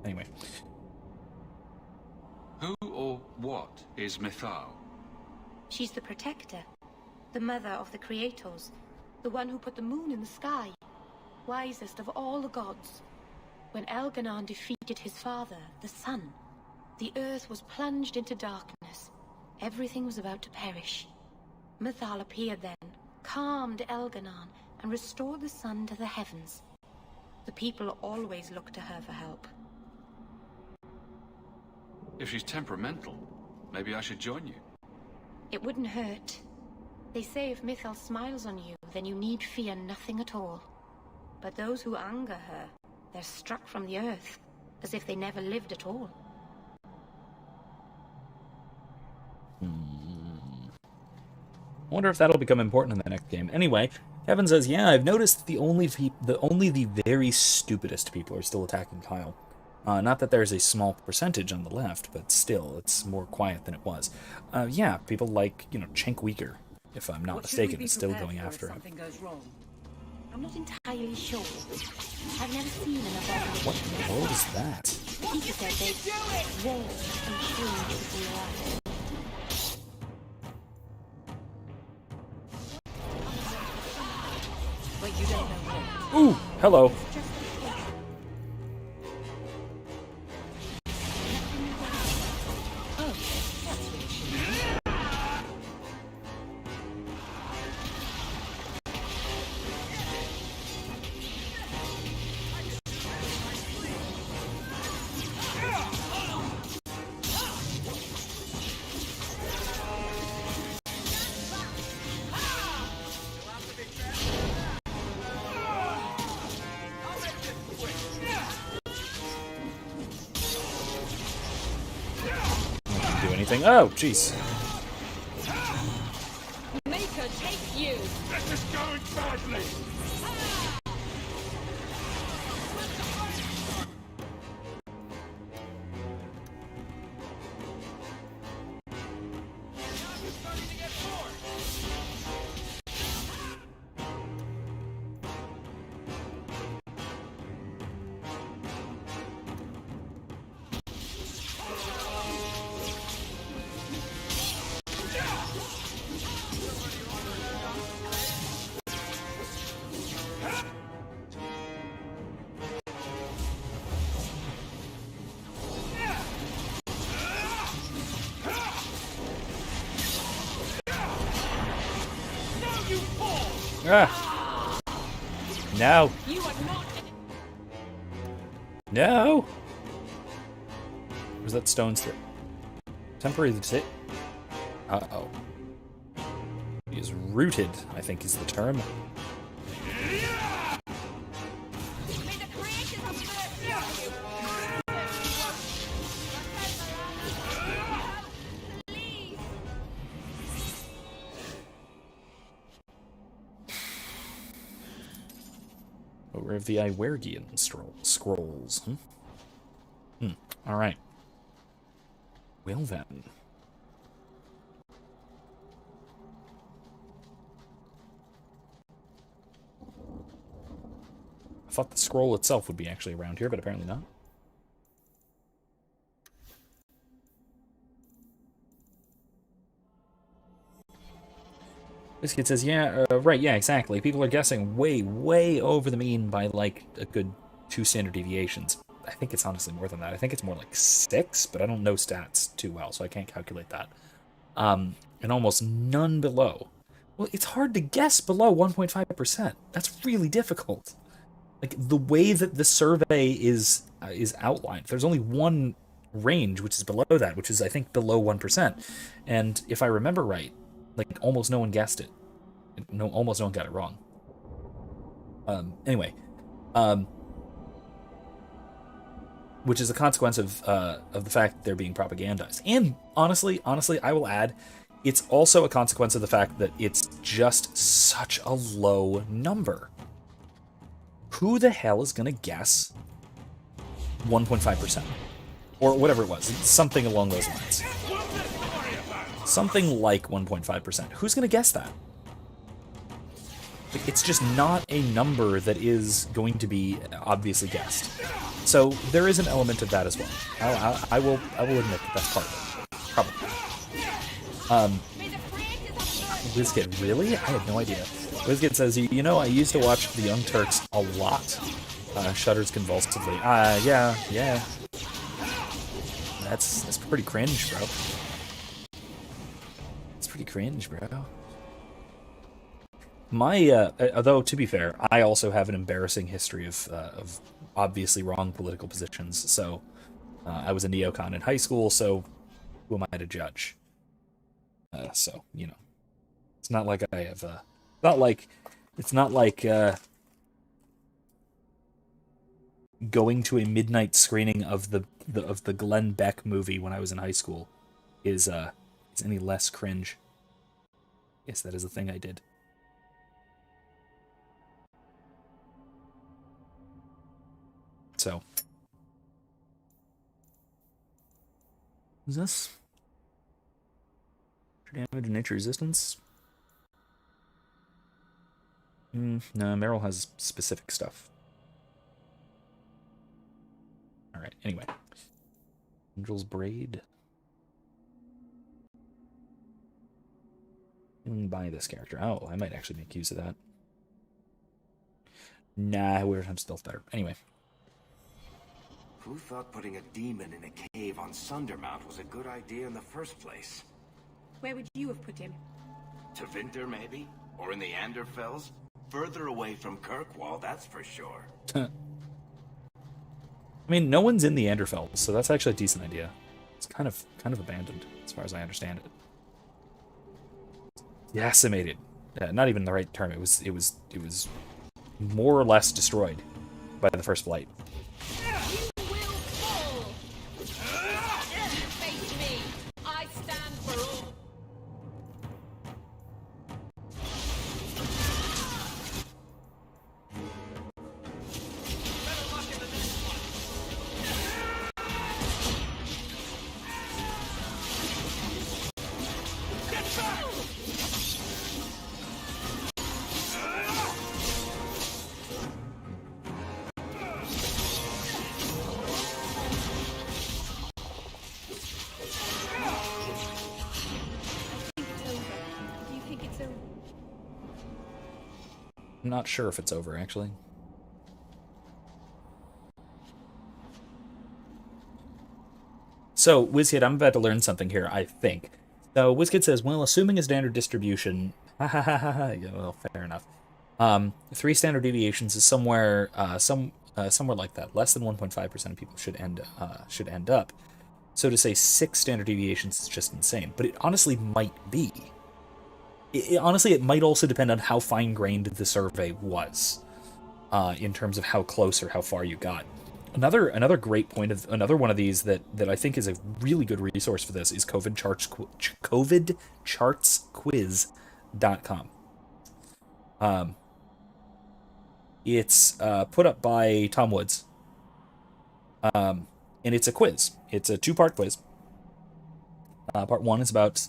Anyway. Who or what is Mythal? She's the protector, the mother of the creators, the one who put the moon in the sky, wisest of all the gods. When Elganon defeated his father, the sun, the earth was plunged into darkness. Everything was about to perish. Mythal appeared then, calmed Elganon, and restored the sun to the heavens. The people always looked to her for help. If she's temperamental, maybe I should join you. It wouldn't hurt. They say if Mythal smiles on you, then you need fear nothing at all. But those who anger her, they're struck from the earth, as if they never lived at all. I wonder if that'll become important in the next game. Anyway, Kevin says, yeah, I've noticed that only the very stupidest people are still attacking Kyle. Not that there's a small percentage on the left, but still, it's more quiet than it was. Yeah, people like, Cenk Uygur, if I'm not mistaken, is still going after him. Something goes wrong? I'm not entirely sure. I've never seen an abomination. What the hell is that? He said they roll and change with the light. But you don't know what. Ooh, hello. Oh, jeez. Make her take you. This is going badly. Ah! No! No! Where's that stone strip? Temporary sit. Uh-oh. He is rooted, I think is the term. Over of the Iwergian scrolls. Alright. Well then. I thought the scroll itself would be actually around here, but apparently not. This kid says, yeah, right, yeah, exactly. People are guessing way, way over the mean by, like, a good 2 standard deviations. I think it's honestly more than that. I think it's more like 6, but I don't know stats too well, so I can't calculate that. And almost none below. Well, it's hard to guess below 1.5%. That's really difficult. Like, the way that the survey is outlined, there's only one range, which is below that, which is, I think, below 1%. And if I remember right, like, almost no one guessed it. Almost no one got it wrong. Anyway. Which is a consequence of the fact that they're being propagandized. And, honestly, I will add, it's also a consequence of the fact that it's just such a low number. Who the hell is going to guess 1.5%? Or whatever it was. Something along those lines. Something like 1.5%. Who's going to guess that? It's just not a number that is going to be obviously guessed. So there is an element of that as well. I will admit that that's part of it. Probably. WizKid, really? I had no idea. WizKid says, you know, I used to watch the Young Turks a lot. Shudders convulsively. Yeah. That's pretty cringe, bro. It's pretty cringe, bro. My, although to be fair, I also have an embarrassing history of obviously wrong political positions. So I was a neocon in high school, so who am I to judge? So, you know, it's not like I have, it's not like going to a midnight screening of the Glenn Beck movie when I was in high school is any less cringe. Yes, that is a thing I did. So, who's this? Damage and nature resistance? No, Meryl has specific stuff. Alright, anyway. Angel's Braid. Buy this character. Oh, I might actually make use of that. Nah, weird time stealth better. Anyway. Who thought putting a demon in a cave on Sundermount was a good idea in the first place? Where would you have put him? To Winter, maybe? Or in the Anderfells? Further away from Kirkwall, that's for sure. I mean, no one's in the Anderfells, so that's actually a decent idea. It's kind of abandoned, as far as I understand it. Decimated. Not even the right term. It was more or less destroyed by the first blight. I'm not sure if it's over, actually. So, WizKid, I'm about to learn something here, I think. So, WizKid says, well, assuming a standard distribution... yeah, well, fair enough. 3 standard deviations is somewhere somewhere like that. Less than 1.5% of people should end up. So to say 6 standard deviations is just insane. But it honestly might be. Honestly, it might also depend on how fine-grained the survey was, in terms of how close or how far you got. Another great point of another one of these that I think is a really good resource for this is covidchartsquiz.com. It's put up by Tom Woods, and it's a quiz. It's a 2-part quiz. Part one is about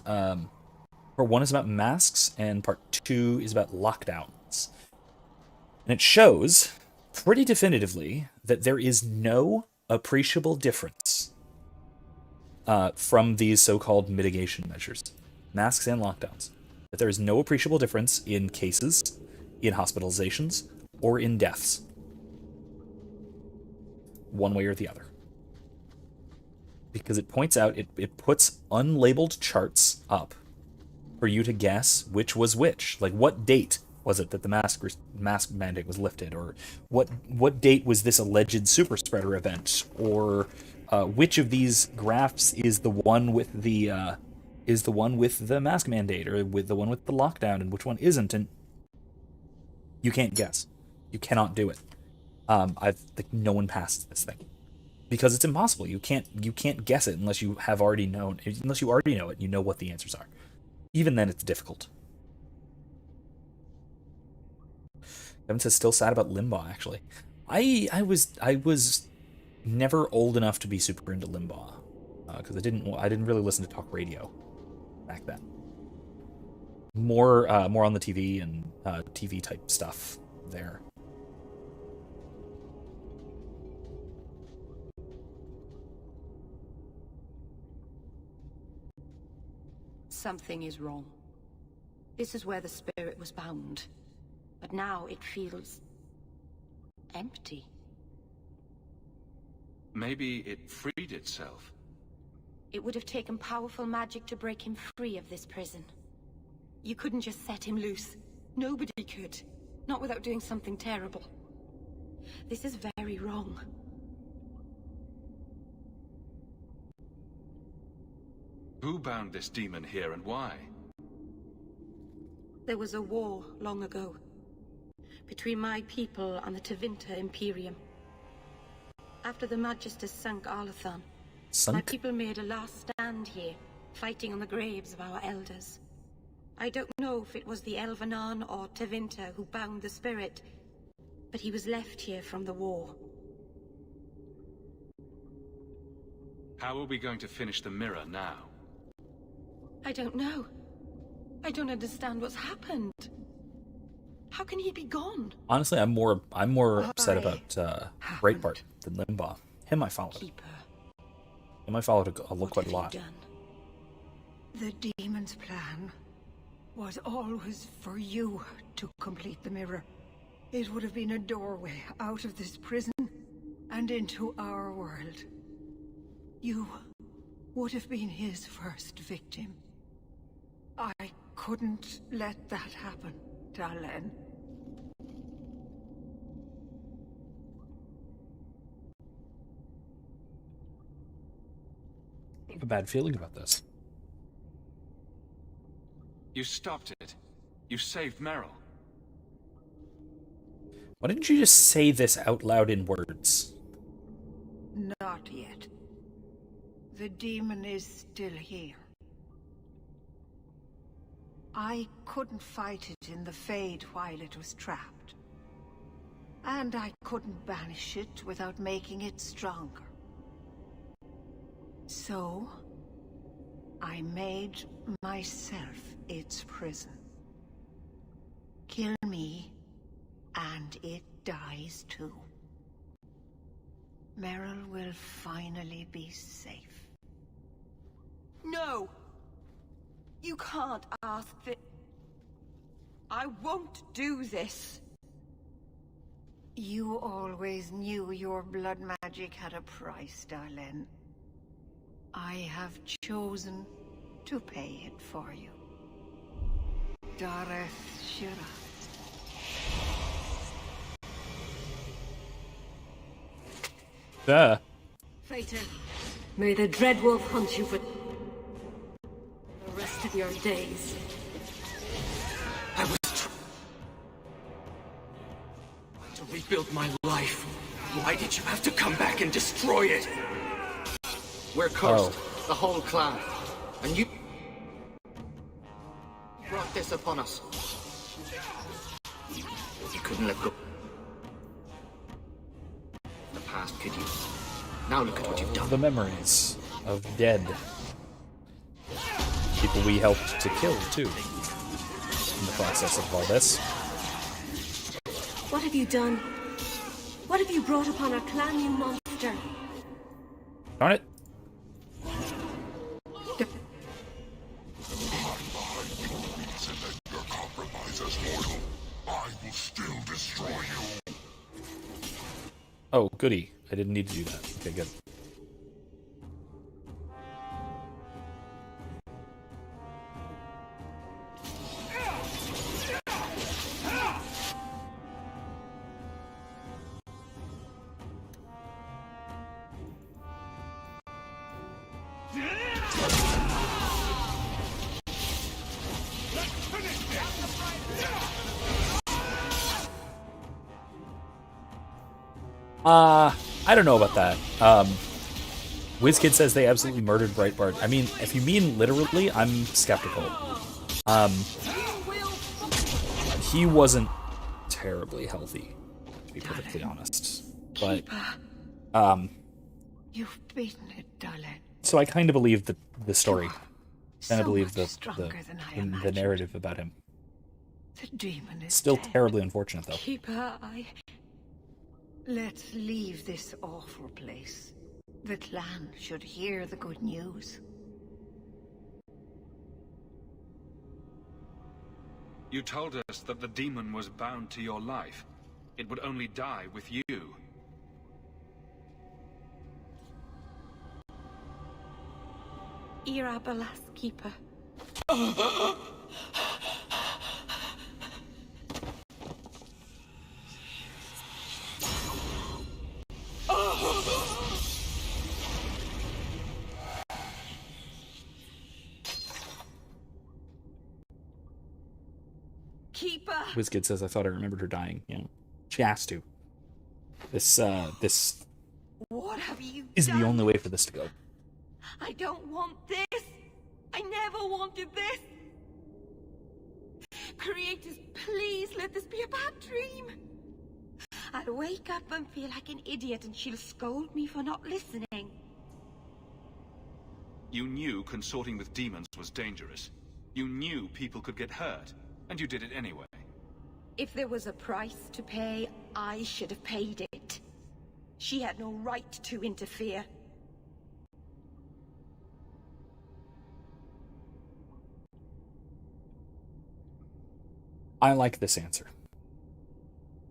masks, and part 2 is about lockdowns. And it shows pretty definitively that there is no appreciable difference from these so-called mitigation measures, masks and lockdowns. That there is no appreciable difference in cases, in hospitalizations, or in deaths, one way or the other. Because it points out, it puts unlabeled charts up for you to guess which was which. Like, what date was it that the mask mandate was lifted, or what date was this alleged super spreader event, or which of these graphs is the one with the mask mandate, or with the one with the lockdown, and which one isn't? And you can't guess. You cannot do it. No one passed this thing because it's impossible. You can't guess it unless you already know it. You know what the answers are. Even then, it's difficult. Kevin says still sad about Limbaugh. Actually, I was never old enough to be super into Limbaugh because I didn't really listen to talk radio back then. More on the TV and TV type stuff there. Something is wrong. This is where the spirit was bound. But now it feels empty. Maybe it freed itself. It would have taken powerful magic to break him free of this prison. You couldn't just set him loose. Nobody could. Not without doing something terrible. This is very wrong. Who bound this demon here and why? There was a war long ago between my people and the Tevinter Imperium. After the Magisters sank Arlathan, my people made a last stand here, fighting on the graves of our elders. I don't know if it was the Elvenan or Tevinter who bound the spirit, but he was left here from the war. How are we going to finish the mirror now? I don't know. I don't understand what's happened. How can he be gone? Honestly, I'm more upset about Breitbart than Limbaugh. Him I followed. Him I followed quite a lot. The demon's plan was always for you to complete the mirror. It would have been a doorway out of this prison and into our world. You would have been his first victim. I couldn't let that happen, Dalen. I have a bad feeling about this. You stopped it. You saved Meryl. Why didn't you just say this out loud in words? Not yet. The demon is still here. I couldn't fight it in the Fade while it was trapped. And I couldn't banish it without making it stronger. So, I made myself its prison. Kill me, and it dies too. Meryl will finally be safe. No! You can't ask that. I won't do this. You always knew your blood magic had a price, Dalen. I have chosen to pay it for you. Dareth Shira. Phaeton, may the Dreadwolf hunt you for the rest of your days. I was trying to rebuild my life. Why did you have to come back and destroy it? We're cursed, the whole clan. And you brought this upon us. You couldn't let go. The past, could you? Now look at what you've done. The memories of dead people we helped to kill, too, in the process of all this. What have you done? What have you brought upon our clan, you monster? Darn it. Oh, goody. I didn't need to do that. Okay, good. I don't know about that. WizKid says they absolutely murdered Breitbart. I mean, if you mean literally, I'm skeptical. He wasn't terribly healthy, to be perfectly honest. But, You've beaten it, darling. so I kind of believe the story. Kind of So believe much stronger than I the imagined. narrative about him. The demon is Still dead. terribly unfortunate, though. Keeper, Let's leave this awful place. The clan should hear the good news. You told us that the demon was bound to your life. It would only die with you. Irabalas, Keeper. Keeper! WizKid says, I thought I remembered her dying. You know, she has to. This What have you is done? the only way for this to go. I don't want this. I never wanted this. Creators, please let this be a bad dream. I'll wake up and feel like an idiot and she'll scold me for not listening. You knew consorting with demons was dangerous. You knew people could get hurt, and you did it anyway. If there was a price to pay, I should have paid it. She had no right to interfere. I like this answer.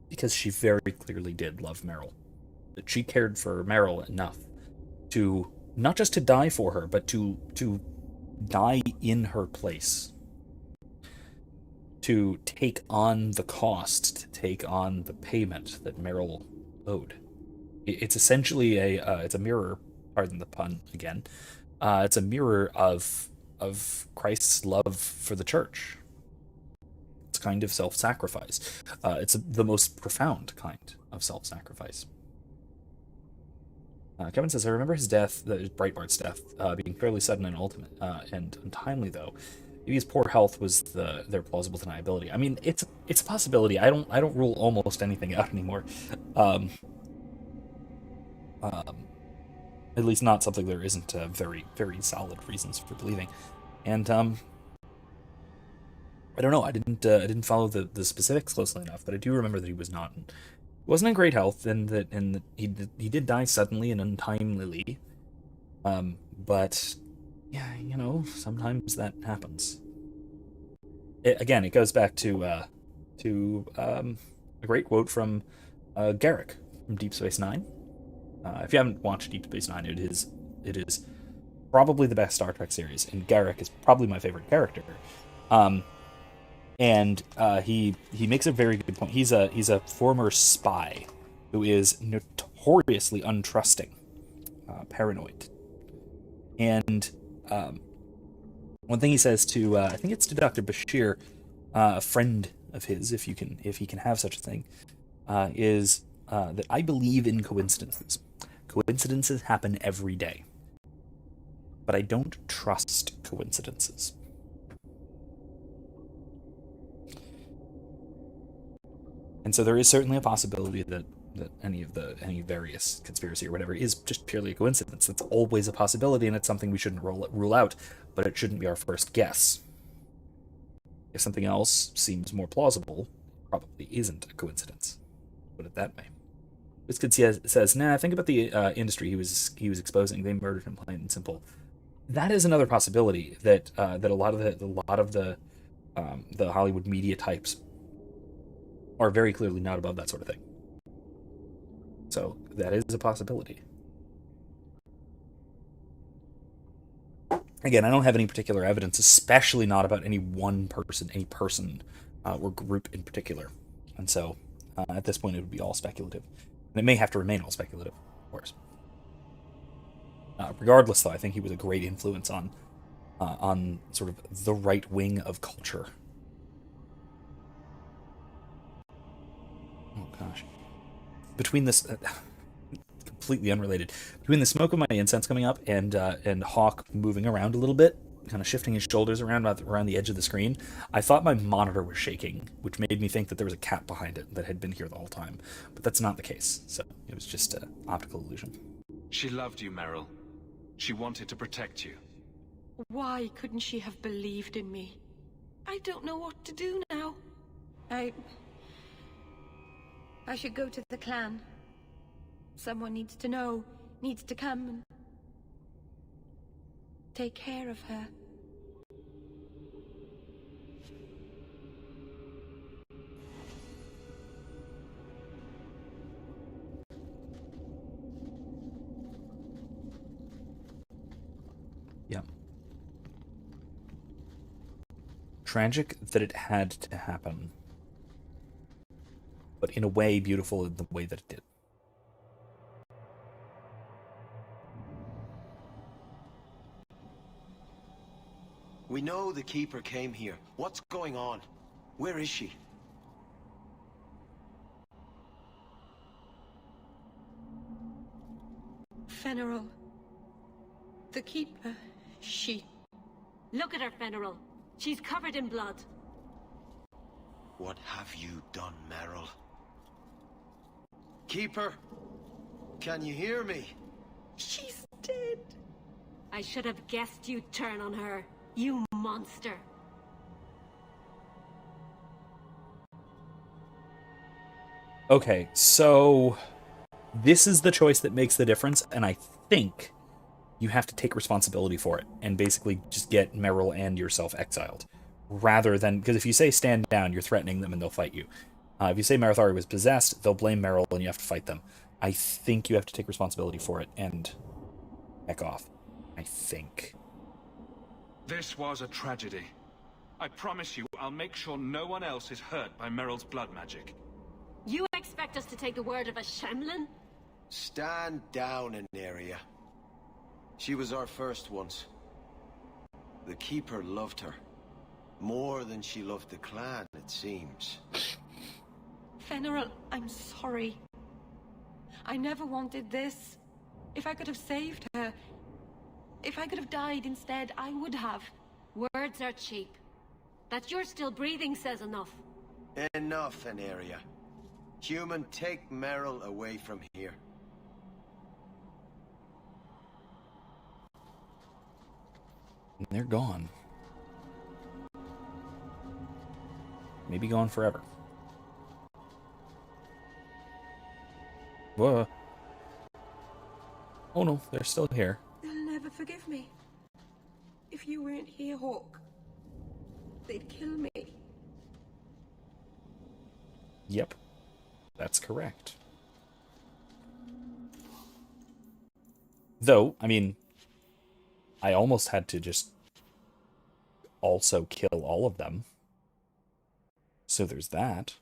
Because she very clearly did love Meryl. That she cared for Meryl enough to, not just to die for her, but to die in her place. To take on the cost, to take on the payment that Meryl owed. It's essentially it's a mirror, pardon the pun again, it's a mirror of Christ's love for the church. It's kind of self-sacrifice. It's the most profound kind of self-sacrifice. Kevin says, I remember his death, Breitbart's death, being fairly sudden and ultimate, and untimely though. Maybe his poor health was their plausible deniability. I mean, it's a possibility. I don't rule almost anything out anymore. At least not something there isn't very, very solid reasons for believing. And I don't know. I didn't follow the specifics closely enough, but I do remember that he wasn't in great health, and that he did die suddenly and untimely. But yeah, you know, sometimes that happens. It goes back to a great quote from Garrick from Deep Space Nine. If you haven't watched Deep Space Nine, it is probably the best Star Trek series, and Garrick is probably my favorite character. And he makes a very good point. He's a former spy who is notoriously untrusting, paranoid. And one thing he says to, I think it's to Dr. Bashir, a friend of his, if he can have such a thing, is that I believe in coincidences. Coincidences happen every day. But I don't trust coincidences. And so there is certainly a possibility that any various conspiracy or whatever is just purely a coincidence. That's always a possibility, and it's something we shouldn't rule out, but it shouldn't be our first guess. If something else seems more plausible, it probably isn't a coincidence. Put it that way. This kid says, "Nah, think about the industry he was exposing. They murdered him, plain and simple." That is another possibility that that a lot of the Hollywood media types are very clearly not above that sort of thing. So that is a possibility. Again, I don't have any particular evidence, especially not about any one person, or group in particular. And so at this point, it would be all speculative. And it may have to remain all speculative, of course. Regardless, though, I think he was a great influence on sort of the right wing of culture. Oh gosh. Between this, completely unrelated, between the smoke of my incense coming up and Hawke moving around a little bit, kind of shifting his shoulders around the edge of the screen, I thought my monitor was shaking, which made me think that there was a cat behind it that had been here the whole time. But that's not the case, so it was just an optical illusion. She loved you, Meryl. She wanted to protect you. Why couldn't she have believed in me? I don't know what to do now. I should go to the clan. Someone needs to know, needs to come and take care of her. Yeah. Tragic that it had to happen, but in a way beautiful in the way that it did. We know the Keeper came here. What's going on? Where is she? Veneral. The Keeper, she... Look at her, Veneral. She's covered in blood. What have you done, Meryl? Keeper, can you hear me? She's dead. I should have guessed you'd turn on her, you monster. Okay, so this is the choice that makes the difference, and I think you have to take responsibility for it and basically just get Meryl and yourself exiled. Rather than, because if you say stand down, you're threatening them and they'll fight you. If you say Marathari was possessed, they'll blame Meryl and you have to fight them. I think you have to take responsibility for it and heck off. I think. This was a tragedy. I promise you, I'll make sure no one else is hurt by Meryl's blood magic. You expect us to take the word of a Shemlin? Stand down, Aneria. She was our first once. The Keeper loved her. More than she loved the clan, it seems. Veneral, I'm sorry. I never wanted this. If I could have saved her, if I could have died instead, I would have. Words are cheap. That you're still breathing says enough. Enough, Aneria. Human, take Meryl away from here. And they're gone. Maybe gone forever. Whoa. Oh no, they're still here. They'll never forgive me. If you weren't here, Hawke, they'd kill me. Yep. That's correct. Though, I mean, I almost had to just also kill all of them. So there's that.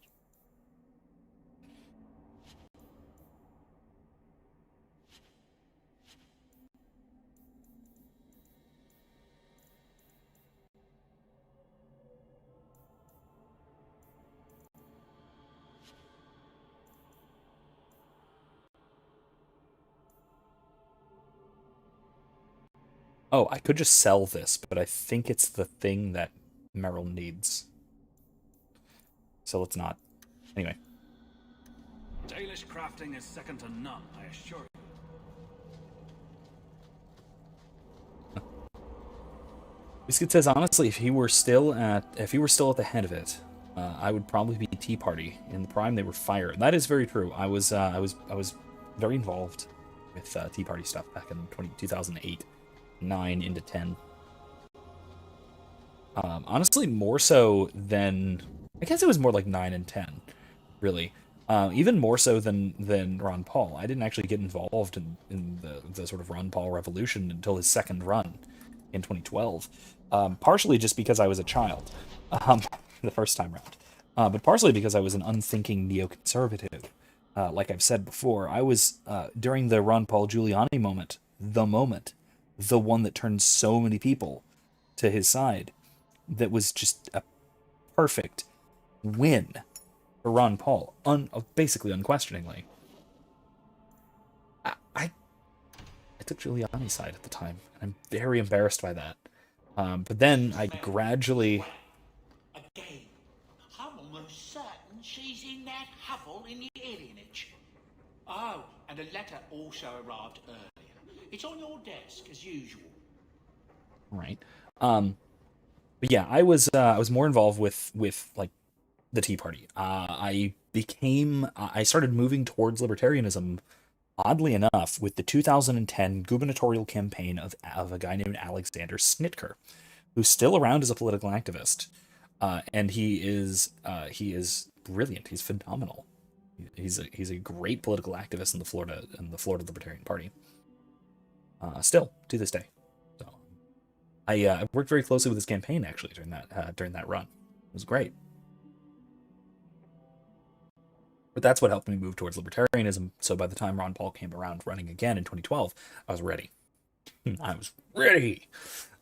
Oh, I could just sell this, but I think it's the thing that Meryl needs. So let's not. Anyway. Dalish crafting is second to none, I assure you. Biscuit says, honestly, if he were still at the head of it, I would probably be Tea Party. In the prime, they were fire. That is very true. I was very involved with Tea Party stuff back in 2008, 9 into 10. Honestly, more so than, I guess it was more like 9 and 10, really. Even more so than Ron Paul. I didn't actually get involved in the sort of Ron Paul revolution until his second run in 2012. Partially just because I was a child, the first time round, but partially because I was an unthinking neoconservative. Like I've said before, I was, during the Ron Paul Giuliani moment, the one that turned so many people to his side, that was just a perfect win for Ron Paul, basically unquestioningly. I took Giuliani's side at the time, and I'm very embarrassed by that. But then I gradually... Again, I'm almost certain she's in that hovel in the alienage. Oh, and a letter also arrived earlier. It's on your desk, as usual. Right. But yeah, I was more involved with like the Tea Party. I started moving towards libertarianism, oddly enough, with the 2010 gubernatorial campaign of a guy named Alexander Snitker, who's still around as a political activist, and he is brilliant. He's phenomenal. He's a great political activist in the Florida Libertarian Party. Still to this day. So I worked very closely with his campaign actually during that run. It was great. But that's what helped me move towards libertarianism. So by the time Ron Paul came around running again in 2012, I was ready. I was ready,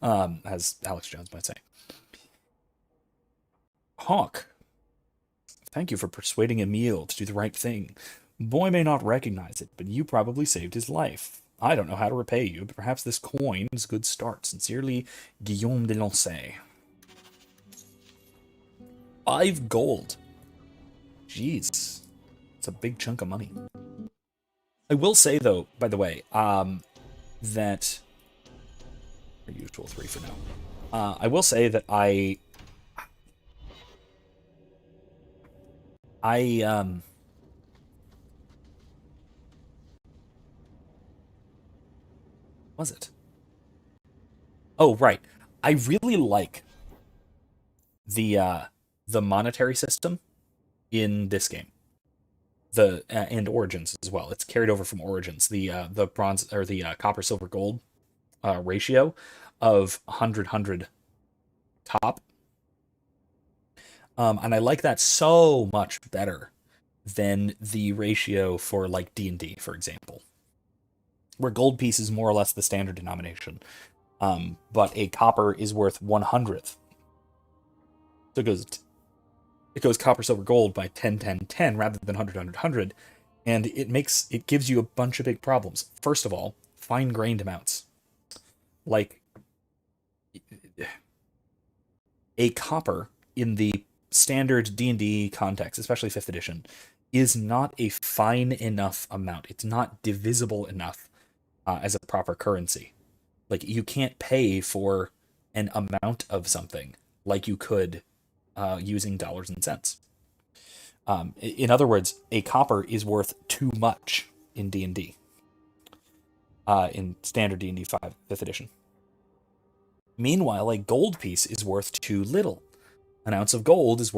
as Alex Jones might say. Hawke, thank you for persuading Emil to do the right thing. Boy may not recognize it, but you probably saved his life. I don't know how to repay you, but perhaps this coin is a good start. Sincerely, Guillaume de Lancey. 5 gold. Jeez. It's a big chunk of money. I will say, though, by the way, that... Our usual 3 for now. I will say that I was it? Oh, right. I really like the monetary system in this game. And Origins as well. It's carried over from Origins. The bronze or the copper, silver, gold ratio of 100 top. And I like that so much better than the ratio for like D&D, for example, where gold piece is more or less the standard denomination, but a copper is worth 1/100th. So it goes copper, silver, gold by 10, 10, 10 rather than 100, 100, 100, and it gives you a bunch of big problems. First of all, fine-grained amounts. Like a copper in the standard D&D context, especially 5th edition, is not a fine enough amount. It's not divisible enough as a proper currency. Like, you can't pay for an amount of something like you could using dollars and cents. In other words, a copper is worth too much in D&D. In standard D&D 5th edition. Meanwhile, a gold piece is worth too little. An ounce of gold is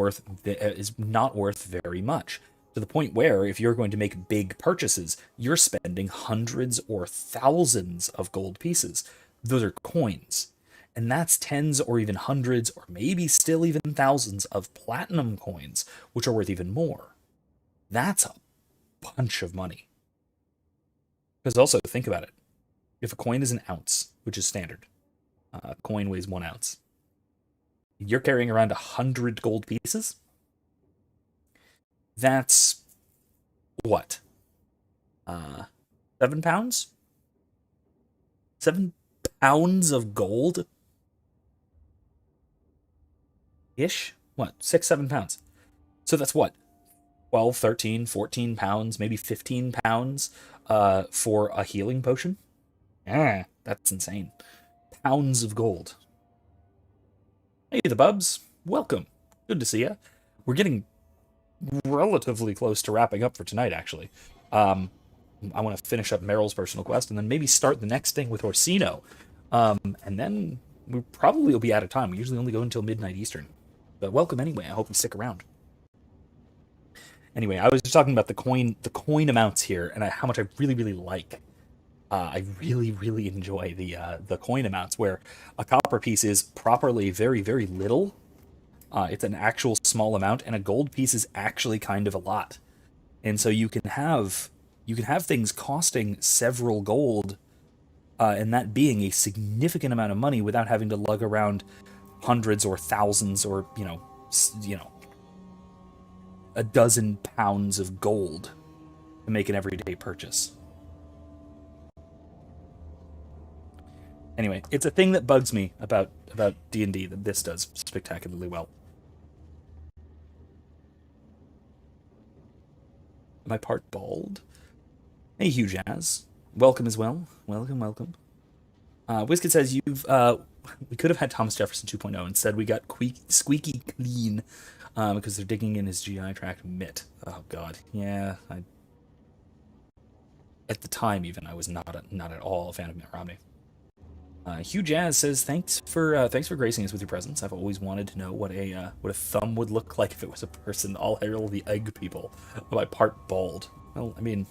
not worth very much, to the point where if you're going to make big purchases, you're spending hundreds or thousands of gold pieces. Those are coins. And that's tens or even hundreds or maybe still even thousands of platinum coins, which are worth even more. That's a bunch of money. Because also, think about it. If a coin is an ounce, which is standard, a coin weighs 1 ounce. You're carrying around 100 gold pieces? That's what? 7 pounds? 7 pounds of gold? Ish? What? 6, 7 pounds. So that's what? 12, 13, 14 pounds, maybe 15 pounds for a healing potion? Yeah, that's insane. Pounds of gold. Hey, the Bubs. Welcome. Good to see you. We're getting relatively close to wrapping up for tonight, actually. I want to finish up Meryl's personal quest and then maybe start the next thing with Orsino. And then we probably will be out of time. We usually only go until midnight Eastern. But welcome anyway. I hope you stick around. Anyway, I was just talking about the coin amounts here and how much I really, really like. I really, really enjoy the coin amounts where a copper piece is properly very, very little. It's an actual small amount, and a gold piece is actually kind of a lot. And so you can have things costing several gold, and that being a significant amount of money without having to lug around hundreds or thousands or a dozen pounds of gold to make an everyday purchase. Anyway, it's a thing that bugs me about D&D that this does spectacularly well. Am I part bald? Hey, Hugh Jazz. Welcome as well. Welcome, welcome. Wizkid says we could have had Thomas Jefferson 2.0. Instead, we got Squeaky Clean because they're digging in his GI tract mitt. Oh, God. Yeah. At the time, even, I was not at all a fan of Mitt Romney. Hugh Jazz says, thanks for gracing us with your presence. I've always wanted to know what a thumb would look like if it was a person. All hail the egg people. Am I part bald? Well, I mean,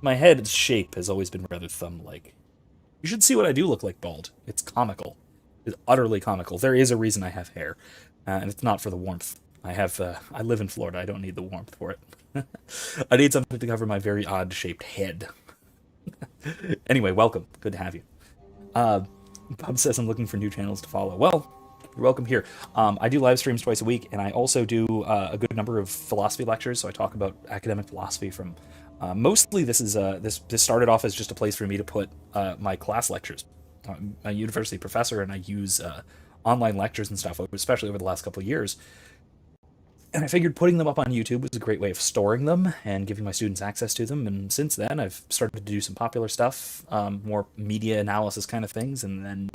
my head's shape has always been rather thumb-like. You should see what I do look like bald. It's comical. It's utterly comical. There is a reason I have hair, and it's not for the warmth. I live in Florida. I don't need the warmth for it. I need something to cover my very odd-shaped head. Anyway, welcome. Good to have you. Bob says I'm looking for new channels to follow. Well, you're welcome here. I do live streams twice a week, and I also do a good number of philosophy lectures. So I talk about academic philosophy from mostly this started off as just a place for me to put my class lectures. I'm a university professor, and I use online lectures and stuff, especially over the last couple of years. And I figured putting them up on YouTube was a great way of storing them and giving my students access to them. And since then, I've started to do some popular stuff, more media analysis kind of things. And then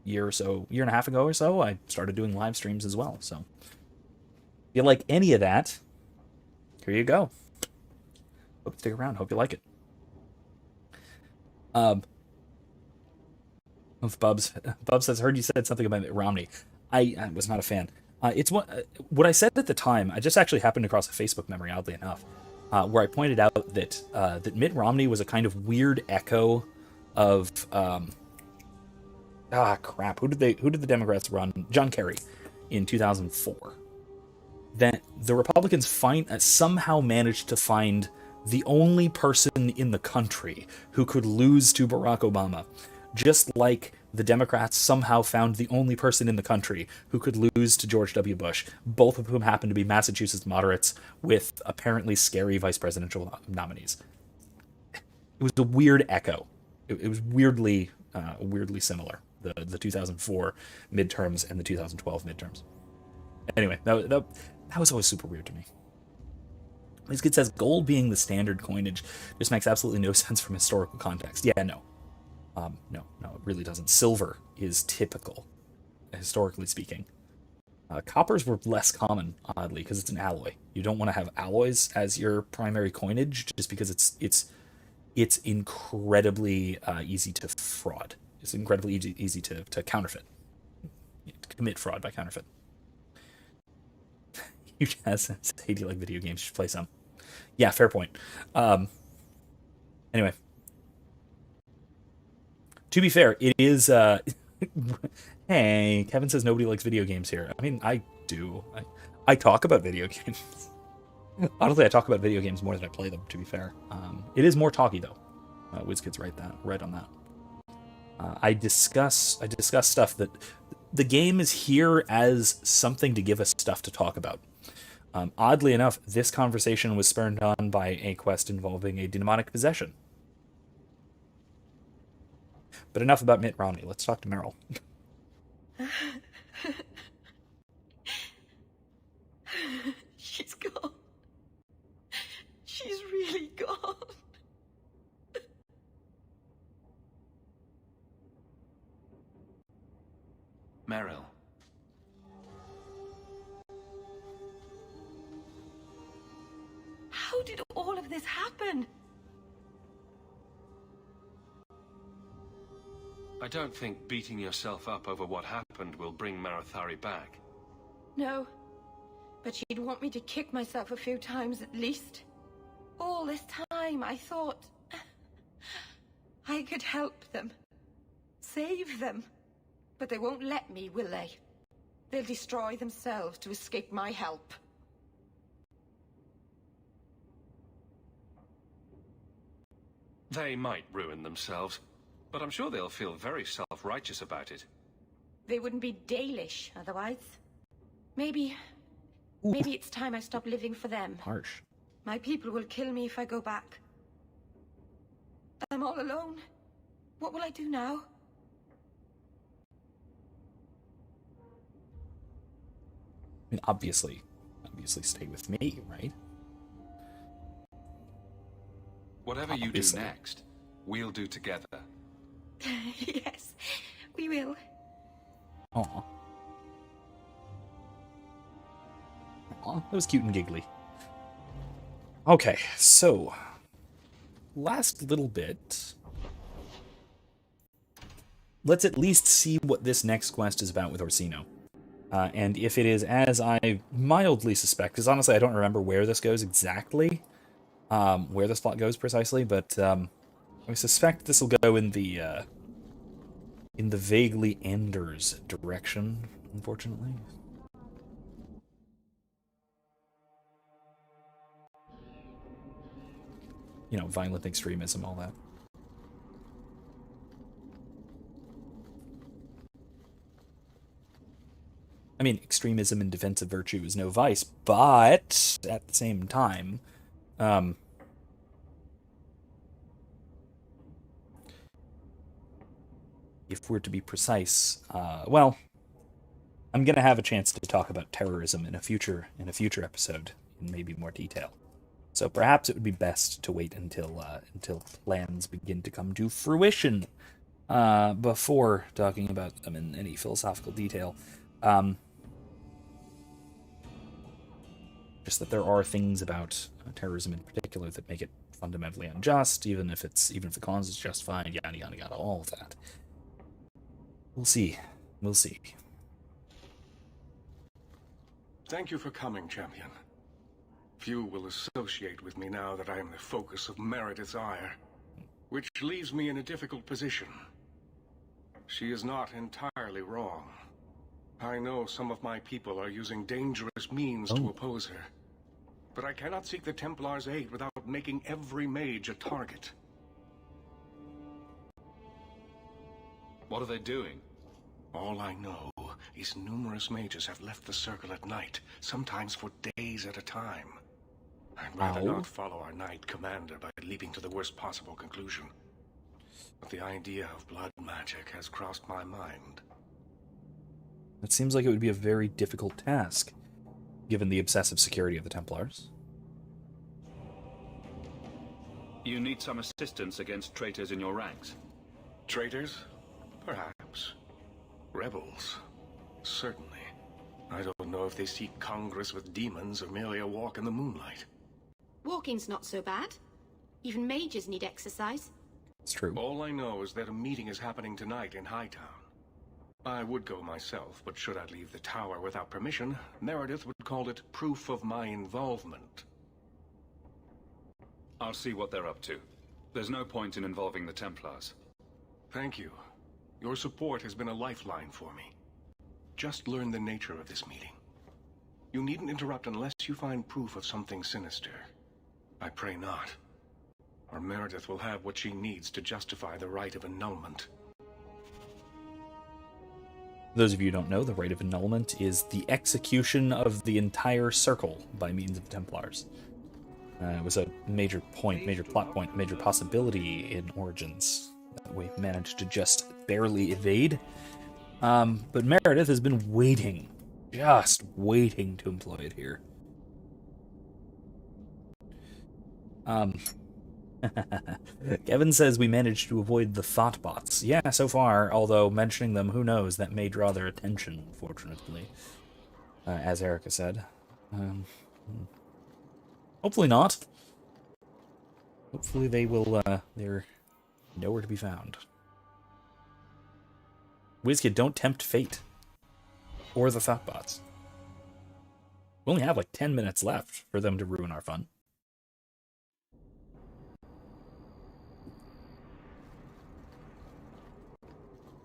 year and a half ago or so, I started doing live streams as well. So if you like any of that, here you go. Hope you stick around. Hope you like it. Bub says, heard you said something about Mitt Romney. I was not a fan. It's what I said at the time. I just actually happened across a Facebook memory, oddly enough, where I pointed out that Mitt Romney was a kind of weird echo of Who did the Democrats run? John Kerry in 2004. That the Republicans somehow managed to find the only person in the country who could lose to Barack Obama, just like the Democrats somehow found the only person in the country who could lose to George W. Bush, both of whom happened to be Massachusetts moderates with apparently scary vice presidential nominees. It was a weird echo. It was weirdly similar, the 2004 midterms and the 2012 midterms. Anyway, that was always super weird to me. This kid says, gold being the standard coinage just makes absolutely no sense from historical context. Yeah, no. No, it really doesn't. Silver is typical, historically speaking. Coppers were less common, oddly, because it's an alloy. You don't want to have alloys as your primary coinage, just because it's incredibly easy to fraud. It's incredibly easy to counterfeit. To commit fraud by counterfeit. You just said, hey, do you like video games? You should play some. Yeah, fair point. Anyway. To be fair, it is... Hey, Kevin says nobody likes video games here. I mean, I do. I talk about video games. Honestly, I talk about video games more than I play them, to be fair. It is more talky, though. WizKid's right on that. I discuss stuff that... The game is here as something to give us stuff to talk about. Oddly enough, this conversation was spurred on by a quest involving a demonic possession. But enough about Mitt Romney. Let's talk to Meryl. She's gone. She's really gone. Meryl. How did all of this happen? I don't think beating yourself up over what happened will bring Marathari back. No. But she'd want me to kick myself a few times at least. All this time, I thought I could help them. Save them. But they won't let me, will they? They'll destroy themselves to escape my help. They might ruin themselves, but I'm sure they'll feel very self-righteous about it. They wouldn't be Dalish otherwise. Maybe it's time I stop living for them. Harsh. My people will kill me if I go back. I'm all alone. What will I do now? I mean, obviously stay with me, right? Whatever you do next, we'll do together. Yes, we will. Aw. Aw, that was cute and giggly. Okay, so last little bit. Let's at least see what this next quest is about with Orsino. And if it is as I mildly suspect, because honestly I don't remember where this goes exactly, where this plot goes precisely, but I suspect this will go in the vaguely Anders direction, unfortunately. You know, violent extremism, all that. I mean, extremism in defense of virtue is no vice, but at the same time, if we're to be precise, well, I'm gonna have a chance to talk about terrorism in a future episode in maybe more detail. So perhaps it would be best to wait until plans begin to come to fruition before talking about them in any philosophical detail. Just that there are things about terrorism in particular that make it fundamentally unjust, even if the cause is justified, yada yada yada, all of that. We'll see. We'll see. Thank you for coming, Champion. Few will associate with me now that I am the focus of Meredith's ire, which leaves me in a difficult position. She is not entirely wrong. I know some of my people are using dangerous means to oppose her, but I cannot seek the Templars' aid without making every mage a target. What are they doing? All I know is numerous mages have left the circle at night, sometimes for days at a time. I'd rather not follow our knight commander by leaping to the worst possible conclusion. But the idea of blood magic has crossed my mind. It seems like it would be a very difficult task, given the obsessive security of the Templars. You need some assistance against traitors in your ranks. Traitors? Perhaps. Rebels? Certainly. I don't know if they seek congress with demons or merely a walk in the moonlight. Walking's not so bad. Even mages need exercise. It's true. All I know is that a meeting is happening tonight in Hightown. I would go myself, but should I leave the tower without permission, Meredith would call it proof of my involvement. I'll see what they're up to. There's no point in involving the Templars. Thank you. Your support has been a lifeline for me. Just learn the nature of this meeting. You needn't interrupt unless you find proof of something sinister. I pray not. Or Meredith will have what she needs to justify the rite of annulment. Those of you who don't know, the rite of annulment is the execution of the entire circle by means of the Templars. It was a major point, major plot point, major possibility in Origins. That we managed to just barely evade. But Meredith has been waiting, just waiting to employ it here. Kevin says we managed to avoid the thoughtbots. Yeah, so far, although mentioning them, who knows, that may draw their attention, unfortunately. As Erica said. Hopefully not. Hopefully they will, they're nowhere to be found. WizKid, don't tempt fate. Or the thoughtbots. We only have like 10 minutes left for them to ruin our fun.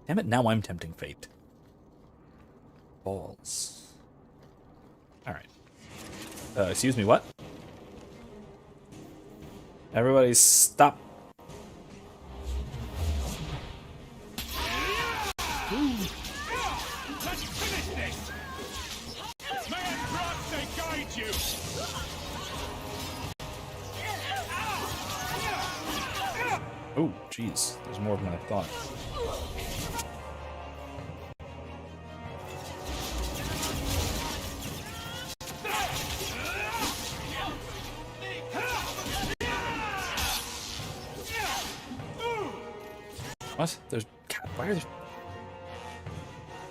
Damn it, now I'm tempting fate. Balls. Alright. Excuse me, what? Everybody stop. Let's finish this! May I guide you! Oh, jeez. There's more than I thought. What? There's... God, why are there...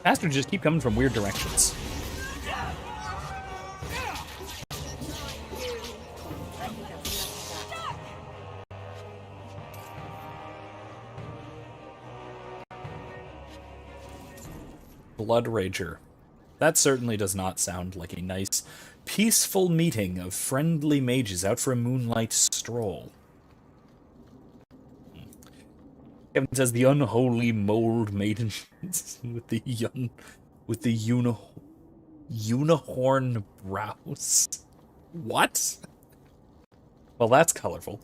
Bastards just keep coming from weird directions. Blood Rager. That certainly does not sound like a nice, peaceful meeting of friendly mages out for a moonlight stroll. Kevin says the unholy mold maidens with the unicorn brows. What? Well, that's colorful.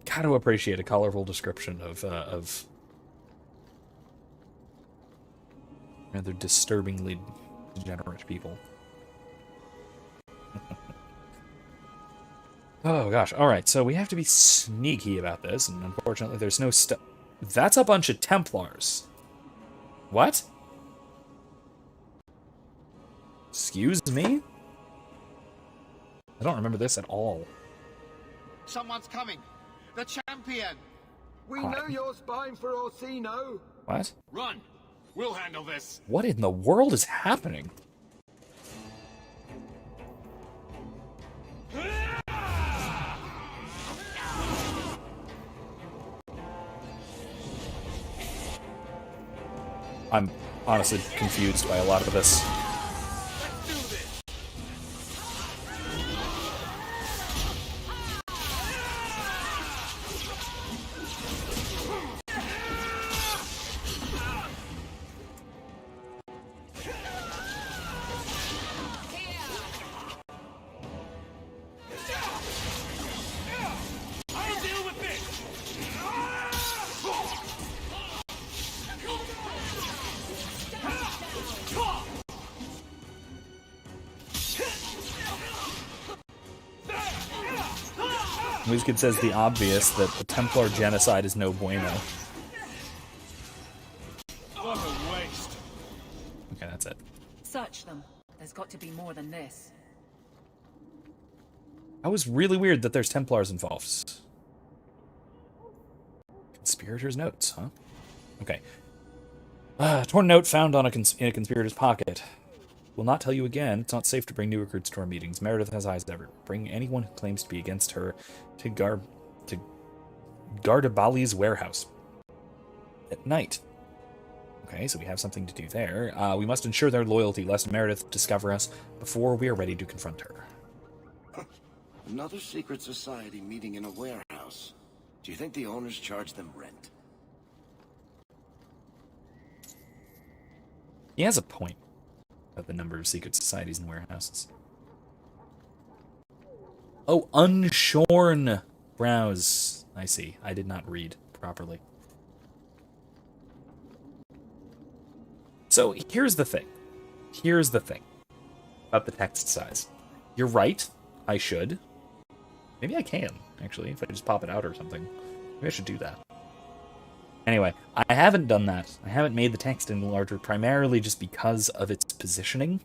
Gotta appreciate a colorful description of rather disturbingly degenerate people. Oh gosh, alright, so we have to be sneaky about this, and unfortunately there's no stuff. That's a bunch of Templars. What? Excuse me? I don't remember this at all. Someone's coming. The champion. We know you're spying for Orsino. What? Run. We'll handle this. What in the world is happening? I'm honestly confused by a lot of this. WizKid says the obvious, that the Templar genocide is no bueno. What a waste. Okay, that's it. Search them. There's got to be more than this. That was really weird that there's Templars involved. Conspirator's notes, huh? Okay. Torn note found on in a conspirator's pocket. Will not tell you again. It's not safe to bring new recruits to our meetings. Meredith has eyes everywhere. Bring anyone who claims to be against her to Gardabali's warehouse at night. Okay, so we have something to do there. We must ensure their loyalty, lest Meredith discover us before we are ready to confront her. Another secret society meeting in a warehouse. Do you think the owners charge them rent? He has a point about the number of secret societies and warehouses. Oh, unshorn brows. I see. I did not read properly. So here's the thing. Here's the thing about the text size. You're right. I should. Maybe I can. actually, if I just pop it out or something. Maybe I should do that. Anyway, I haven't done that. I haven't made the text any larger, primarily just because of its positioning.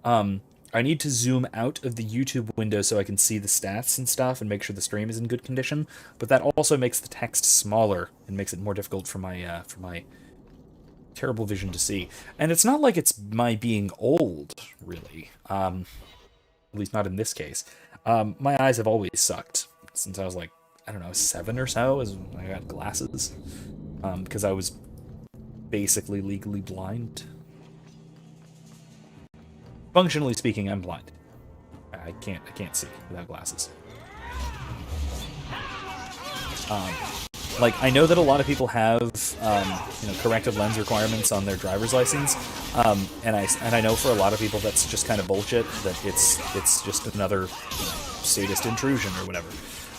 I need to zoom out of the YouTube window so I can see the stats and stuff and make sure the stream is in good condition, but that also makes the text smaller and makes it more difficult for my terrible vision to see. And it's not like it's my being old, really. At least not in this case. My eyes have always sucked since I was like, I don't know, 7 or so, as I got glasses. Because I was basically legally blind. Functionally speaking, I'm blind. I can't see without glasses. Like, I know that a lot of people have, corrective lens requirements on their driver's license, and I know for a lot of people that's just kind of bullshit, that it's just another sadist intrusion or whatever.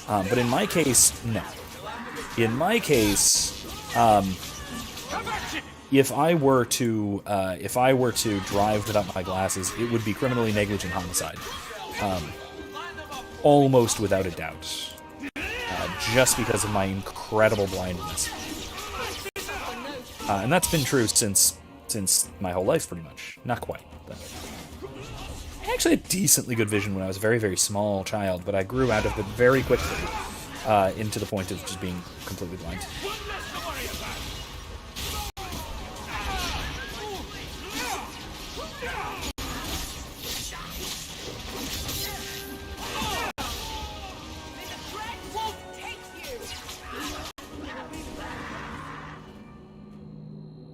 But in my case, no. In my case, if I were to drive without my glasses, it would be criminally negligent homicide, almost without a doubt, just because of my incredible blindness. And that's been true since my whole life, pretty much. Not quite. But I actually had decently good vision when I was a very, very small child, but I grew out of it very quickly into the point of just being completely blind.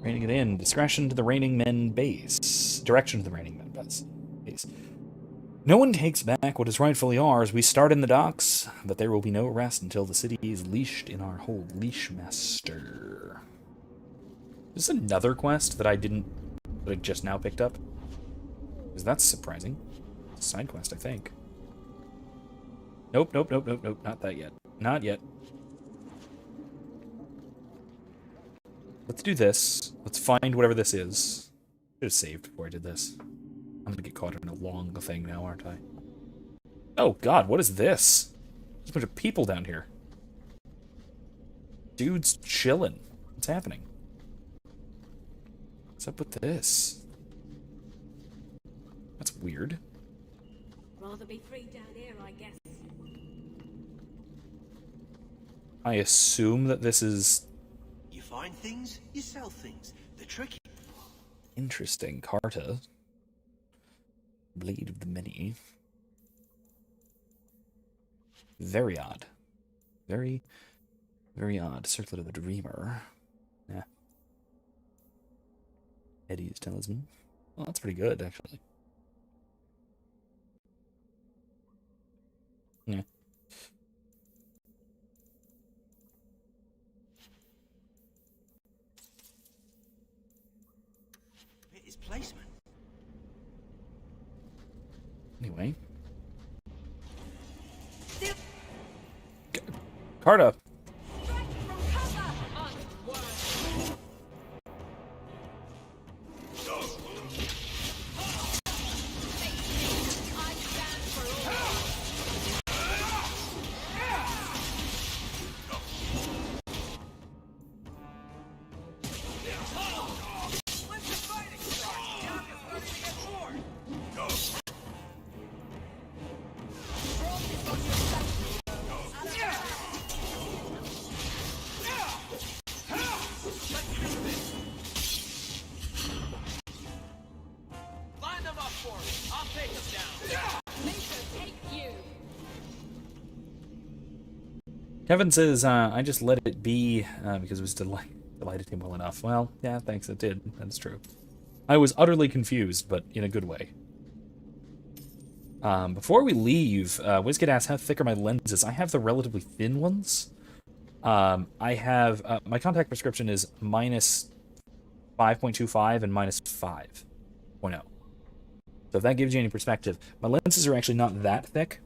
Reining it in. Discretion to the reigning men base. Direction to the reigning men base. No one takes back what is rightfully ours. We start in the docks, but there will be no rest until the city is leashed in our hold. Leash master. Is this another quest that I just now picked up? Because that's surprising. It's a side quest, I think. Nope. Not that yet. Not yet. Let's do this. Let's find whatever this is. Should have saved before I did this. I'm gonna get caught in a long thing now, aren't I? Oh god, what is this? There's a bunch of people down here. Dude's chilling. What's happening? What's up with this? That's weird. Rather be free down here, I guess. I assume that this is... You find things, you sell things. The tricky... Interesting. Carta. Blade of the Many. Very odd. Very, very odd. Circlet of the Dreamer. Yeah. Eddie's Talisman. Well, that's pretty good, actually. Yeah. It is placement. Anyway. Carta. Kevin says, I just let it be because it was delighted him well enough. Well, yeah, thanks, it did. That's true. I was utterly confused, but in a good way. Before we leave, WizKid asks, how thick are my lenses? I have the relatively thin ones. I have, my contact prescription is minus 5.25 and minus 5.0. So if that gives you any perspective, my lenses are actually not that thick.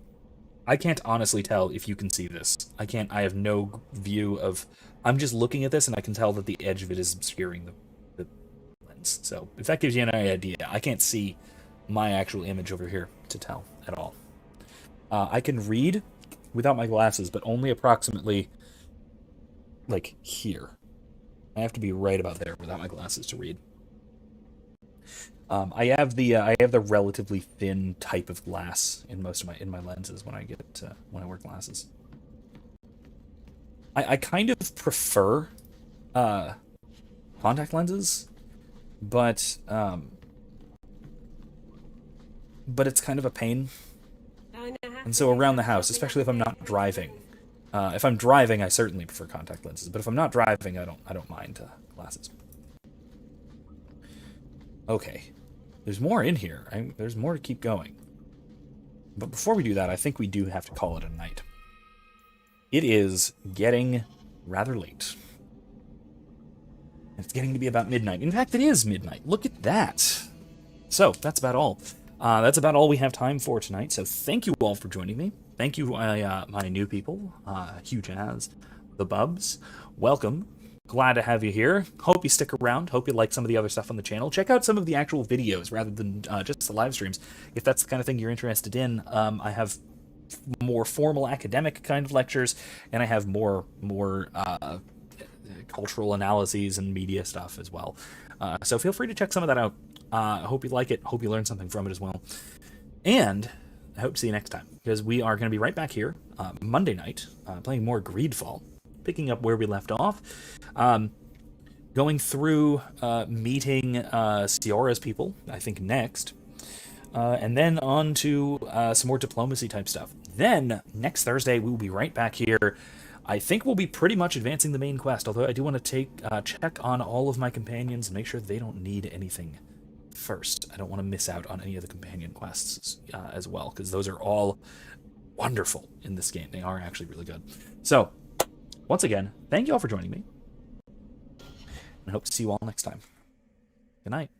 I can't honestly tell if you can see this. I have no view of... I'm just looking at this and I can tell that the edge of it is obscuring the lens. So if that gives you an idea, I can't see my actual image over here to tell at all. I can read without my glasses, but only approximately, like, here. I have to be right about there without my glasses to read. I have the relatively thin type of glass in most of my lenses when I wear glasses. I kind of prefer contact lenses, but it's kind of a pain. And so around the house, especially if I'm not driving, if I'm driving, I certainly prefer contact lenses. But if I'm not driving, I don't mind glasses. Okay, there's more in here. There's more to keep going. But before we do that, I think we do have to call it a night. It is getting rather late. It's getting to be about midnight. In fact, it is midnight. Look at that. So that's about all. That's about all we have time for tonight. So thank you all for joining me. Thank you, my new people, Hugh Jazz, the Bubs. Welcome. Glad to have you here. Hope you stick around. Hope you like some of the other stuff on the channel. Check out some of the actual videos rather than just the live streams. If that's the kind of thing you're interested in, I have more formal academic kind of lectures, and I have more cultural analyses and media stuff as well. So feel free to check some of that out. I hope you like it. Hope you learn something from it as well. And I hope to see you next time, because we are going to be right back here Monday night, playing more Greedfall, picking up where we left off, going through meeting Siora's people, I think, next, and then on to some more diplomacy type stuff. Then, next Thursday, we will be right back here. I think we'll be pretty much advancing the main quest, although I do want to check on all of my companions and make sure they don't need anything first. I don't want to miss out on any of the companion quests as well, because those are all wonderful in this game. They are actually really good. So, once again, thank you all for joining me, and I hope to see you all next time. Good night.